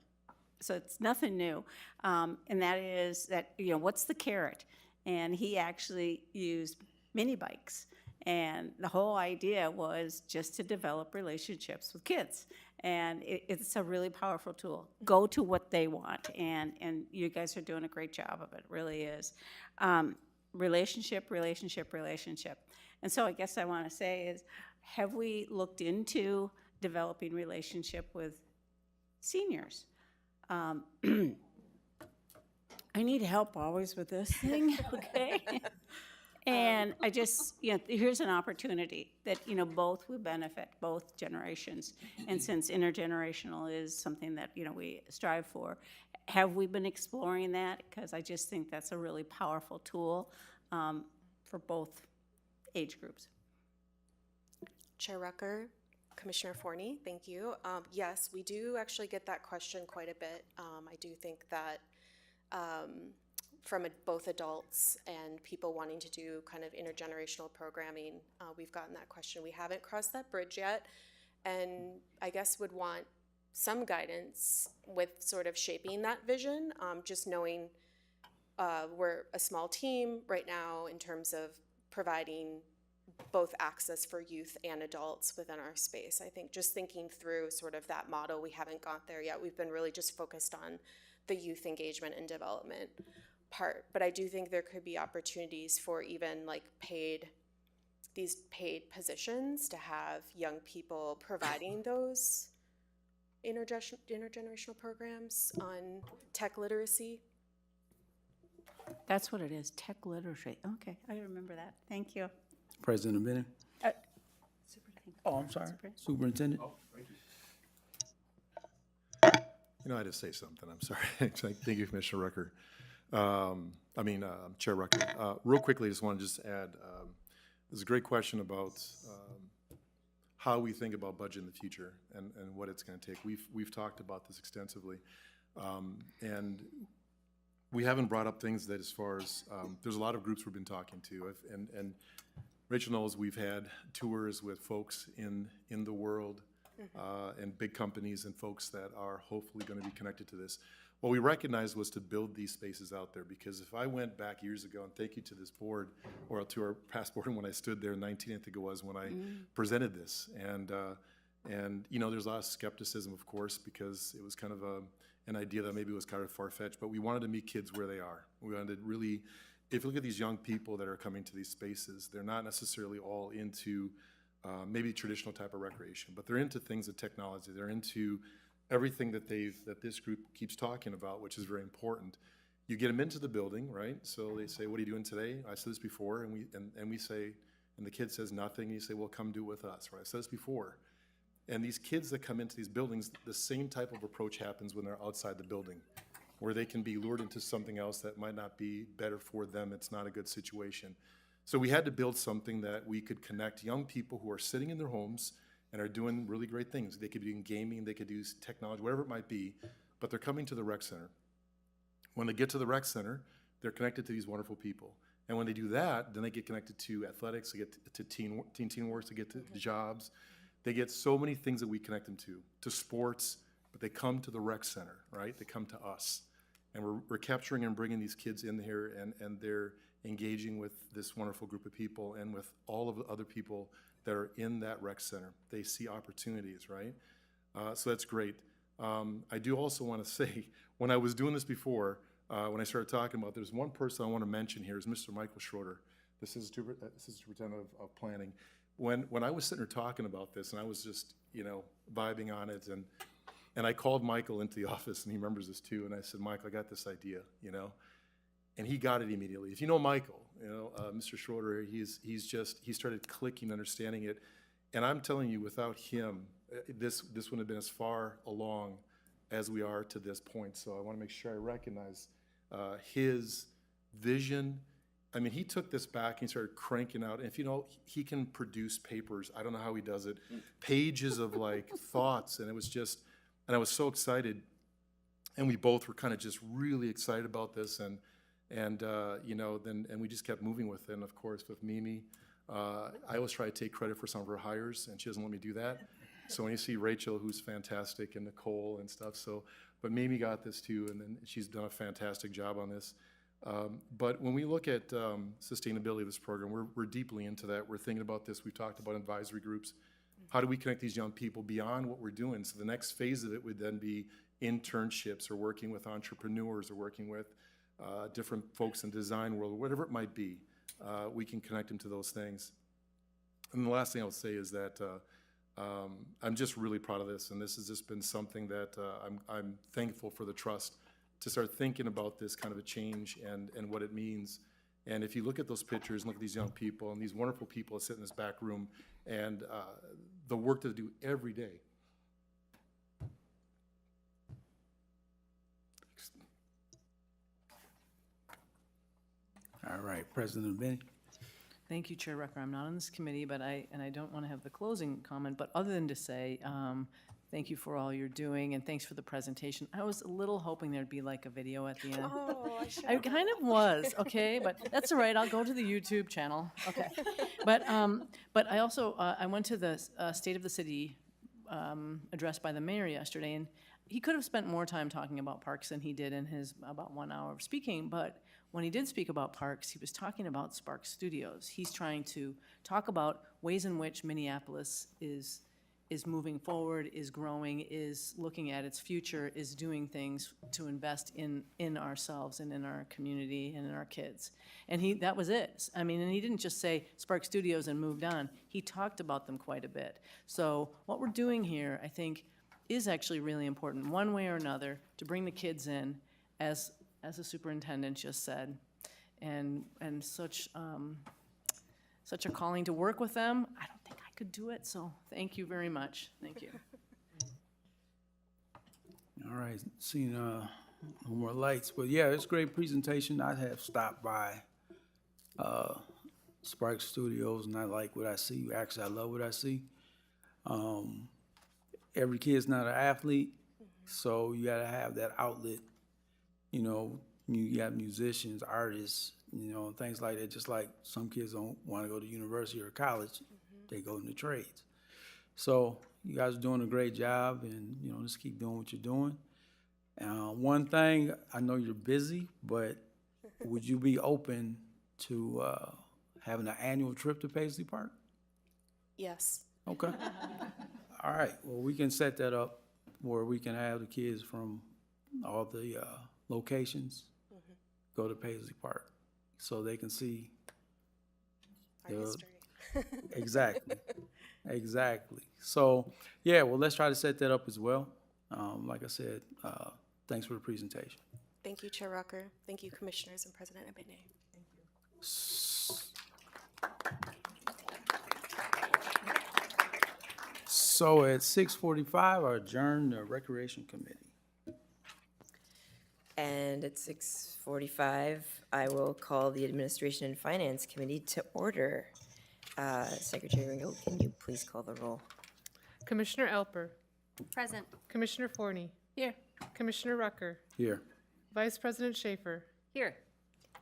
So it's nothing new, and that is that, what's the carrot? And he actually used mini bikes, and the whole idea was just to develop relationships with kids. And it's a really powerful tool. Go to what they want, and you guys are doing a great job of it. It really is. Relationship, relationship, relationship. And so I guess I want to say is, have we looked into developing relationship with seniors? I need help always with this thing, okay? And I just, here's an opportunity that, both would benefit, both generations. And since intergenerational is something that, we strive for, have we been exploring that? Because I just think that's a really powerful tool for both age groups. Chair Rucker, Commissioner Forney, thank you. Yes, we do actually get that question quite a bit. I do think that from both adults and people wanting to do kind of intergenerational programming, we've gotten that question. We haven't crossed that bridge yet, and I guess would want some guidance with sort of shaping that vision, just knowing we're a small team right now in terms of providing both access for youth and adults within our space. I think just thinking through sort of that model, we haven't got there yet. We've been really just focused on the youth engagement and development part. But I do think there could be opportunities for even like these paid positions to have young people providing those intergenerational programs on tech literacy. That's what it is, tech literacy. Okay, I remember that. Thank you. President Bennett. Oh, I'm sorry. Superintendent. I had to say something. I'm sorry. Thank you, Commissioner Rucker. Chair Rucker. Real quickly, I just want to add, there's a great question about how we think about budget in the future and what it's going to take. We've talked about this extensively, and we haven't brought up things that, as far as there's a lot of groups we've been talking to, and Rachel knows we've had tours with folks in the world and big companies and folks that are hopefully going to be connected to this. What we recognized was to build these spaces out there, because if I went back years ago, and thank you to this board, or to our past board when I stood there, 19 I think it was, when I presented this, and there's a lot of skepticism, of course, because it was kind of an idea that maybe was kind of far-fetched, but we wanted to meet kids where they are. We wanted to really, if you look at these young people that are coming to these spaces, they're not necessarily all into maybe traditional type of recreation, but they're into things of technology. They're into everything that this group keeps talking about, which is very important. You get them into the building, right? So they say, "What are you doing today?" I said this before, and we say, and the kid says nothing. And you say, "Well, come do it with us," right? I said this before. And these kids that come into these buildings, the same type of approach happens when they're outside the building, where they can be lured into something else that might not be better for them. It's not a good situation. So we had to build something that we could connect young people who are sitting in their homes and are doing really great things. They could be in gaming, they could do technology, whatever it might be, but they're coming to the rec center. When they get to the rec center, they're connected to these wonderful people. And when they do that, then they get connected to athletics, they get to teen works, they get to jobs. They get so many things that we connect them to sports, but they come to the rec center, right? They come to us. And we're capturing and bringing these kids in here, and they're engaging with this wonderful group of people and with all of the other people that are in that rec center. They see opportunities, right? So that's great. I do also want to say, when I was doing this before, when I started talking about, there's one person I want to mention here is Mr. Michael Schroeder. This is Superintendent of Planning. When I was sitting there talking about this, and I was just, vibing on it, and I called Michael into the office, and he remembers this too, and I said, Michael, I got this idea, and he got it immediately. If you know Michael, Mr. Schroeder, he started clicking, understanding it, and I'm telling you, without him, this wouldn't have been as far along as we are to this point. So I want to make sure I recognize his vision. I mean, he took this back and he started cranking out. And if he can produce papers. I don't know how he does it. Pages of thoughts, and it was just, and I was so excited. And we both were kind of just really excited about this, and we just kept moving with it. And of course, with Mimi, I always try to take credit for some of her hires, and she doesn't let me do that. So when you see Rachel, who's fantastic, and Nicole and stuff, but Mimi got this too, and then she's done a fantastic job on this. But when we look at sustainability of this program, we're deeply into that. We're thinking about this. We've talked about advisory groups. How do we connect these young people beyond what we're doing? So the next phase of it would then be internships, or working with entrepreneurs, or working with different folks in design world, or whatever it might be. We can connect them to those things. And the last thing I would say is that I'm just really proud of this, and this has just been something that I'm thankful for the trust to start thinking about this kind of a change and what it means. And if you look at those pictures and look at these young people and these wonderful people that sit in this back room, and the work that they do every day. All right, President Benny. Thank you, Chair Rucker. I'm not on this committee, but I don't want to have the closing comment, but other than to say, thank you for all you're doing, and thanks for the presentation. I was a little hoping there'd be a video at the end. Oh, I kind of was, okay, but that's all right. I'll go to the YouTube channel. Okay, but I also I went to the State of the City address by the mayor yesterday, and he could have spent more time talking about parks than he did in his about 1 hour of speaking. But when he did speak about parks, he was talking about Spark Studios. He's trying to talk about ways in which Minneapolis is moving forward, is growing, is looking at its future, is doing things to invest in ourselves and in our community and in our kids. And that was it. I mean, and he didn't just say Spark Studios and moved on. He talked about them quite a bit. So what we're doing here, I think, is actually really important, one way or another, to bring the kids in, as the superintendent just said, and such a calling to work with them. I don't think I could do it, so thank you very much. Thank you. All right, seeing no more lights, but yeah, it's a great presentation. I have stopped by Spark Studios, and I like what I see. Actually, I love what I see. Every kid's not an athlete, so you gotta have that outlet. You got musicians, artists, things like that. Just like some kids don't want to go to university or college, they go into trades. So you guys are doing a great job, and just keep doing what you're doing. One thing, I know you're busy, but would you be open to having an annual trip to Paisley Park? Yes. Okay. All right. Well, we can set that up where we can have the kids from all the locations go to Paisley Park so they can see Our history. Exactly. Exactly. So, yeah, well, let's try to set that up as well. Like I said, thanks for the presentation. Thank you, Chair Rucker. Thank you, Commissioners and President Abene. So at 6:45, I adjourn the Recreation Committee. And at 6:45, I will call the Administration and Finance Committee to order. Secretary Ringo, can you please call the roll? Commissioner Elper, Present. Commissioner Forney, Here. Commissioner Rucker, Here. Vice President Schaefer, Here.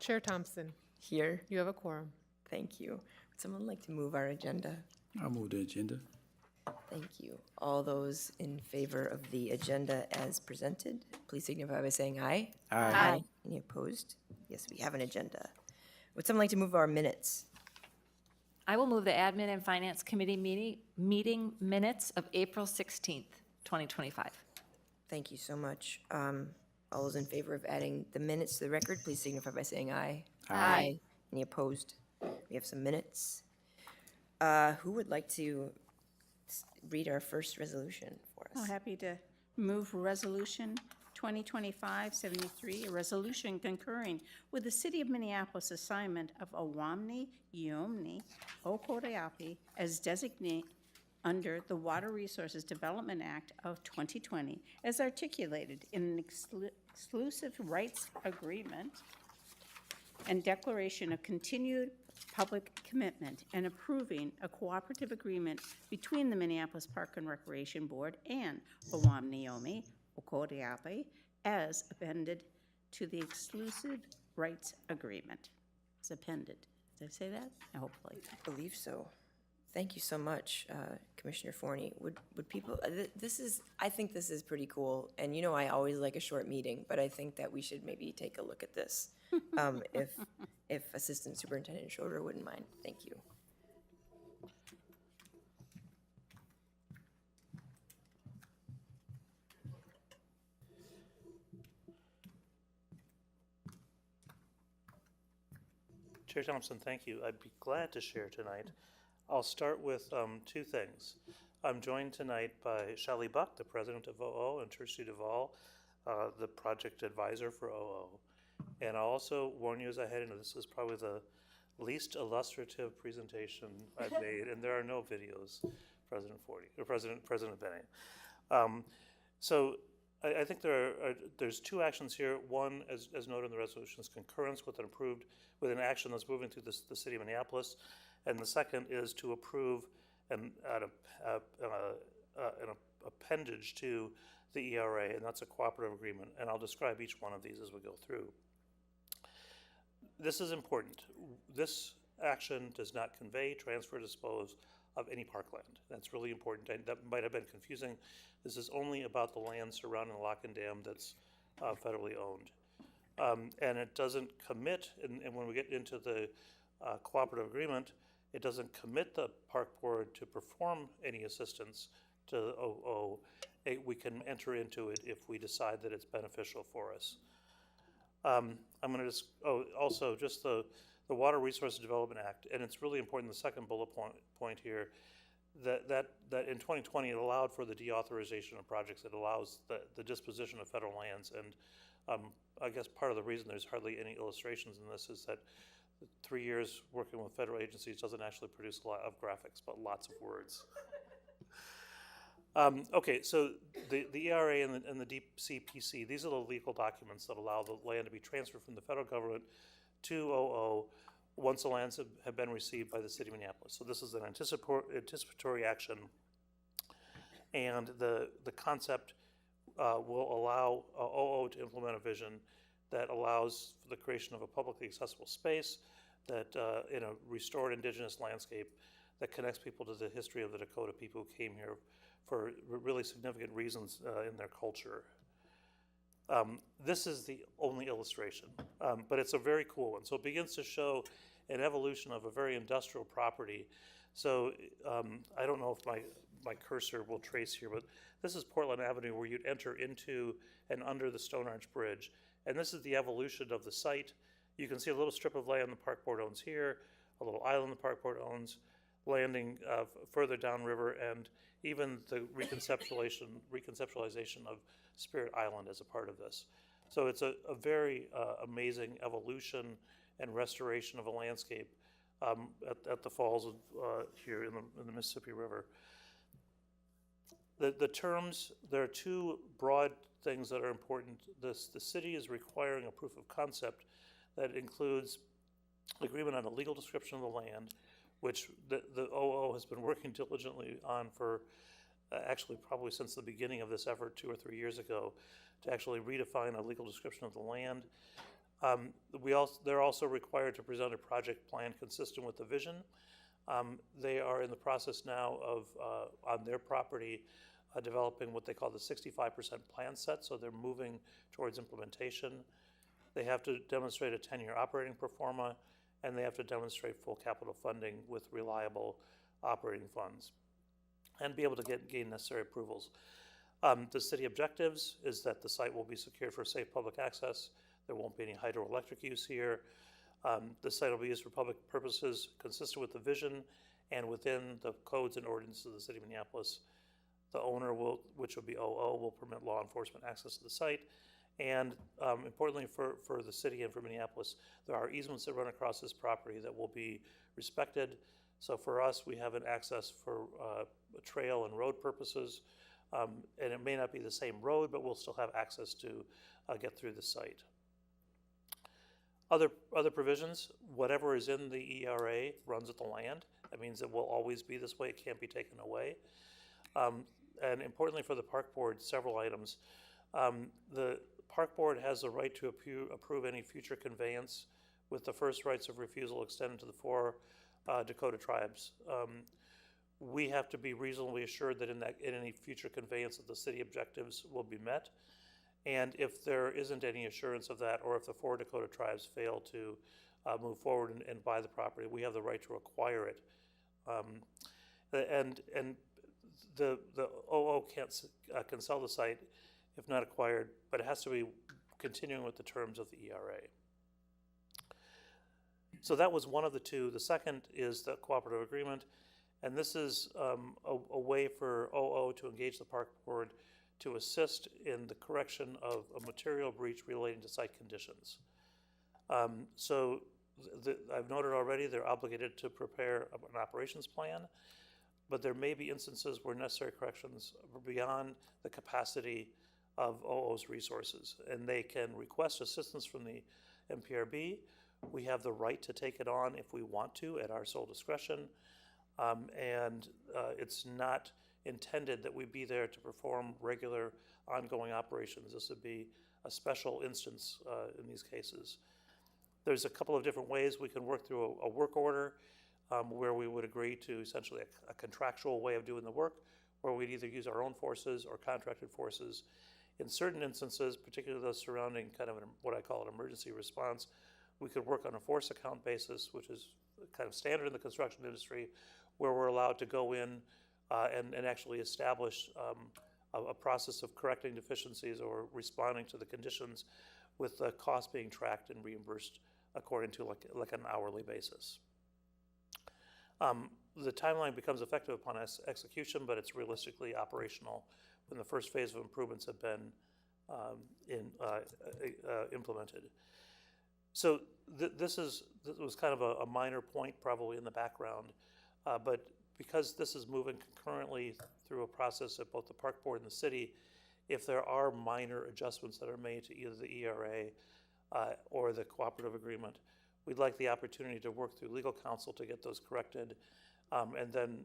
Chair Thompson. Here. You have a quorum. Thank you. Would someone like to move our agenda? I'll move the agenda. Thank you. All those in favor of the agenda as presented, please signify by saying aye. Aye. Any opposed? Yes, we have an agenda. Would someone like to move our minutes? I will move the Admin and Finance Committee meeting minutes of April 16th, 2025. Thank you so much. All those in favor of adding the minutes to the record, please signify by saying aye. Aye. Any opposed? We have some minutes. Who would like to read our first resolution for I'm us? happy to move Resolution 2025-73, a resolution concurring with the City of Minneapolis assignment of Owamni Yomni Okoreapi as designate under the Water Resources Development Act of 2020 as articulated in an exclusive rights agreement and declaration of continued public commitment and approving a cooperative agreement between the Minneapolis Park and Recreation Board and Owamni Yomi Okoreapi as appended to the exclusive rights agreement. As appended. Did I say that? Hopefully. I believe so. Thank you so much, Commissioner Forney. Would people, I think this is pretty cool. And you know, I always like a short meeting, but I think that we should maybe take a look at this. If Assistant Superintendent Schroeder wouldn't mind. Thank you. Chair Thompson, thank you. I'd be glad to share tonight. I'll start with two things. I'm joined tonight by Shelley Buck, the president of OO, and Tercy Duvall, the project advisor for OO. And I'll also warn you as I head into this is probably the least illustrative presentation I've made, and there are no videos, President Forney, or President Benning. So I think there's two actions here. One, as noted in the resolution, is concurrence with an action that's moving through the city of Minneapolis, and the second is to approve an appendage to the ERA, and that's a cooperative agreement. And I'll describe each one of these as we go through. This is important. This action does not convey, transfer, dispose of any parkland. That's really important. That might have been confusing. This is only about the land surrounding the lock and dam that's federally owned. And it doesn't commit, and when we get into the cooperative agreement, it doesn't commit the park board to perform any assistance to OO. We can enter into it if we decide that it's beneficial for us. I'm going to just, also just the Water Resources Development Act, and it's really important, the second bullet point here, that in 2020 it allowed for the deauthorization of projects. It allows the disposition of federal lands, and I guess part of the reason there's hardly any illustrations in this is that 3 years working with federal agencies doesn't actually produce a lot of graphics, but lots of words. Okay, so the ERA and the DCPC, these are the legal documents that allow the land to be transferred from the federal government to OO once the lands have been received by the city of Minneapolis. So this is an anticipatory action, and the concept will allow OO to implement a vision that allows for the creation of a publicly accessible space that in a restored indigenous landscape that connects people to the history of the Dakota people who came here for really significant reasons in their culture. This is the only illustration, but it's a very cool one. So it begins to show an evolution of a very industrial property. So I don't know if my cursor will trace here, but this is Portland Avenue where you'd enter into and under the Stone Arch Bridge. And this is the evolution of the site. You can see a little strip of land the park board owns here, a little island the park board owns, landing further downriver, and even the reconceptualization of Spirit Island as a part of this. So it's a very amazing evolution and restoration of a landscape at the falls of here in the Mississippi River. The terms, there are two broad things that are important. The city is requiring a proof of concept that includes agreement on a legal description of the land, which the OO has been working diligently on for actually probably since the beginning of this effort 2 or 3 years ago, to actually redefine a legal description of the land. They're also required to present a project plan consistent with the vision. They are in the process now of, on their property, developing what they call the 65% plan set, so they're moving towards implementation. They have to demonstrate a 10-year operating pro forma, and they have to demonstrate full capital funding with reliable operating funds, and be able to gain necessary approvals. The city objectives is that the site will be secured for safe public access. There won't be any hydroelectric use here. The site will be used for public purposes consistent with the vision and within the codes and ordinances of the city of Minneapolis. The owner will, which will be OO, will permit law enforcement access to the site. And importantly for the city and for Minneapolis, there are easements that run across this property that will be respected. So for us, we have an access for trail and road purposes. And it may not be the same road, but we'll still have access to get through the site. Other provisions, whatever is in the ERA runs at the land. That means it will always be this way. It can't be taken away. And importantly for the park board, several items. The park board has the right to approve any future conveyance with the first rights of refusal extended to the 4 Dakota tribes. We have to be reasonably assured that in any future conveyance that the city objectives will be met. And if there isn't any assurance of that, or if the 4 Dakota tribes fail to move forward and buy the property, we have the right to acquire it. And the OO can sell the site if not acquired, but it has to be continuing with the terms of the ERA. So that was one of the two. The second is the cooperative agreement, and this is a way for OO to engage the park board to assist in the correction of a material breach relating to site conditions. So I've noted already they're obligated to prepare an operations plan, but there may be instances where necessary corrections are beyond the capacity of OO's resources, and they can request assistance from the MPRB. We have the right to take it on if we want to at our sole discretion, and it's not intended that we be there to perform regular ongoing operations. This would be a special instance in these cases. There's a couple of different ways we can work through a work order where we would agree to essentially a contractual way of doing the work, where we'd either use our own forces or contracted forces. In certain instances, particularly those surrounding kind of what I call an emergency response, we could work on a force account basis, which is kind of standard in the construction industry, where we're allowed to go in and actually establish a process of correcting deficiencies or responding to the conditions, with the cost being tracked and reimbursed according to like an hourly basis. The timeline becomes effective upon execution, but it's realistically operational when the first phase of improvements have been implemented. So this was kind of a minor point probably in the background, but because this is moving concurrently through a process at both the park board and the city, if there are minor adjustments that are made to either the ERA or the cooperative agreement, we'd like the opportunity to work through legal counsel to get those corrected. And then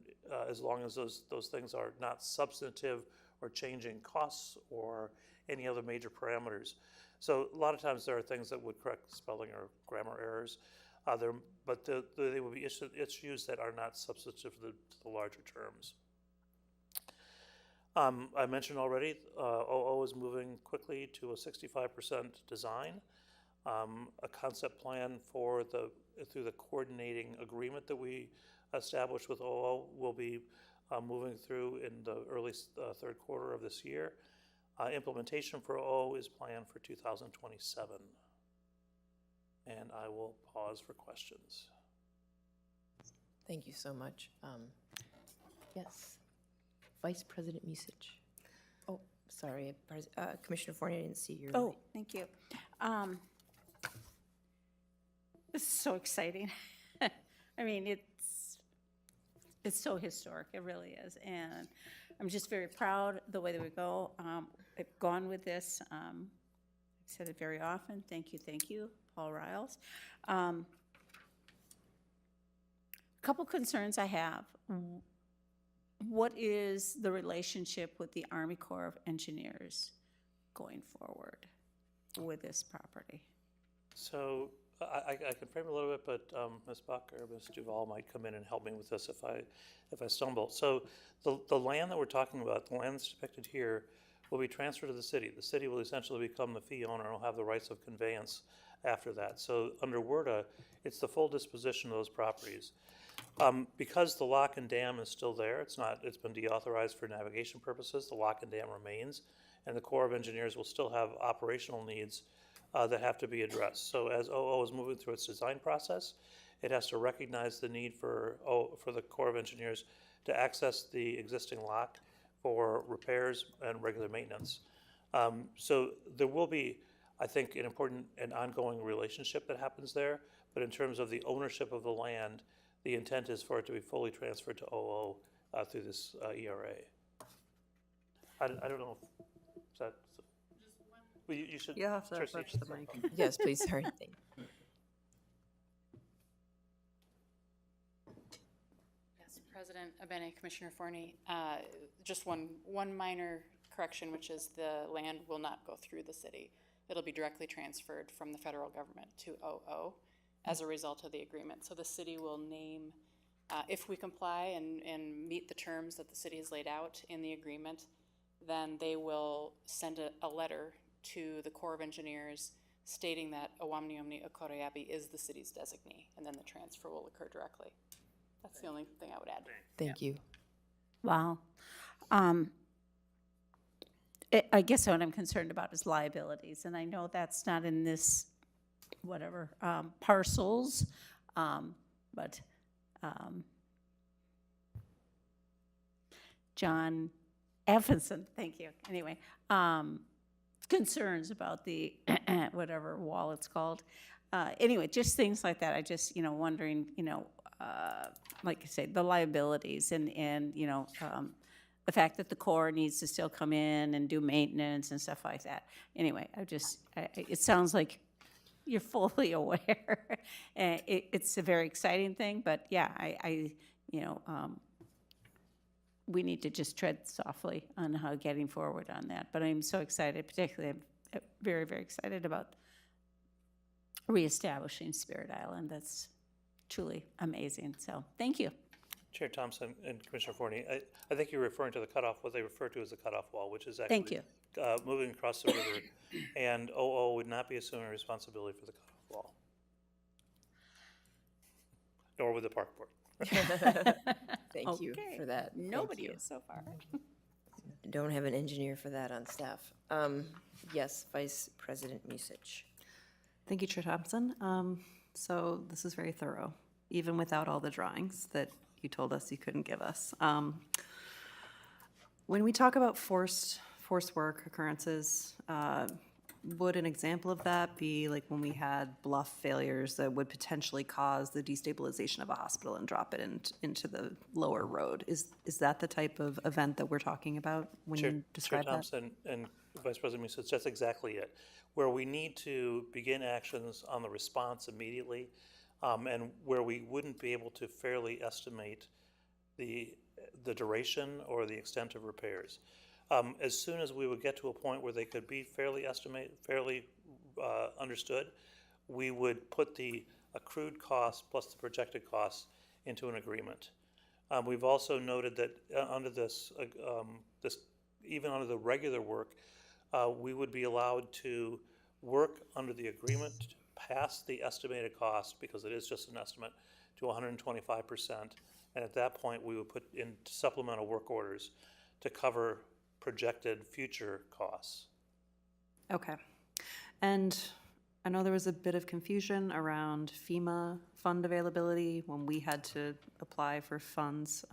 as long as those things are not substantive or changing costs or any other major parameters. So a lot of times there are things that would correct spelling or grammar errors, but they will be issues that are not substantive to the larger terms. I mentioned already, OO is moving quickly to a 65% design. A concept plan through the coordinating agreement that we established with OO will be moving through in the early third quarter of this year. Implementation for OO is planned for 2027. And I will pause for questions. Thank you so much. Yes, Vice President Musich. Oh, sorry, Commissioner Fournier, I didn't see your. Oh, thank you. This is so exciting. I mean, it's so historic. It really is. And I'm just very proud of the way that we go. I've gone with this. I've said it very often. Thank you, Paul Riles. Couple concerns I have. What is the relationship with the Army Corps of Engineers going forward with this property? So I can frame it a little bit, but Ms. Buck or Ms. Duval might come in and help me with this if I stumble. So the land that we're talking about, the land that's depicted here, will be transferred to the city. The city will essentially become the fee owner and will have the rights of conveyance after that. So under WRDA, it's the full disposition of those properties. Because the lock and dam is still there, it's been deauthorized for navigation purposes, the lock and dam remains, and the Corps of Engineers will still have operational needs that have to be addressed. So as OO is moving through its design process, it has to recognize the need for the Corps of Engineers to access the existing lock for repairs and regular maintenance. So there will be, I think, an important and ongoing relationship that happens there, but in terms of the ownership of the land, the intent is for it to be fully transferred to OO through this ERA. I don't know if that. Well, you should. You'll have to Tracy, approach you the should mic. start. Yes, please, sorry. Yes, President Abene, Commissioner Forney, just one minor correction, which is the land will not go through the city. It'll be directly transferred from the federal government to OO as a result of the agreement. So the city will name, if we comply and meet the terms that the city has laid out in the agreement, then they will send a letter to the Corps of Engineers stating that Owamni Okoreabi is the city's designee, and then the transfer will occur directly. That's the only thing I would add. Thank you. Wow. I guess what I'm concerned about is liabilities, and I know that's not in this, whatever, parcels, but John Evanson, thank you, anyway, concerns about the, whatever wall it's called. Anyway, just things like that, I just, wondering, like I say, the liabilities and the fact that the Corps needs to still come in and do maintenance and stuff like that. Anyway, it sounds like you're fully aware. It's a very exciting thing, but yeah, we need to just tread softly on how getting forward on that. But I'm so excited, particularly I'm very, very excited about reestablishing Spirit Island. That's truly amazing. So thank you. Chair Thompson and Commissioner Forney, I think you're referring to the cutoff, what they refer to as the cutoff wall, which is Thank actually moving across the river, and OO would not be assuming responsibility for the cutoff wall, nor would the park board. Thank you for that. Thank Nobody you. is so far. Don't have an engineer for that on staff. Yes, Vice President Musich. Thank you, Chair Thompson. So this is very thorough, even without all the drawings that you told us you couldn't give us. When we talk about forced work occurrences, would an example of that be like when we had bluff failures that would potentially cause the destabilization of a hospital and drop it into the lower road? Is that the type of event that we're talking about when you describe Chair that? Thompson and Vice President Musich, that's exactly it. Where we need to begin actions on the response immediately, and where we wouldn't be able to fairly estimate the duration or the extent of repairs. As soon as we would get to a point where they could be fairly understood, we would put the accrued costs plus the projected costs into an agreement. We've also noted that under this, even under the regular work, we would be allowed to work under the agreement past the estimated cost, because it is just an estimate, to 125%. And at that point, we would put in supplemental work orders to cover projected future costs. Okay. And I know there was a bit of confusion around FEMA fund availability when we had to apply for funds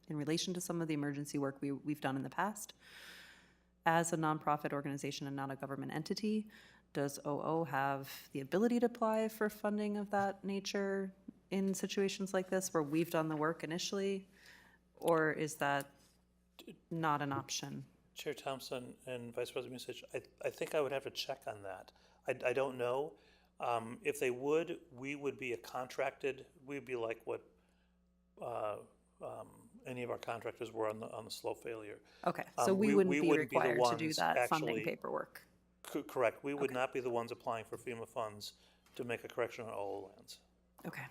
in relation to some of the emergency work we've done in the past. As a nonprofit organization and not a government entity, does OO have the ability to apply for funding of that nature in situations like this where we've done the work initially? Or is that not an option? Chair Thompson and Vice President Musich, I think I would have to check on that. I don't know. If they would, we would be we'd be like what any of our contractors were on the slow failure. Okay, so we wouldn't be required to do that funding actually- paperwork. Correct. We would not be the ones applying for FEMA funds to make a correction on OO lands. Okay,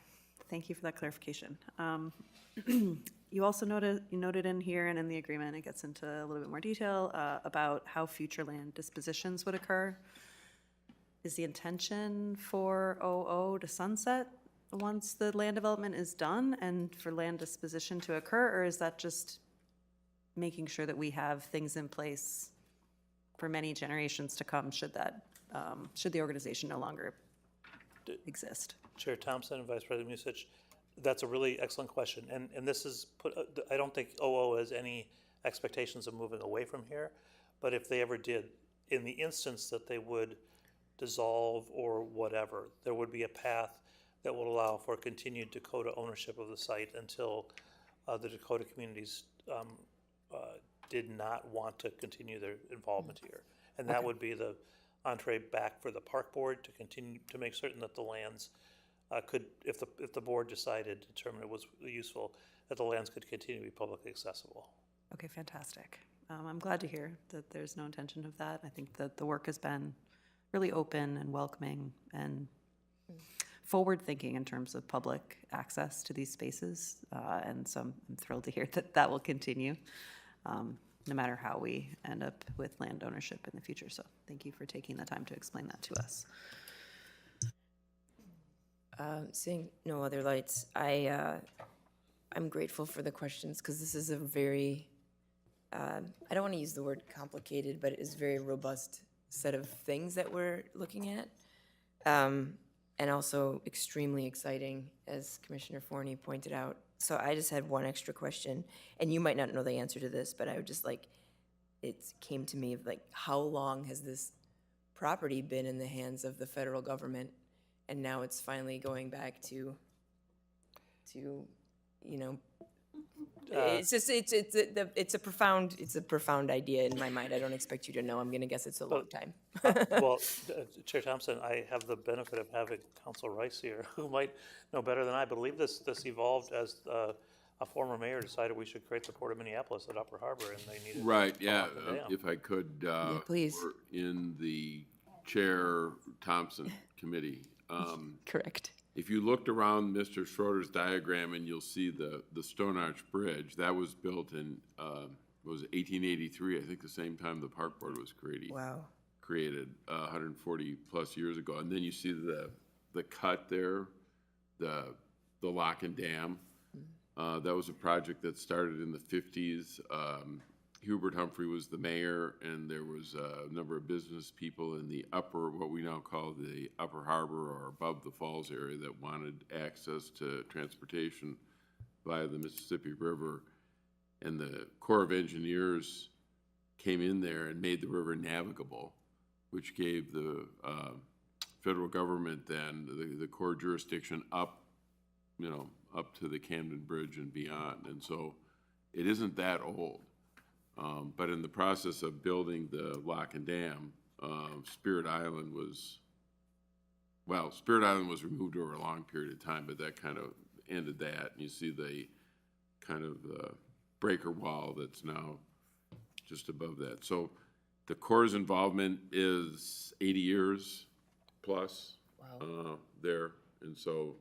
thank you for that clarification. You also noted in here and in the agreement, it gets into a little bit more detail about how future land dispositions would occur. Is the intention for OO to sunset once the land development is done and for land disposition to occur, or is that just making sure that we have things in place for many generations to come should the organization no longer exist? Chair Thompson and Vice President Musich, that's a really excellent question. And this is I don't think OO has any expectations of moving away from here, but if they ever did, in the instance that they would dissolve or whatever, there would be a path that would allow for continued Dakota ownership of the site until the Dakota communities did not want to continue their involvement here. And that would be the entree back for the park board to continue to make certain that the lands could, if the board decided, determined it was useful, that the lands could continue to be publicly accessible. Okay, fantastic. I'm glad to hear that there's no intention of that. I think that the work has been really open and welcoming and forward-thinking in terms of public access to these spaces. And so I'm thrilled to hear that that will continue, no matter how we end up with land ownership in the future. So thank you for taking the time to explain that to us. Seeing no other lights, I'm grateful for the questions because this is a very, I don't want to use the word complicated, but it is a very robust set of things that we're looking at. And also extremely exciting, as Commissioner Forney pointed out. So I just had one extra question, and you might not know the answer to this, but I would just it came to me of how long has this property been in the hands of the federal government? And now it's finally going back to it's just it's a profound idea in my mind. I don't expect you to know. I'm gonna guess it's a long time. Well, Chair Thompson, I have the benefit of having Council Rice here, who might know better than I believe this evolved as a former mayor decided we should create the Port of Minneapolis at Upper Harbor, and they needed right. to Yeah, unlock the dam. if I could, please. we're in the Chair Thompson committee. Correct. If you looked around Mr. Schroeder's diagram and you'll see the Stone Arch Bridge, that was built in, was it 1883, I think the same time the Park Board was created. Wow. Created 140 plus years ago. And then you see the cut there, the lock and dam. That was a project that started in the 50s. Hubert Humphrey was the mayor, and there was a number of business people in the upper, what we now call the Upper Harbor or above the falls area, that wanted access to transportation via the Mississippi River. And the Corps of Engineers came in there and made the river navigable, which gave the federal government then the Corps jurisdiction up to the Camden Bridge and beyond. And so it isn't that old. But in the process of building the lock and dam, Spirit Island was removed over a long period of time, but that kind of ended that. And you see the kind of breaker wall that's now just above that. So the Corps' involvement is 80 years plus there. And so,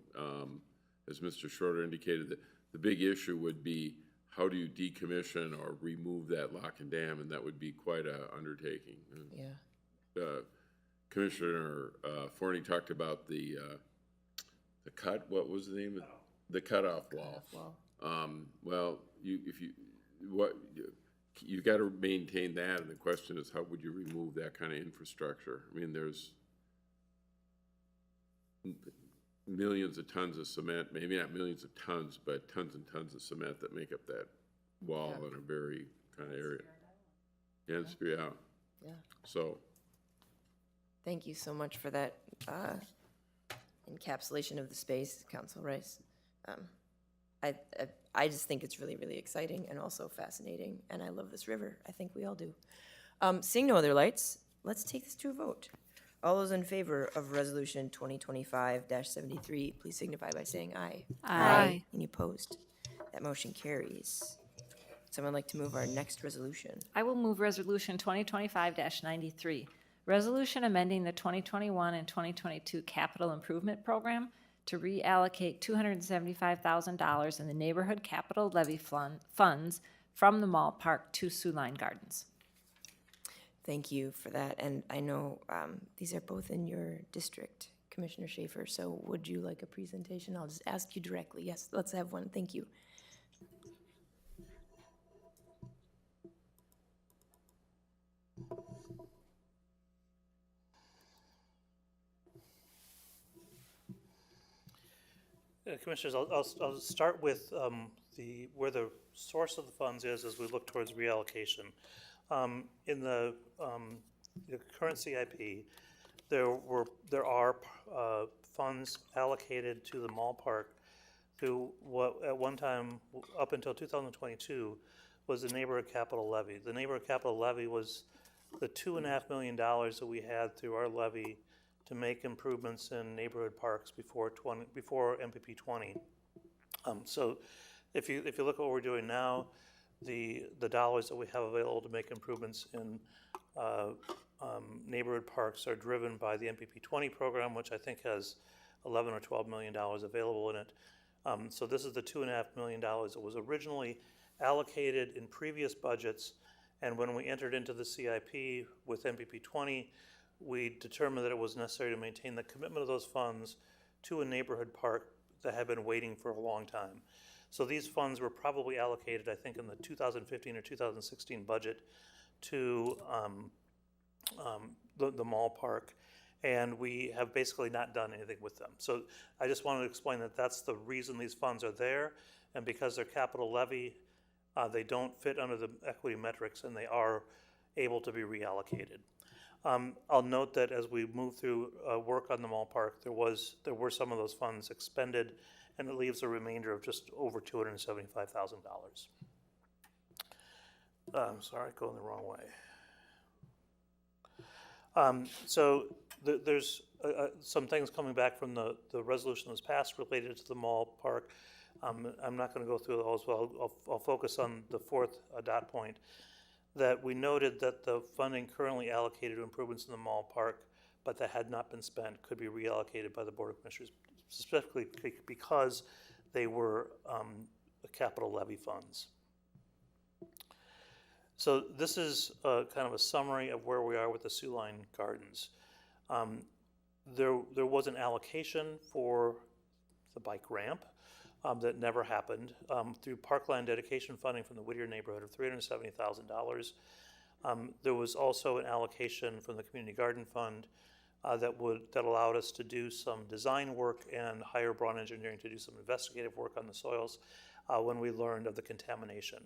as Mr. Schroeder indicated, the big issue would be, how do you decommission or remove that lock and dam? And that would be quite an undertaking. Yeah. Commissioner Forney talked about the cut. What was the name of the cutoff wall? Well, you got to maintain that, and the question is, how would you remove that kind of infrastructure? I mean, there's millions of tons of cement, maybe not millions of tons, but tons and tons of cement that make up that wall in a very kind of area. Yeah, Yeah. So. Thank you so much for that encapsulation of the space, Council Rice. I just think it's really, really exciting and also fascinating, and I love this river. I think we all do. Seeing no other lights, let's take this to a vote. All those in favor of Resolution 2025-73, please signify by saying aye. Aye. Any opposed? That motion carries. Someone like to move our next resolution? I will move Resolution 2025-93, resolution amending the 2021 and 2022 capital improvement program to reallocate $275,000 in the neighborhood capital levy funds from the Mall Park to Sioux Line Gardens. Thank you for that, and I know these are both in your district, Commissioner Schaefer, so would you like a presentation? I'll just ask you directly. Yes, let's have one. Thank you. Commissioners, I'll start with where the source of the funds is as we look towards reallocation. In the current CIP, there are funds allocated to the Mall Park to what at one time, up until 2022, was the neighborhood capital levy. The neighborhood capital levy was the $2.5 million that we had through our levy to make improvements in neighborhood parks before MPP 20. So if you look at what we're doing now, the dollars that we have available to make improvements in neighborhood parks are driven by the MPP 20 program, which I think has $11 or $12 million available in it. So this is the $2.5 million that was originally allocated in previous budgets, and when we entered into the CIP with MPP 20, we determined that it was necessary to maintain the commitment of those funds to a neighborhood park that had been waiting for a long time. So these funds were probably allocated, I think, in the 2015 or 2016 budget to the Mall Park, and we have basically not done anything with them. So I just wanted to explain that that's the reason these funds are there, and because they're capital levy, they don't fit under the equity metrics, and they are able to be reallocated. I'll note that as we move through work on the Mall Park, there were some of those funds expended, and it leaves a remainder of just over $275,000. I'm sorry, going the wrong way. So there's some things coming back from the resolution that was passed related to the Mall Park. I'm not going to go through those, but I'll focus on the fourth dot point, that we noted that the funding currently allocated to improvements in the Mall Park, but that had not been spent, could be reallocated by the Board of Commissioners, specifically because they were capital levy funds. So this is kind of a summary of where we are with the Sioux Line Gardens. There was an allocation for the bike ramp that never happened through parkland dedication funding from the Whittier neighborhood of $370,000. There was also an allocation from the Community Garden Fund that allowed us to do some design work and hire Braun Engineering to do some investigative work on the soils when we learned of the contamination.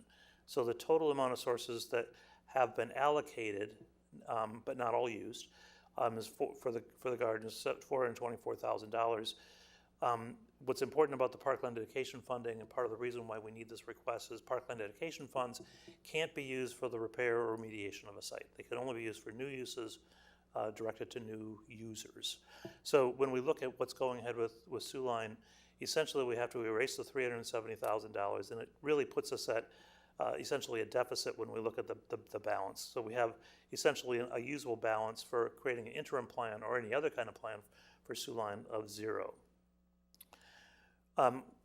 So the total amount of sources that have been allocated, but not all used, is for the gardens $424,000. What's important about the parkland dedication funding, and part of the reason why we need this request, is parkland dedication funds can't be used for the repair or remediation of a site. They can only be used for new uses directed to new users. So when we look at what's going ahead with Sioux Line, essentially we have to erase the $370,000, and it really puts us at essentially a deficit when we look at the balance. So we have essentially a usable balance for creating an interim plan or any other kind of plan for Sioux Line of 0.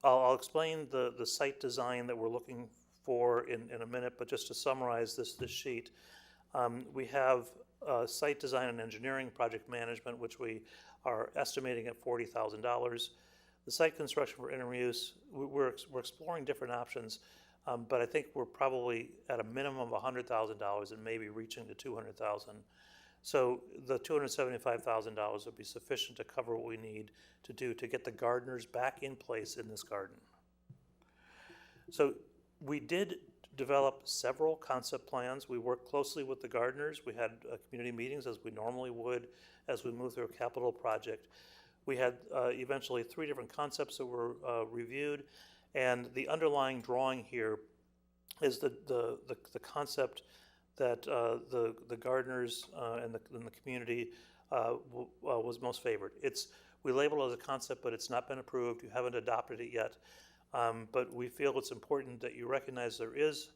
I'll explain the site design that we're looking for in a minute, but just to summarize this sheet, we have site design and engineering, project management, which we are estimating at $40,000. The site construction for interim use, we're exploring different options, but I think we're probably at a minimum of $100,000 and maybe reaching to $200,000. So the $275,000 would be sufficient to cover what we need to do to get the gardeners back in place in this garden. So we did develop several concept plans. We worked closely with the gardeners. We had community meetings as we normally would as we move through a capital project. We had eventually 3 different concepts that were reviewed, And the underlying drawing here is the concept that the gardeners and the community was most favored. We label it as a concept, but it's not been approved. You haven't adopted it yet. But we feel it's important that you recognize there is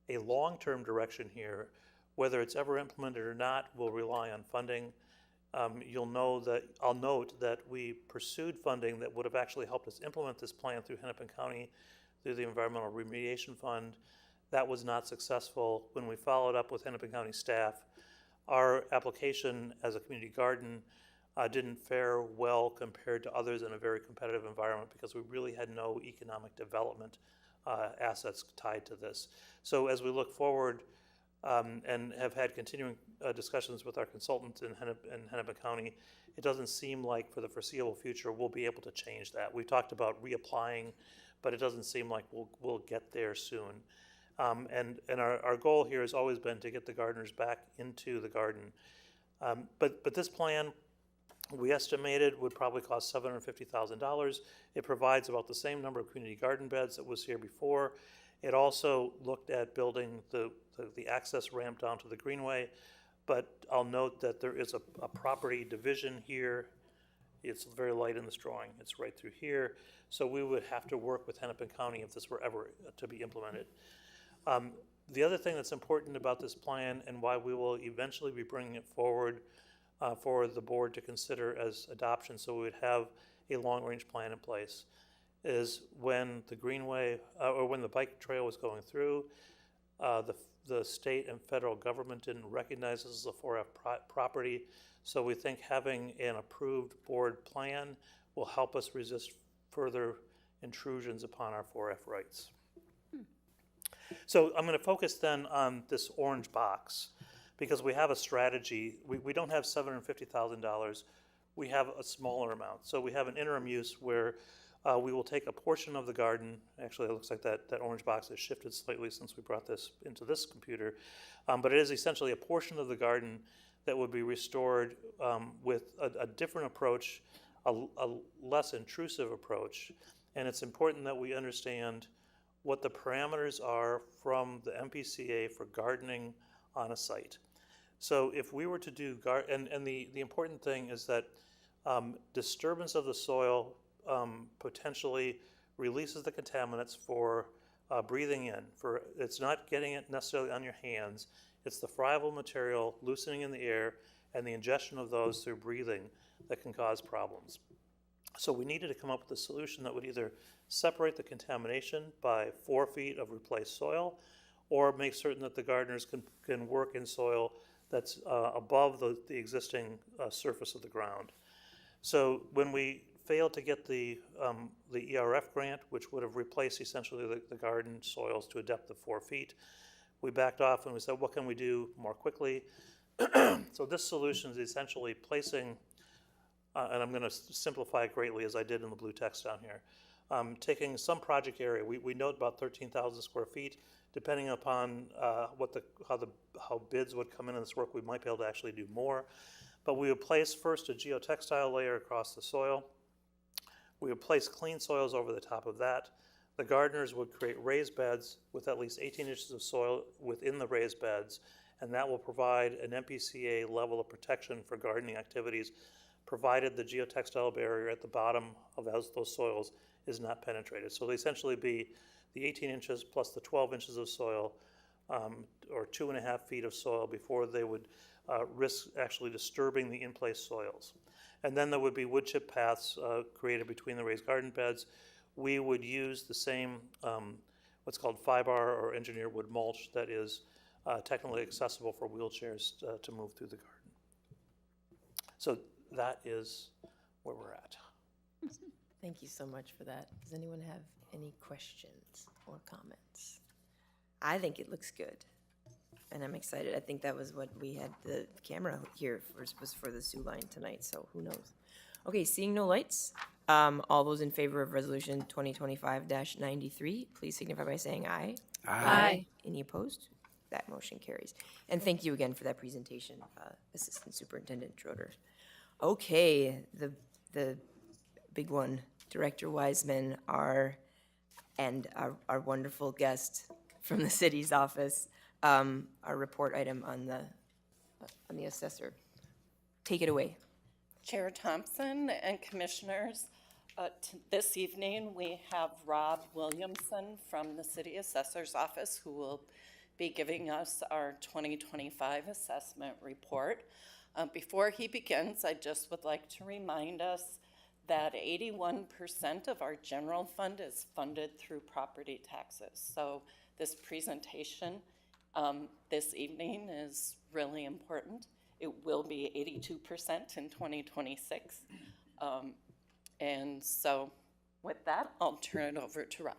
a long-term direction here. Whether it's ever implemented or not will rely on funding. I'll note that we pursued funding that would have actually helped us implement this plan through Hennepin County, through the Environmental Remediation Fund. That was not successful. When we followed up with Hennepin County staff, our application as a community garden didn't fare well compared to others in a very competitive environment because we really had no economic development assets tied to this. So as we look forward and have had continuing discussions with our consultants in Hennepin County, it doesn't seem like for the foreseeable future we'll be able to change that. We talked about reapplying, but it doesn't seem like we'll get there soon. And our goal here has always been to get the gardeners back into the garden. But this plan, we estimated, would probably cost $750,000. It provides about the same number of community garden beds that was here before. It also looked at building the access ramp down to the greenway, but I'll note that there is a property division here. It's very light in this drawing. It's right through here. So we would have to work with Hennepin County if this were ever to be implemented. The other thing that's important about this plan and why we will eventually be bringing it forward for the board to consider as adoption, so we would have a long-range plan in place, is when the greenway or when the bike trail was going through, the state and federal government didn't recognize this as a 4F property. So we think having an approved board plan will help us resist further intrusions upon our 4F rights. So I'm going to focus then on this orange box because we have a strategy. We don't have $750,000. We have a smaller amount. So we have an interim use where we will take a portion of the garden. Actually, it looks like that orange box has shifted slightly since we brought this into this computer. But it is essentially a portion of the garden that would be restored with a different approach, a less intrusive approach. And it's important that we understand what the parameters are from the MPCA for gardening on a site. So if we were to do, and the important thing is that disturbance of the soil potentially releases the contaminants for breathing in. It's not getting it necessarily on your hands, it's the friable material loosening in the air and the ingestion of those through breathing that can cause problems. So we needed to come up with a solution that would either separate the contamination by 4 feet of replaced soil or make certain that the gardeners can work in soil that's above the existing surface of the ground. So when we failed to get the ERF grant, which would have replaced essentially the garden soils to a depth of 4 feet, we backed off and we said, what can we do more quickly? So this solution is essentially placing, and I'm going to simplify it greatly as I did in the blue text down here, taking some project area. We note about 13,000 square feet. Depending upon how bids would come in this work, we might be able to actually do more. But we would place first a geotextile layer across the soil. We would place clean soils over the top of that. The gardeners would create raised beds with at least 18 inches of soil within the raised beds, and that will provide an MPCA level of protection for gardening activities, provided the geotextile barrier at the bottom of those soils is not penetrated. So they essentially be the 18 inches plus the 12 inches of soil, or 2.5 feet of soil before they would risk actually disturbing the in-place soils. And then there would be wood chip paths created between the raised garden beds. We would use the same, what's called 5R or engineered wood mulch that is technically accessible for wheelchairs to move through the garden. So that is where we're at. Thank you so much for that. Does anyone have any questions or comments? I think it looks good, and I'm excited. I think that was what we had the camera here was for the Sioux line tonight, so who knows? Okay, seeing no lights, all those in favor of resolution 2025-93, please signify by saying aye. Aye. Any opposed? That motion carries. And thank you again for that presentation, Assistant Superintendent Schroeder. Okay, the big one, Director Wiseman, our and our wonderful guest from the city's office, our report item on the assessor. Take it away. Chair Thompson and Commissioners, this evening we have Rob Williamson from the City Assessor's Office who will be giving us our 2025 assessment report. Before he begins, I just would like to remind us that 81% of our general fund is funded through property taxes. So this presentation this evening is really important. It will be 82% in 2026. And so with that, I'll turn it over to Rob.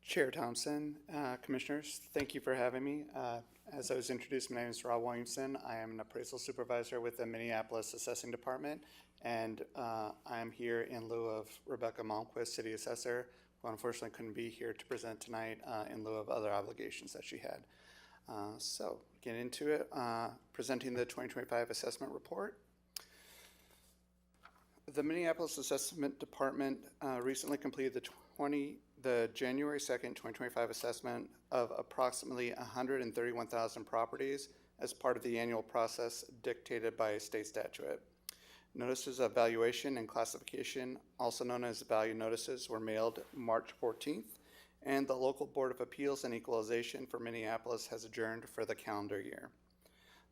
Chair Thompson, Commissioners, thank you for having me. As I was introduced, my name is Rob Williamson. I am an appraisal supervisor with the Minneapolis Assessing Department, and I am here in lieu of Rebecca Malmquist, City Assessor, who unfortunately couldn't be here to present tonight in lieu of other obligations that she had. So, get into it. Presenting the 2025 assessment report. The Minneapolis Assessment Department recently completed the January 2nd, 2025 assessment of approximately 131,000 properties as part of the annual process dictated by state statute. Notices of valuation and classification, also known as value notices, were mailed March 14th, and the local Board of Appeals and Equalization for Minneapolis has adjourned for the calendar year.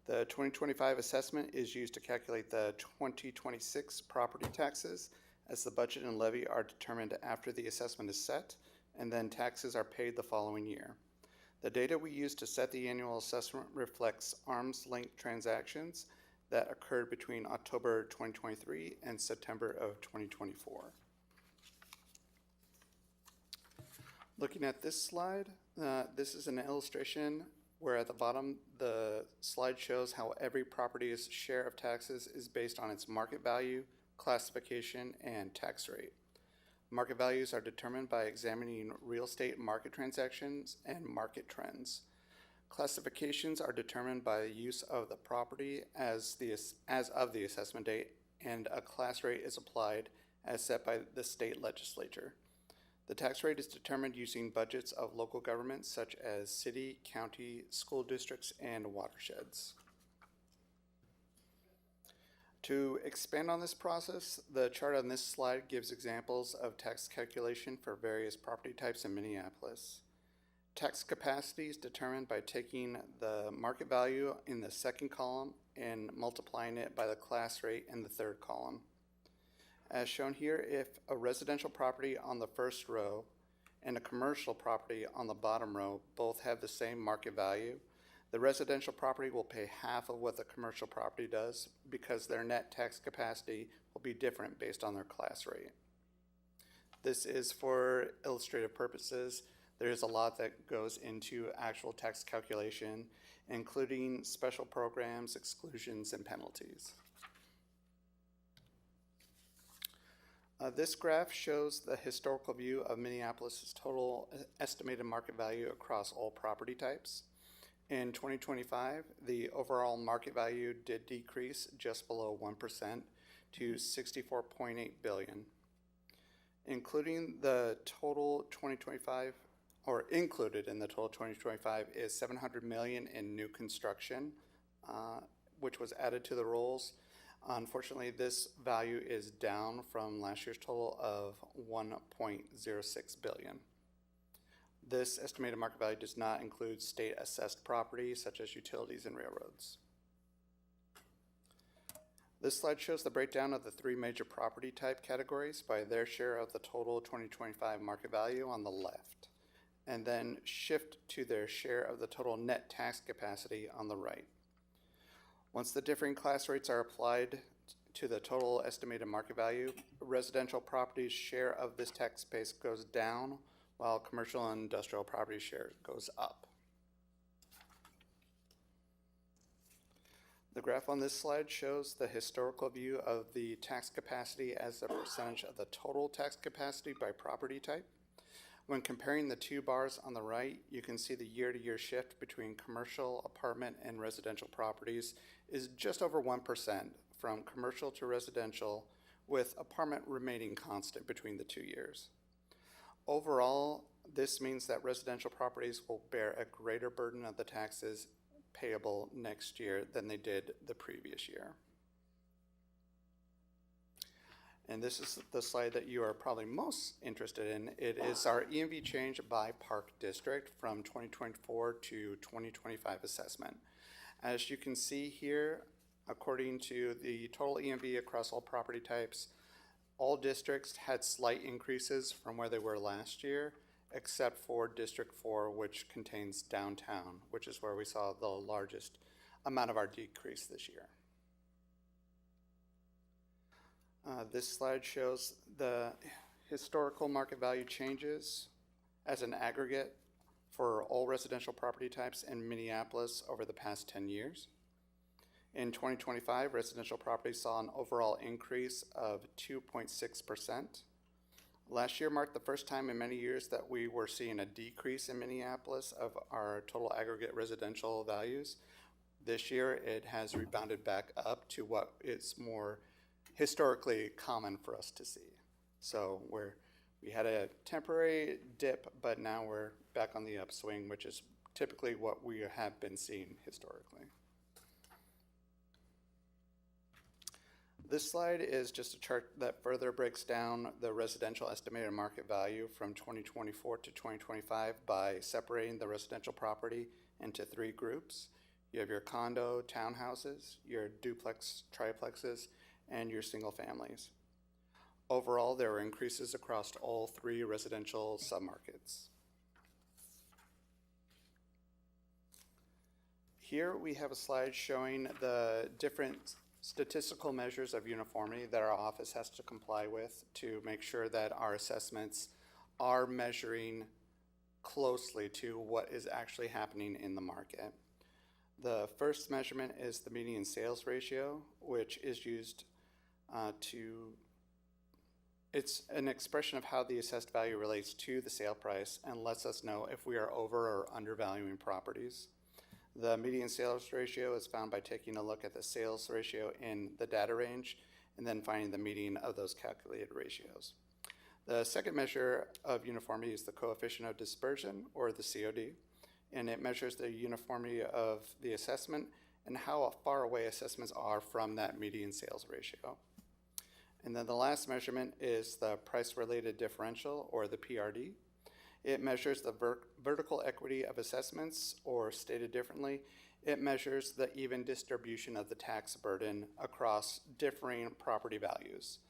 The 2025 assessment is used to calculate the 2026 property taxes, as the budget and levy are determined after the assessment is set, and then taxes are paid the following year. The data we use to set the annual assessment reflects arm's length transactions that occurred between October 2023 and September of 2024. Looking at this slide, this is an illustration where at the bottom the slide shows how every property's share of taxes is based on its market value, classification, and tax rate. Market values are determined by examining real estate market transactions and market trends. Classifications are determined by the use of the property as of the assessment date, and a class rate is applied as set by the state legislature. The tax rate is determined using budgets of local governments such as city, county, school districts, and watersheds. To expand on this process, the chart on this slide gives examples of tax calculation for various property types in Minneapolis. Tax capacity is determined by taking the market value in the second column and multiplying it by the class rate in the third column. As shown here, if a residential property on the first row and a commercial property on the bottom row both have the same market value, the residential property will pay half of what the commercial property does because their net tax capacity will be different based on their class rate. This is for illustrative purposes. There is a lot that goes into actual tax calculation, including special programs, exclusions, and penalties. This graph shows the historical view of Minneapolis' total estimated market value across all property types. In 2025, the overall market value did decrease just below 1% to $64.8 billion. Including the total 2025, or included in the total 2025, is $700 million in new construction, which was added to the rolls. Unfortunately, this value is down from last year's total of $1.06 billion. This estimated market value does not include state assessed property such as utilities and railroads. This slide shows the breakdown of the three major property type categories by their share of the total 2025 market value on the left, and then shift to their share of the total net tax capacity on the right. Once the differing class rates are applied to the total estimated market value, residential properties' share of this tax base goes down, while commercial and industrial property share goes up. The graph on this slide shows the historical view of the tax capacity as a percentage of the total tax capacity by property type. When comparing the two bars on the right, you can see the year-to-year shift between commercial, apartment, and residential properties is just over 1% from commercial to residential, with apartment remaining constant between the 2 years. Overall, this means that residential properties will bear a greater burden of the taxes payable next year than they did the previous year. And this is the slide that you are probably most interested in. It is our EMV change by park district from 2024 to 2025 assessment. As you can see here, according to the total EMV across all property types, all districts had slight increases from where they were last year, except for District 4, which contains downtown, which is where we saw the largest amount of our decrease this year. This slide shows the historical market value changes as an aggregate for all residential property types in Minneapolis over the past 10 years. In 2025, residential properties saw an overall increase of 2.6%. Last year marked the first time in many years that we were seeing a decrease in Minneapolis of our total aggregate residential values. This year, it has rebounded back up to what is more historically common for us to see. So we had a temporary dip, but now we're back on the upswing, which is typically what we have been seeing historically. This slide is just a chart that further breaks down the residential estimated market value from 2024 to 2025 by separating the residential property into 3 groups. You have your condo, townhouses, your duplex, triplexes, and your single families. Overall, there were increases across all 3 residential submarkets. Here we have a slide showing the different statistical measures of uniformity that our office has to comply with to make sure that our assessments are measuring closely to what is actually happening in the market. The first measurement is the median sales ratio, which is used it's an expression of how the assessed value relates to the sale price and lets us know if we are over or undervaluing properties. The median sales ratio is found by taking a look at the sales ratio in the data range and then finding the median of those calculated ratios. The second measure of uniformity is the coefficient of dispersion, or the COD, and it measures the uniformity of the assessment and how far away assessments are from that median sales ratio. And then the last measurement is the price-related differential, or the PRD. It measures the vertical equity of assessments, or stated differently, it measures the even distribution of the tax burden across differing property values.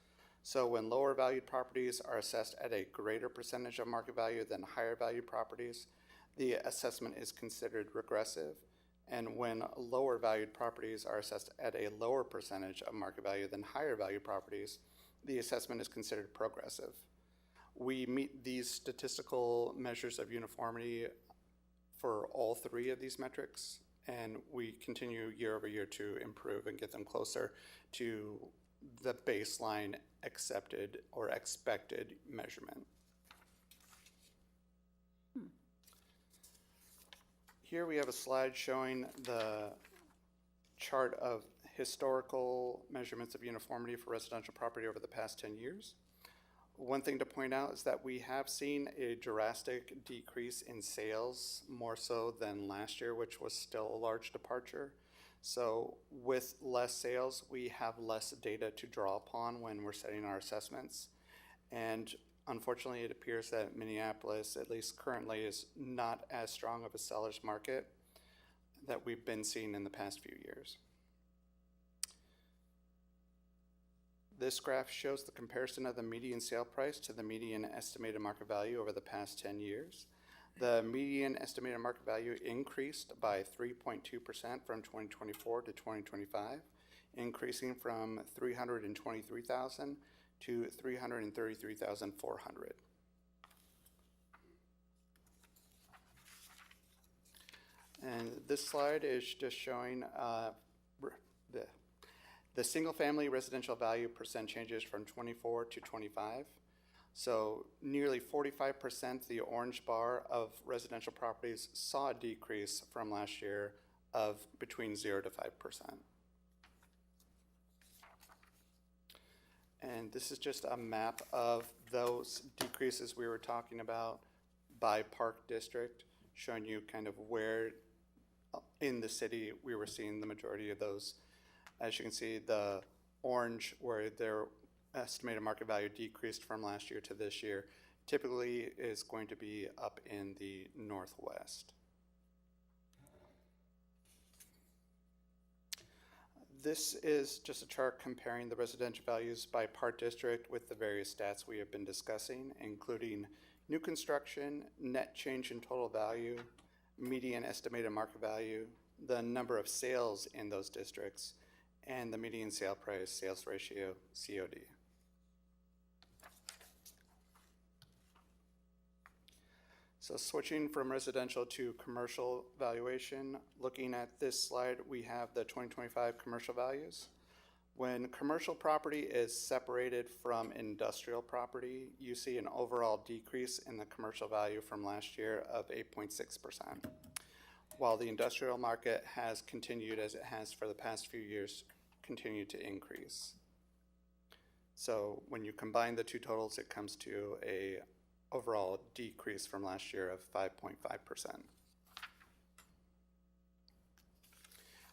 So when lower valued properties are assessed at a greater percentage of market value than higher valued properties, the assessment is considered regressive. And when lower valued properties are assessed at a lower percentage of market value than higher valued properties, the assessment is considered progressive. We meet these statistical measures of uniformity for all 3 of these metrics, and we continue year over year to improve and get them closer to the baseline accepted or expected measurement. Here we have a slide showing the chart of historical measurements of uniformity for residential property over the past 10 years. One thing to point out is that we have seen a drastic decrease in sales, more so than last year, which was still a large departure. So with less sales, we have less data to draw upon when we're setting our assessments. And unfortunately, it appears that Minneapolis, at least currently, is not as strong of a seller's market that we've been seeing in the past few years. This graph shows the comparison of the median sale price to the median estimated market value over the past 10 years. The median estimated market value increased by 3.2% from 2024 to 2025, increasing from $323,000 to $333,400. And this slide is just showing the single-family residential value percent changes from 24 to 25. So nearly 45%, the orange bar of residential properties saw a decrease from last year of between 0 to 5%. And this is just a map of those decreases we were talking about by park district, showing you kind of where in the city we were seeing the majority of those. As you can see, the orange, where their estimated market value decreased from last year to this year, typically is going to be up in the northwest. This is just a chart comparing the residential values by park district with the various stats we have been discussing, including new construction, net change in total value, median estimated market value, the number of sales in those districts, and the median sale price sales ratio, COD. So switching from residential to commercial valuation, looking at this slide, we have the 2025 commercial values. When commercial property is separated from industrial property, you see an overall decrease in the commercial value from last year of 8.6%, while the industrial market has continued, as it has for the past few years, continued to increase. So when you combine the two totals, it comes to a overall decrease from last year of 5.5%.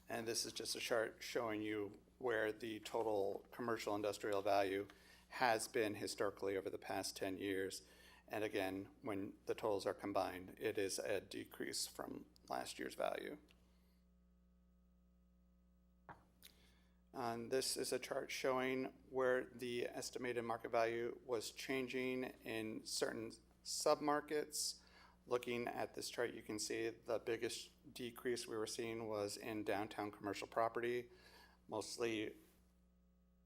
And this is just a chart showing you where the total commercial industrial value has been historically over the past 10 years. And again, when the totals are combined, it is a decrease from last year's value. And this is a chart showing where the estimated market value was changing in certain submarkets. Looking at this chart, you can see the biggest decrease we were seeing was in downtown commercial property, mostly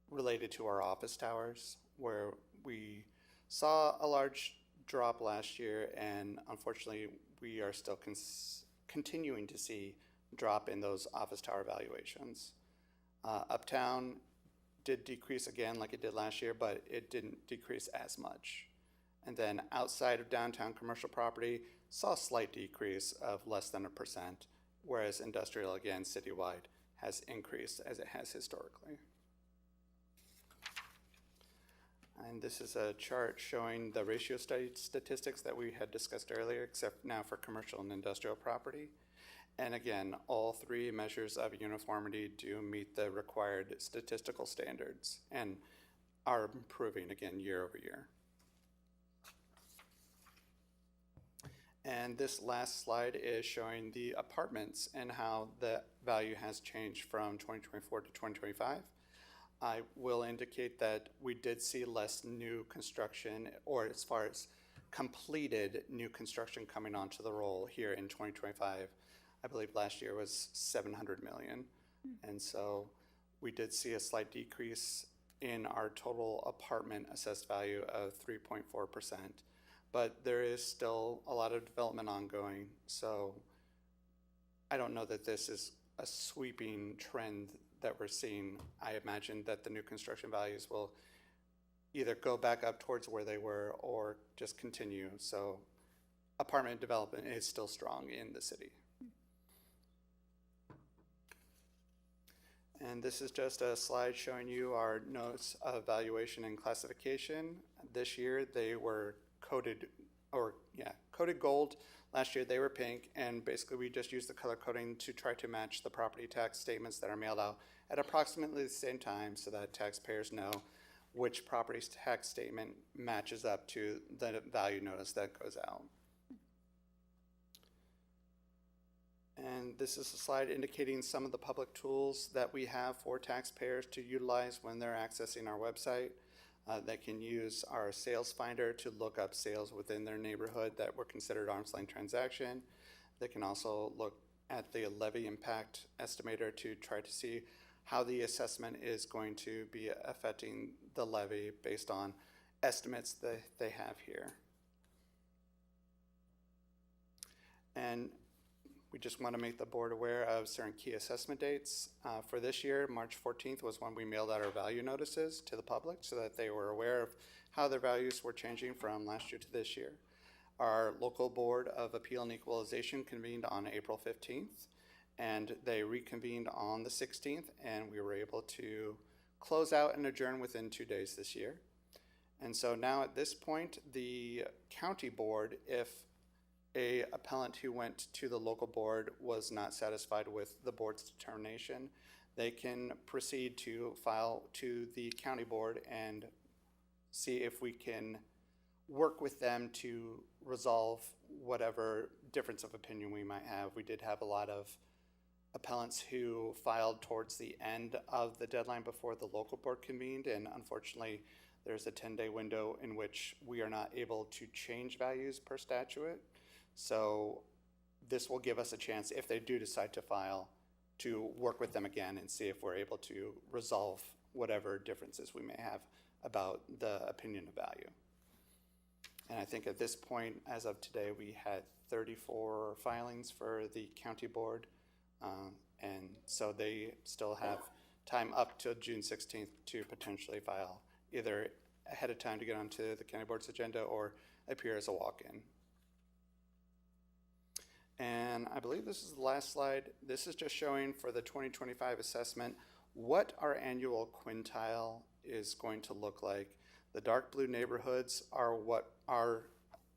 related to our office towers, where we saw a large drop last year, and unfortunately, we are still continuing to see drop in those office tower valuations. Uptown did decrease again like it did last year, but it didn't decrease as much. And then outside of downtown commercial property, saw a slight decrease of less than 1%, whereas industrial, again, citywide, has increased as it has historically. And this is a chart showing the ratio study statistics that we had discussed earlier, except now for commercial and industrial property. And again, all three measures of uniformity do meet the required statistical standards and are improving again year over year. And this last slide is showing the apartments and how the value has changed from 2024 to 2025. I will indicate that we did see less new construction, or as far as completed new construction coming onto the roll here in 2025. I believe last year was 700 million. And so we did see a slight decrease in our total apartment assessed value of 3.4%. But there is still a lot of development ongoing. So I don't know that this is a sweeping trend that we're seeing. I imagine that the new construction values will either go back up towards where they were or just continue. So apartment development is still strong in the city. And this is just a slide showing you our notes of valuation and classification. This year they were coded gold. Last year they were pink, and basically we just used the color coding to try to match the property tax statements that are mailed out at approximately the same time so that taxpayers know which property tax statement matches up to the value notice that goes out. And this is a slide indicating some of the public tools that we have for taxpayers to utilize when they're accessing our website. They can use our sales finder to look up sales within their neighborhood that were considered arm's length transaction. They can also look at the levy impact estimator to try to see how the assessment is going to be affecting the levy based on estimates that they have here. And We just want to make the board aware of certain key assessment dates. For this year, March 14th was when we mailed out our value notices to the public so that they were aware of how their values were changing from last year to this year. Our local Board of Appeal and Equalization convened on April 15th, and they reconvened on the 16th, and we were able to close out and adjourn within 2 days this year. And so now at this point, the county board, if a appellant who went to the local board was not satisfied with the board's determination, they can proceed to file to the county board and see if we can work with them to resolve whatever difference of opinion we might have. We did have a lot of appellants who filed towards the end of the deadline before the local board convened, and unfortunately there's a 10-day window in which we are not able to change values per statute. So this will give us a chance, if they do decide to file, to work with them again and see if we're able to resolve whatever differences we may have about the opinion of value. And I think at this point, as of today, we had 34 filings for the county board. And so they still have time up till June 16th to potentially file, either ahead of time to get onto the county board's agenda or appear as a walk-in. And I believe this is the last slide. This is just showing for the 2025 assessment what our annual quintile is going to look like. The dark blue neighborhoods are what our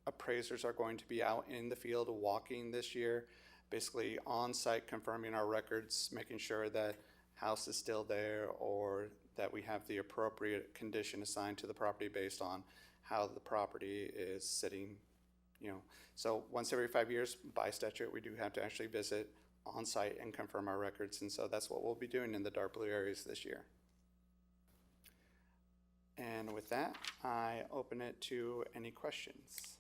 appraisers are going to be out in the field walking this year, basically on site confirming our records, making sure that house is still there or that we have the appropriate condition assigned to the property based on how the property is sitting, you know. So once every 5 years by statute, we do have to actually visit on site and confirm our records. And so that's what we'll be doing in the dark blue areas this year. And with that, I open it to any questions.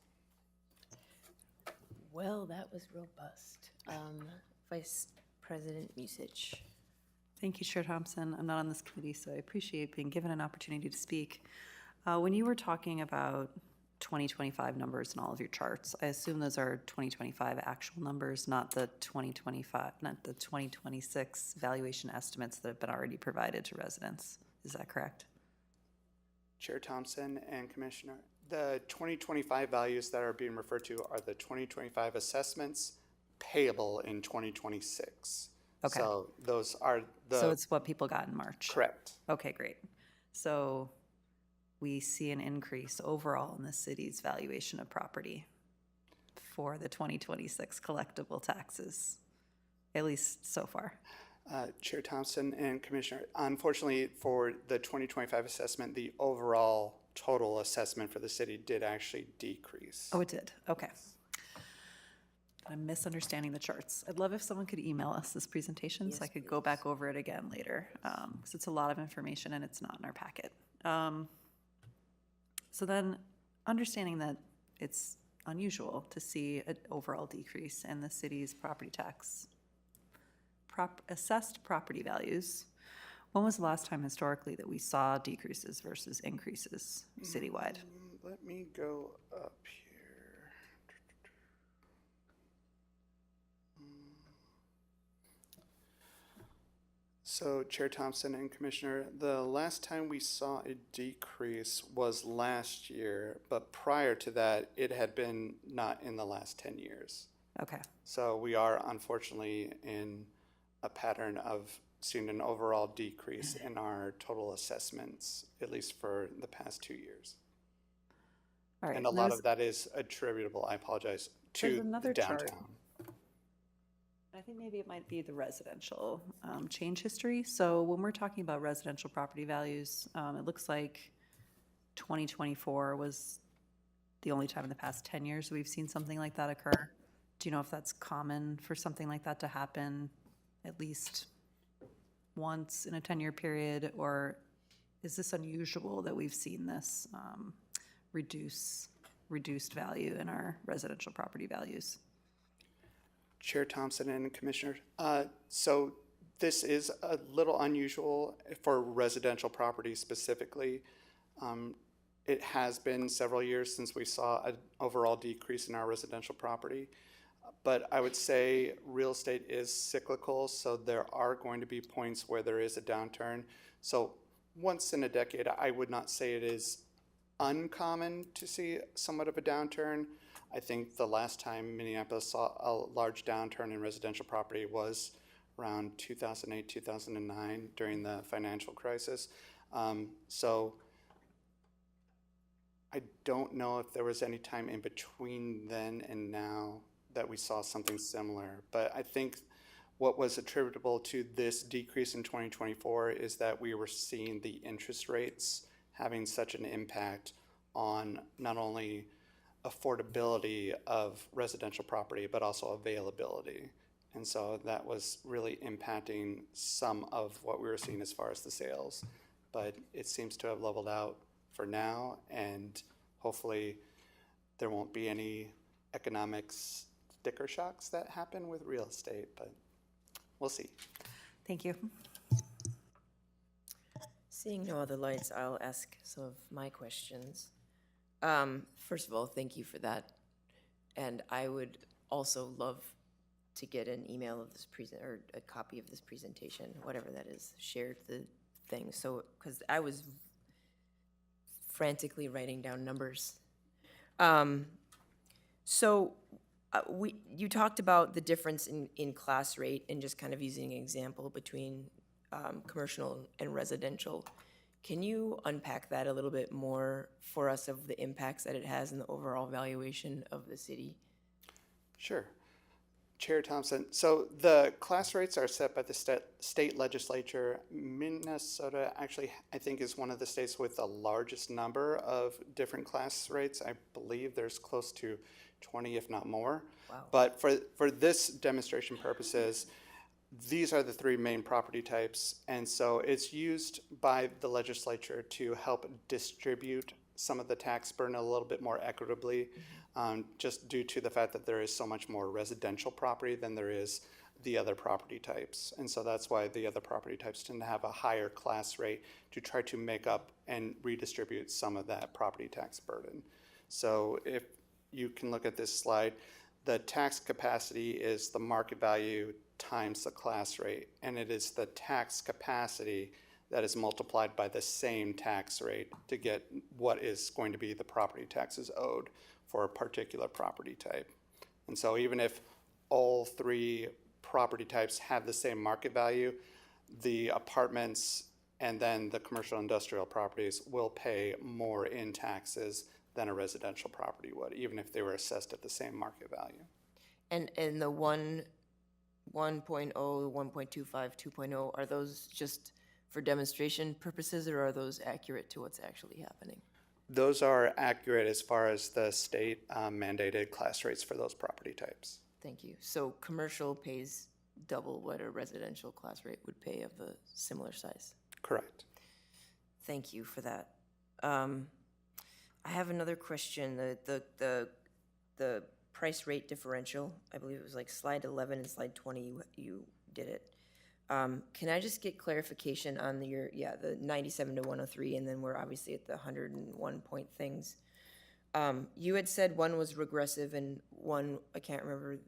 Well, that was robust. Vice President Musich. Thank you, Chair Thompson. I'm not on this committee, so I appreciate being given an opportunity to speak. When you were talking about 2025 numbers in all of your charts, I assume those are 2025 actual numbers, not the 2026 valuation estimates that have been already provided to residents. Is that correct? Chair Thompson and Commissioner, the 2025 values that are being referred to are the 2025 assessments payable in 2026. Okay. So those are the... So it's what people got in March? Correct. Okay, great. So we see an increase overall in the city's valuation of property for the 2026 collectible taxes, at least so far. Chair Thompson and Commissioner, unfortunately for the 2025 assessment, the overall total assessment for the city did actually decrease. Oh, it did? Okay. I'm misunderstanding the charts. I'd love if someone could email us this presentation so I could go back over it again later, because it's a lot of information and it's not in our packet. So then, understanding that it's unusual to see an overall decrease in the city's property tax, assessed property values, when was the last time historically that we saw decreases versus increases citywide? Let me go up here. So, Chair Thompson and Commissioner, the last time we saw a decrease was last year, but prior to that, it had been not in the last 10 years. Okay. So we are unfortunately in a pattern of seeing an overall decrease in our total assessments, at least for the past 2 years. All right. And a lot of that is attributable, I apologize, to the downtown. Chart. I think maybe it might be the residential change history. So when we're talking about residential property values, it looks like 2024 was the only time in the past 10 years we've seen something like that occur. Do you know if that's common for something like that to happen at least once in a 10-year period, or is this unusual that we've seen this reduced value in our residential property values? Chair Thompson and Commissioner, so this is a little unusual for residential property specifically. It has been several years since we saw an overall decrease in our residential property. But I would say real estate is cyclical, so there are going to be points where there is a downturn. So once in a decade, I would not say it is uncommon to see somewhat of a downturn. I think the last time Minneapolis saw a large downturn in residential property was around 2008, 2009 during the financial crisis. So I don't know if there was any time in between then and now that we saw something similar. But I think what was attributable to this decrease in 2024 is that we were seeing the interest rates having such an impact on not only affordability of residential property, but also availability. And so that was really impacting some of what we were seeing as far as the sales. But it seems to have leveled out for now, and hopefully there won't be any economic sticker shocks that happen with real estate, but we'll see. Thank you. Seeing no other lights, I'll ask some of my questions. First of all, thank you for that. And I would also love to get an email of this or a copy of this presentation, whatever that is, shared the thing. So, because I was frantically writing down numbers. You talked about the difference in class rate and just kind of using an example between commercial and residential. Can you unpack that a little bit more for us of the impacts that it has in the overall valuation of the city? Sure. Chair Thompson, so the class rates are set by the state legislature. Minnesota actually, I think, is one of the states with the largest number of different class rates. I believe there's close to 20, if not more. Wow. But for this demonstration purposes, these are the three main property types. And so it's used by the legislature to help distribute some of the tax burden a little bit more equitably, just due to the fact that there is so much more residential property than there is the other property types. And so that's why the other property types tend to have a higher class rate to try to make up and redistribute some of that property tax burden. So if you can look at this slide, the tax capacity is the market value times the class rate, and it is the tax capacity that is multiplied by the same tax rate to get what is going to be the property taxes owed for a particular property type. And so even if all three property types have the same market value, the apartments and then the commercial industrial properties will pay more in taxes than a residential property would, even if they were assessed at the same market value. And the 1.0, 1.25, 2.0, are those just for demonstration purposes, or are those accurate to what's actually happening? Those are accurate as far as the state mandated class rates for those property types. Thank you. So commercial pays double what a residential class rate would pay of a similar size? Correct. Thank you for that. I have another question. The price rate differential, I believe it was like slide 11 and slide 20, you did it. Can I just get clarification on the 97 to 103, and then we're obviously at the 101 point things. You had said one was regressive and one, I can't remember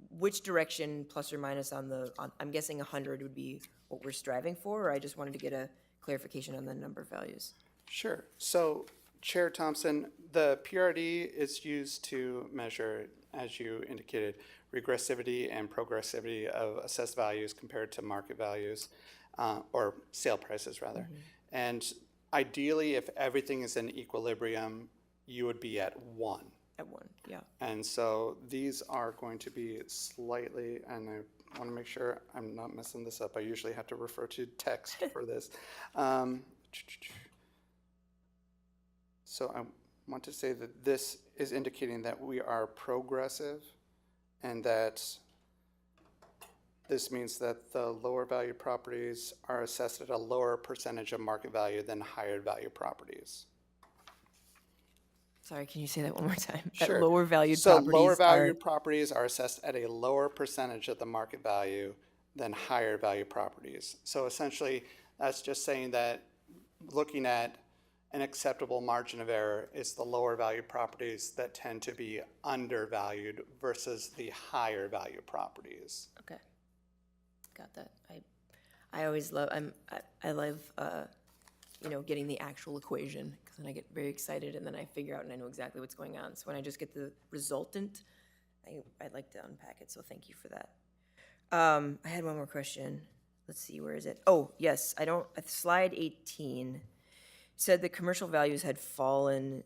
which direction, plus or minus on I'm guessing 100 would be what we're striving for, or I just wanted to get a clarification on the number values. Sure. So, Chair Thompson, the PRD is used to measure, as you indicated, regressivity and progressivity of assessed values compared to market values, or sale prices rather. Mm-hmm. And ideally, if everything is in equilibrium, you would be at 1. At 1, yeah. And so these are going to be slightly, and I want to make sure I'm not messing this up. I usually have to refer to text for this. So I want to say that this is indicating that we are progressive, and that this means that the lower value properties are assessed at a lower percentage of market value than higher value properties. Sorry, can you say that one more time? Sure. That lower valued so properties lower value are... properties are assessed at a lower percentage of the market value than higher value properties. So essentially, that's just saying that looking at an acceptable margin of error is the lower value properties that tend to be undervalued versus the higher value properties. Okay. Got that. I always love, I love, you know, getting the actual equation, because then I get very excited and then I figure out and I know exactly what's going on. So when I just get the resultant, I like to unpack it, so thank you for that. I had one more question. Let's see, where is it? Oh, yes, slide 18 said the commercial values had fallen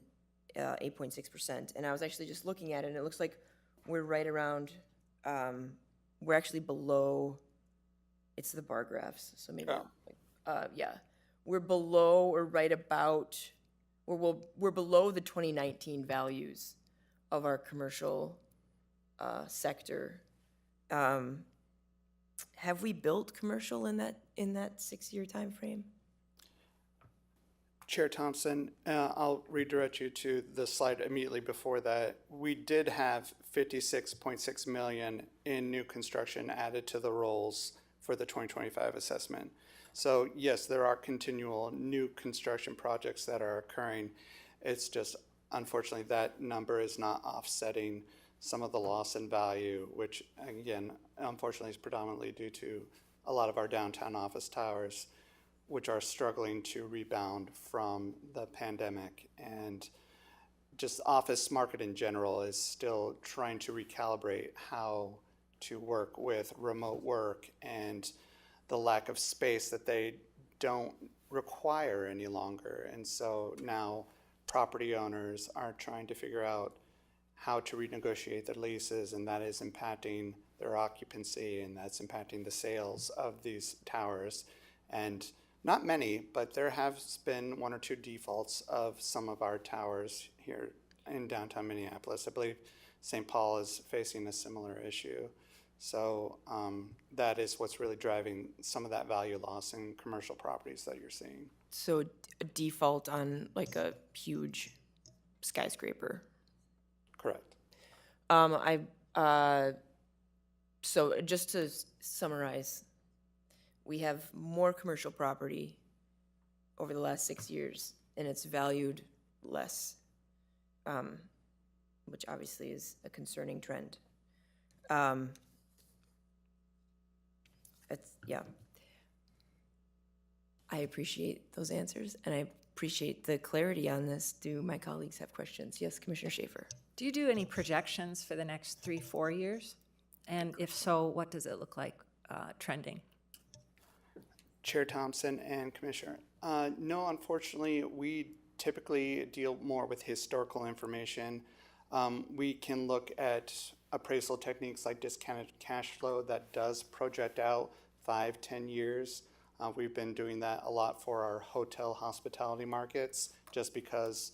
8.6%, and I was actually just looking at it, and it looks like we're right around, we're actually below, it's the bar graphs, so maybe, yeah. We're below or right about, we're below the 2019 values of our commercial sector. Have we built commercial in that 6-year time frame? Chair Thompson, I'll redirect you to the slide immediately before that. We did have 56.6 million in new construction added to the rolls for the 2025 assessment. So yes, there are continual new construction projects that are occurring. It's just, unfortunately, that number is not offsetting some of the loss in value, which again, unfortunately is predominantly due to a lot of our downtown office towers, which are struggling to rebound from the pandemic. And just office market in general is still trying to recalibrate how to work with remote work and the lack of space that they don't require any longer. And so now property owners are trying to figure out how to renegotiate their leases, and that is impacting their occupancy, and that's impacting the sales of these towers. And not many, but there has been 1 or 2 defaults of some of our towers here in downtown Minneapolis. I believe St. Paul is facing a similar issue. So that is what's really driving some of that value loss in commercial properties that you're seeing. So a default on like a huge skyscraper. Correct. So just to summarize, we have more commercial property over the last 6 years, and it's valued less, which obviously is a concerning trend. Yeah. I appreciate those answers, and I appreciate the clarity on this. Do my colleagues have questions? Yes, Commissioner Schaefer. Do you do any projections for the next 3-4 years? And if so, what does it look like trending? Chair Thompson and Commissioner. No, unfortunately, we typically deal more with historical information. We can look at appraisal techniques like discounted cash flow that does project out 5-10 years. We've been doing that a lot for our hotel hospitality markets, just because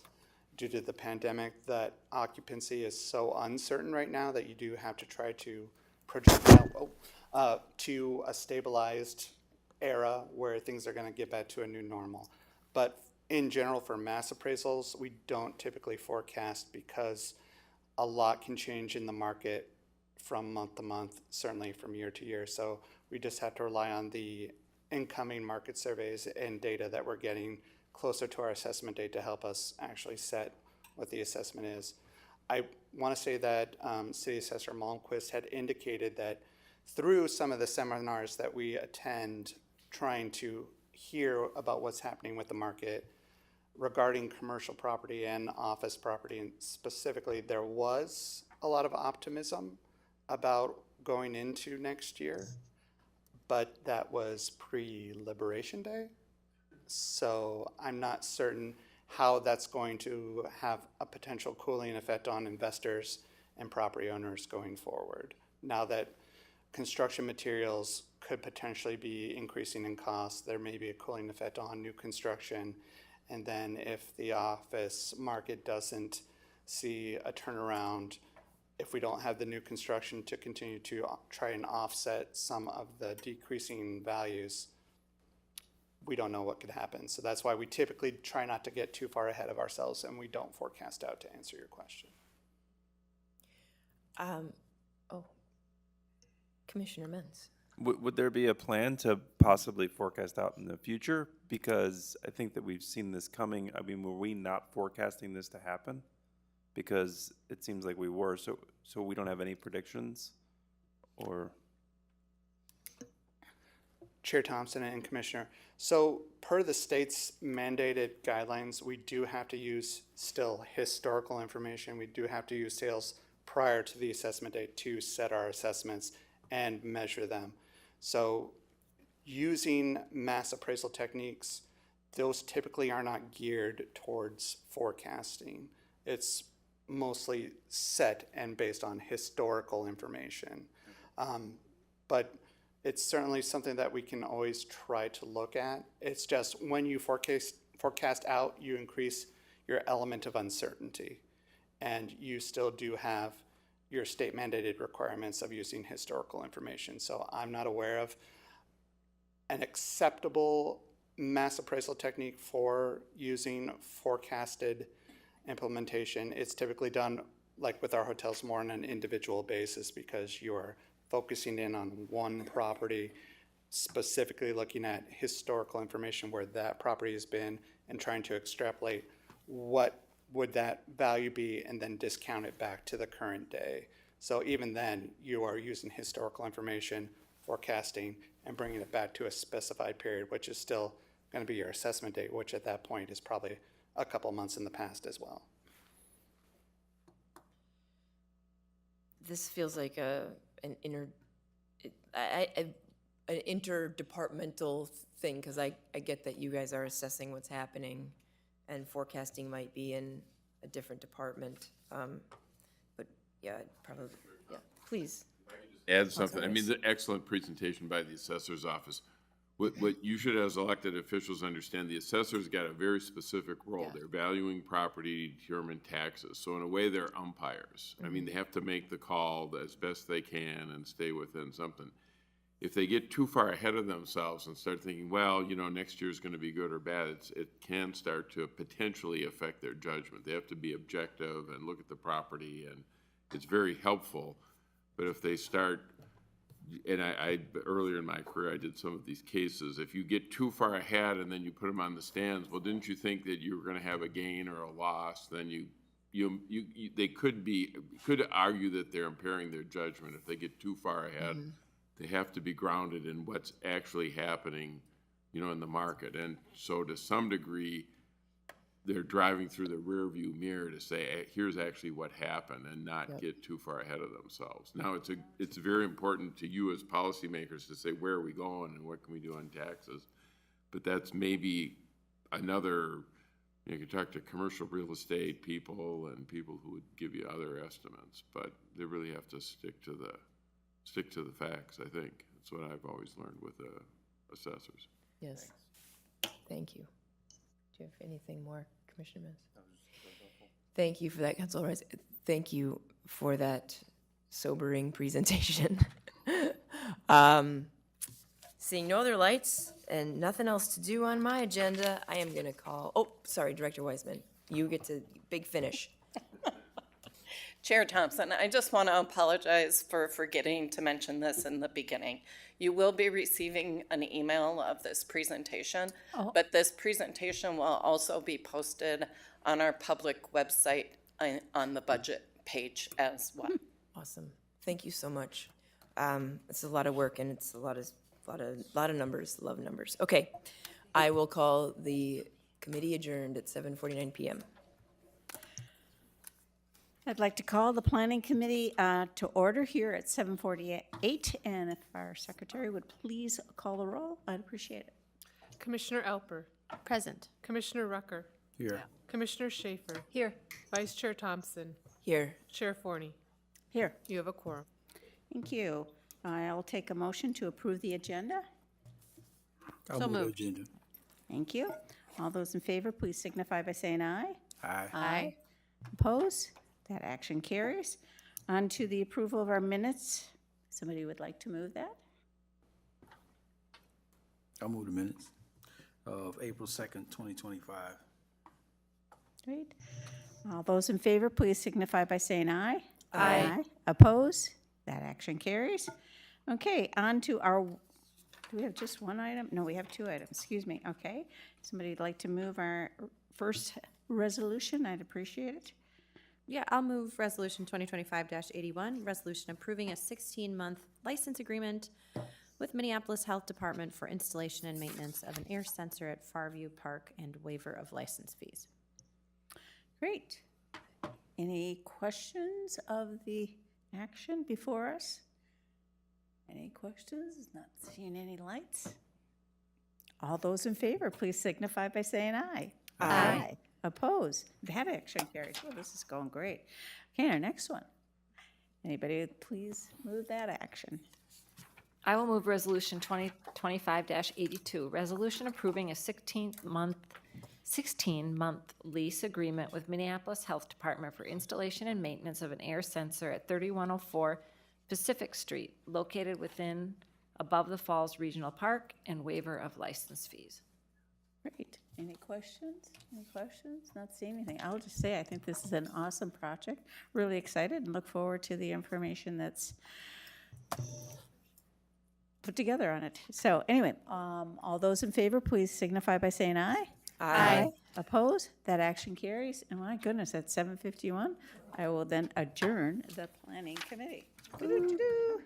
due to the pandemic, that occupancy is so uncertain right now that you do have to try to project out to a stabilized era where things are going to get back to a new normal. But in general, for mass appraisals, we don't typically forecast because a lot can change in the market from month to month, certainly from year to year. So we just have to rely on the incoming market surveys and data that we're getting closer to our assessment date to help us actually set what the assessment is. I want to say that City Assessor Malmquist had indicated that through some of the seminars that we attend, trying to hear about what's happening with the market regarding commercial property and office property, and specifically, there was a lot of optimism about going into next year, but that was pre-Liberation Day. So I'm not certain how that's going to have a potential cooling effect on investors and property owners going forward. Now that construction materials could potentially be increasing in cost, there may be a cooling effect on new construction. And then if the office market doesn't see a turnaround, if we don't have the new construction to continue to try and offset some of the decreasing values, we don't know what could happen. So that's why we typically try not to get too far ahead of ourselves, and we don't forecast out, to answer your question. Commissioner Menz. Would there be a plan to possibly forecast out in the future? Because I think that we've seen this coming. I mean, were we not forecasting this to happen? Because it seems like we were, so we don't have any predictions, or? Chair Thompson and Commissioner. So per the state's mandated guidelines, we do have to use still historical information. We do have to use sales prior to the assessment date to set our assessments and measure them. So using mass appraisal techniques, those typically are not geared towards forecasting. It's mostly set and based on historical information. But it's certainly something that we can always try to look at. It's just when you forecast out, you increase your element of uncertainty. And you still do have your state mandated requirements of using historical information. So I'm not aware of an acceptable mass appraisal technique for using forecasted implementation. It's typically done, like with our hotels, more on an individual basis because you're focusing in on one property, specifically looking at historical information where that property has been and trying to extrapolate what would that value be and then discount it back to the current day. So even then, you are using historical information, forecasting, and bringing it back to a specified period, which is still going to be your assessment date, which at that point is probably a couple months in the past as well. This feels like an interdepartmental thing, because I get that you guys are assessing what's happening and forecasting might be in a different department. But yeah, probably, yeah, please. Add something. I mean, the excellent presentation by the assessor's office. What you should, as elected officials, understand, the assessor's got a very specific role. They're valuing property to determine taxes. So in a way, they're umpires. I mean, they have to make the call as best they can and stay within something. If they get too far ahead of themselves and start thinking, well, you know, next year's going to be good or bad, it can start to potentially affect their judgment. They have to be objective and look at the property, and it's very helpful. But if they start, and I earlier in my career, I did some of these cases. If you get too far ahead and then you put them on the stands, well, didn't you think that you were going to have a gain or a loss? Then they could argue that they're impairing their judgment if they get too far ahead. They have to be grounded in what's actually happening, you know, in the market. And so to some degree, they're driving through the rearview mirror to say, hey, here's actually what happened, and not get too far ahead of themselves. Now, it's very important to you as policymakers to say, where are we going and what can we do on taxes? But that's maybe another, you can talk to commercial real estate people and people who would give you other estimates, but they really have to stick to the facts, I think. That's what I've always learned with assessors. Yes. Thank you. Do you have anything more, Commissioner Miss? Thank you for that, Councilor Rice. Thank you for that sobering presentation. Seeing no other lights and nothing else to do on my agenda, I am going to call, oh, sorry, Director Weisman. You get to big finish. Chair Thompson, I just want to apologize for forgetting to mention this in the beginning. You will be receiving an email of this presentation, but this presentation will also be posted on our public website on the budget page as well. Awesome. Thank you so much. It's a lot of work and it's a lot of numbers. Love numbers. Okay, I will call the committee adjourned at 7:49 p.m. I'd like to call the Planning Committee to order here at 7:48, and if our secretary would please call the roll, I'd appreciate it. Commissioner Alper. Present. Commissioner Rucker. Here. Commissioner Schaefer. Here. Vice Chair Thompson. Here. Chair Forney. Here. You have a quorum. Thank you. I'll take a motion to approve the agenda. I'll move the agenda. Thank you. All those in favor, please signify by saying aye. Aye. Aye. Oppose? That action carries. On to the approval of our minutes. Somebody would like to move that? I'll move the minutes of April 2nd, 2025. Great. All those in favor, please signify by saying aye. Aye. Oppose? That action carries. Okay, on to our, do we have just one item? No, we have two items, excuse me, okay. Somebody'd like to move our first resolution, I'd appreciate it. Yeah, I'll move Resolution 2025-81, resolution approving a 16-month license agreement with Minneapolis Health Department for installation and maintenance of an air sensor at Farview Park and waiver of license fees. Great. Any questions of the action before us? Any questions? Not seeing any lights? All those in favor, please signify by saying aye. Aye. Oppose? That action carries. Well, this is going great. Okay, our next one. Anybody please move that action? I will move Resolution 2025-82, resolution approving a 16-month lease agreement with Minneapolis Health Department for installation and maintenance of an air sensor at 3104 Pacific Street, located within Above the Falls Regional Park, and waiver of license fees. Great. Any questions? Any questions? Not seeing anything. I'll just say I think this is an awesome project. Really excited and look forward to the information that's put together on it. So anyway, all those in favor, please signify by saying aye. Aye. Oppose? That action carries. And my goodness, at 7:51, I will then adjourn the planning committee. Doo-doo-doo-doo.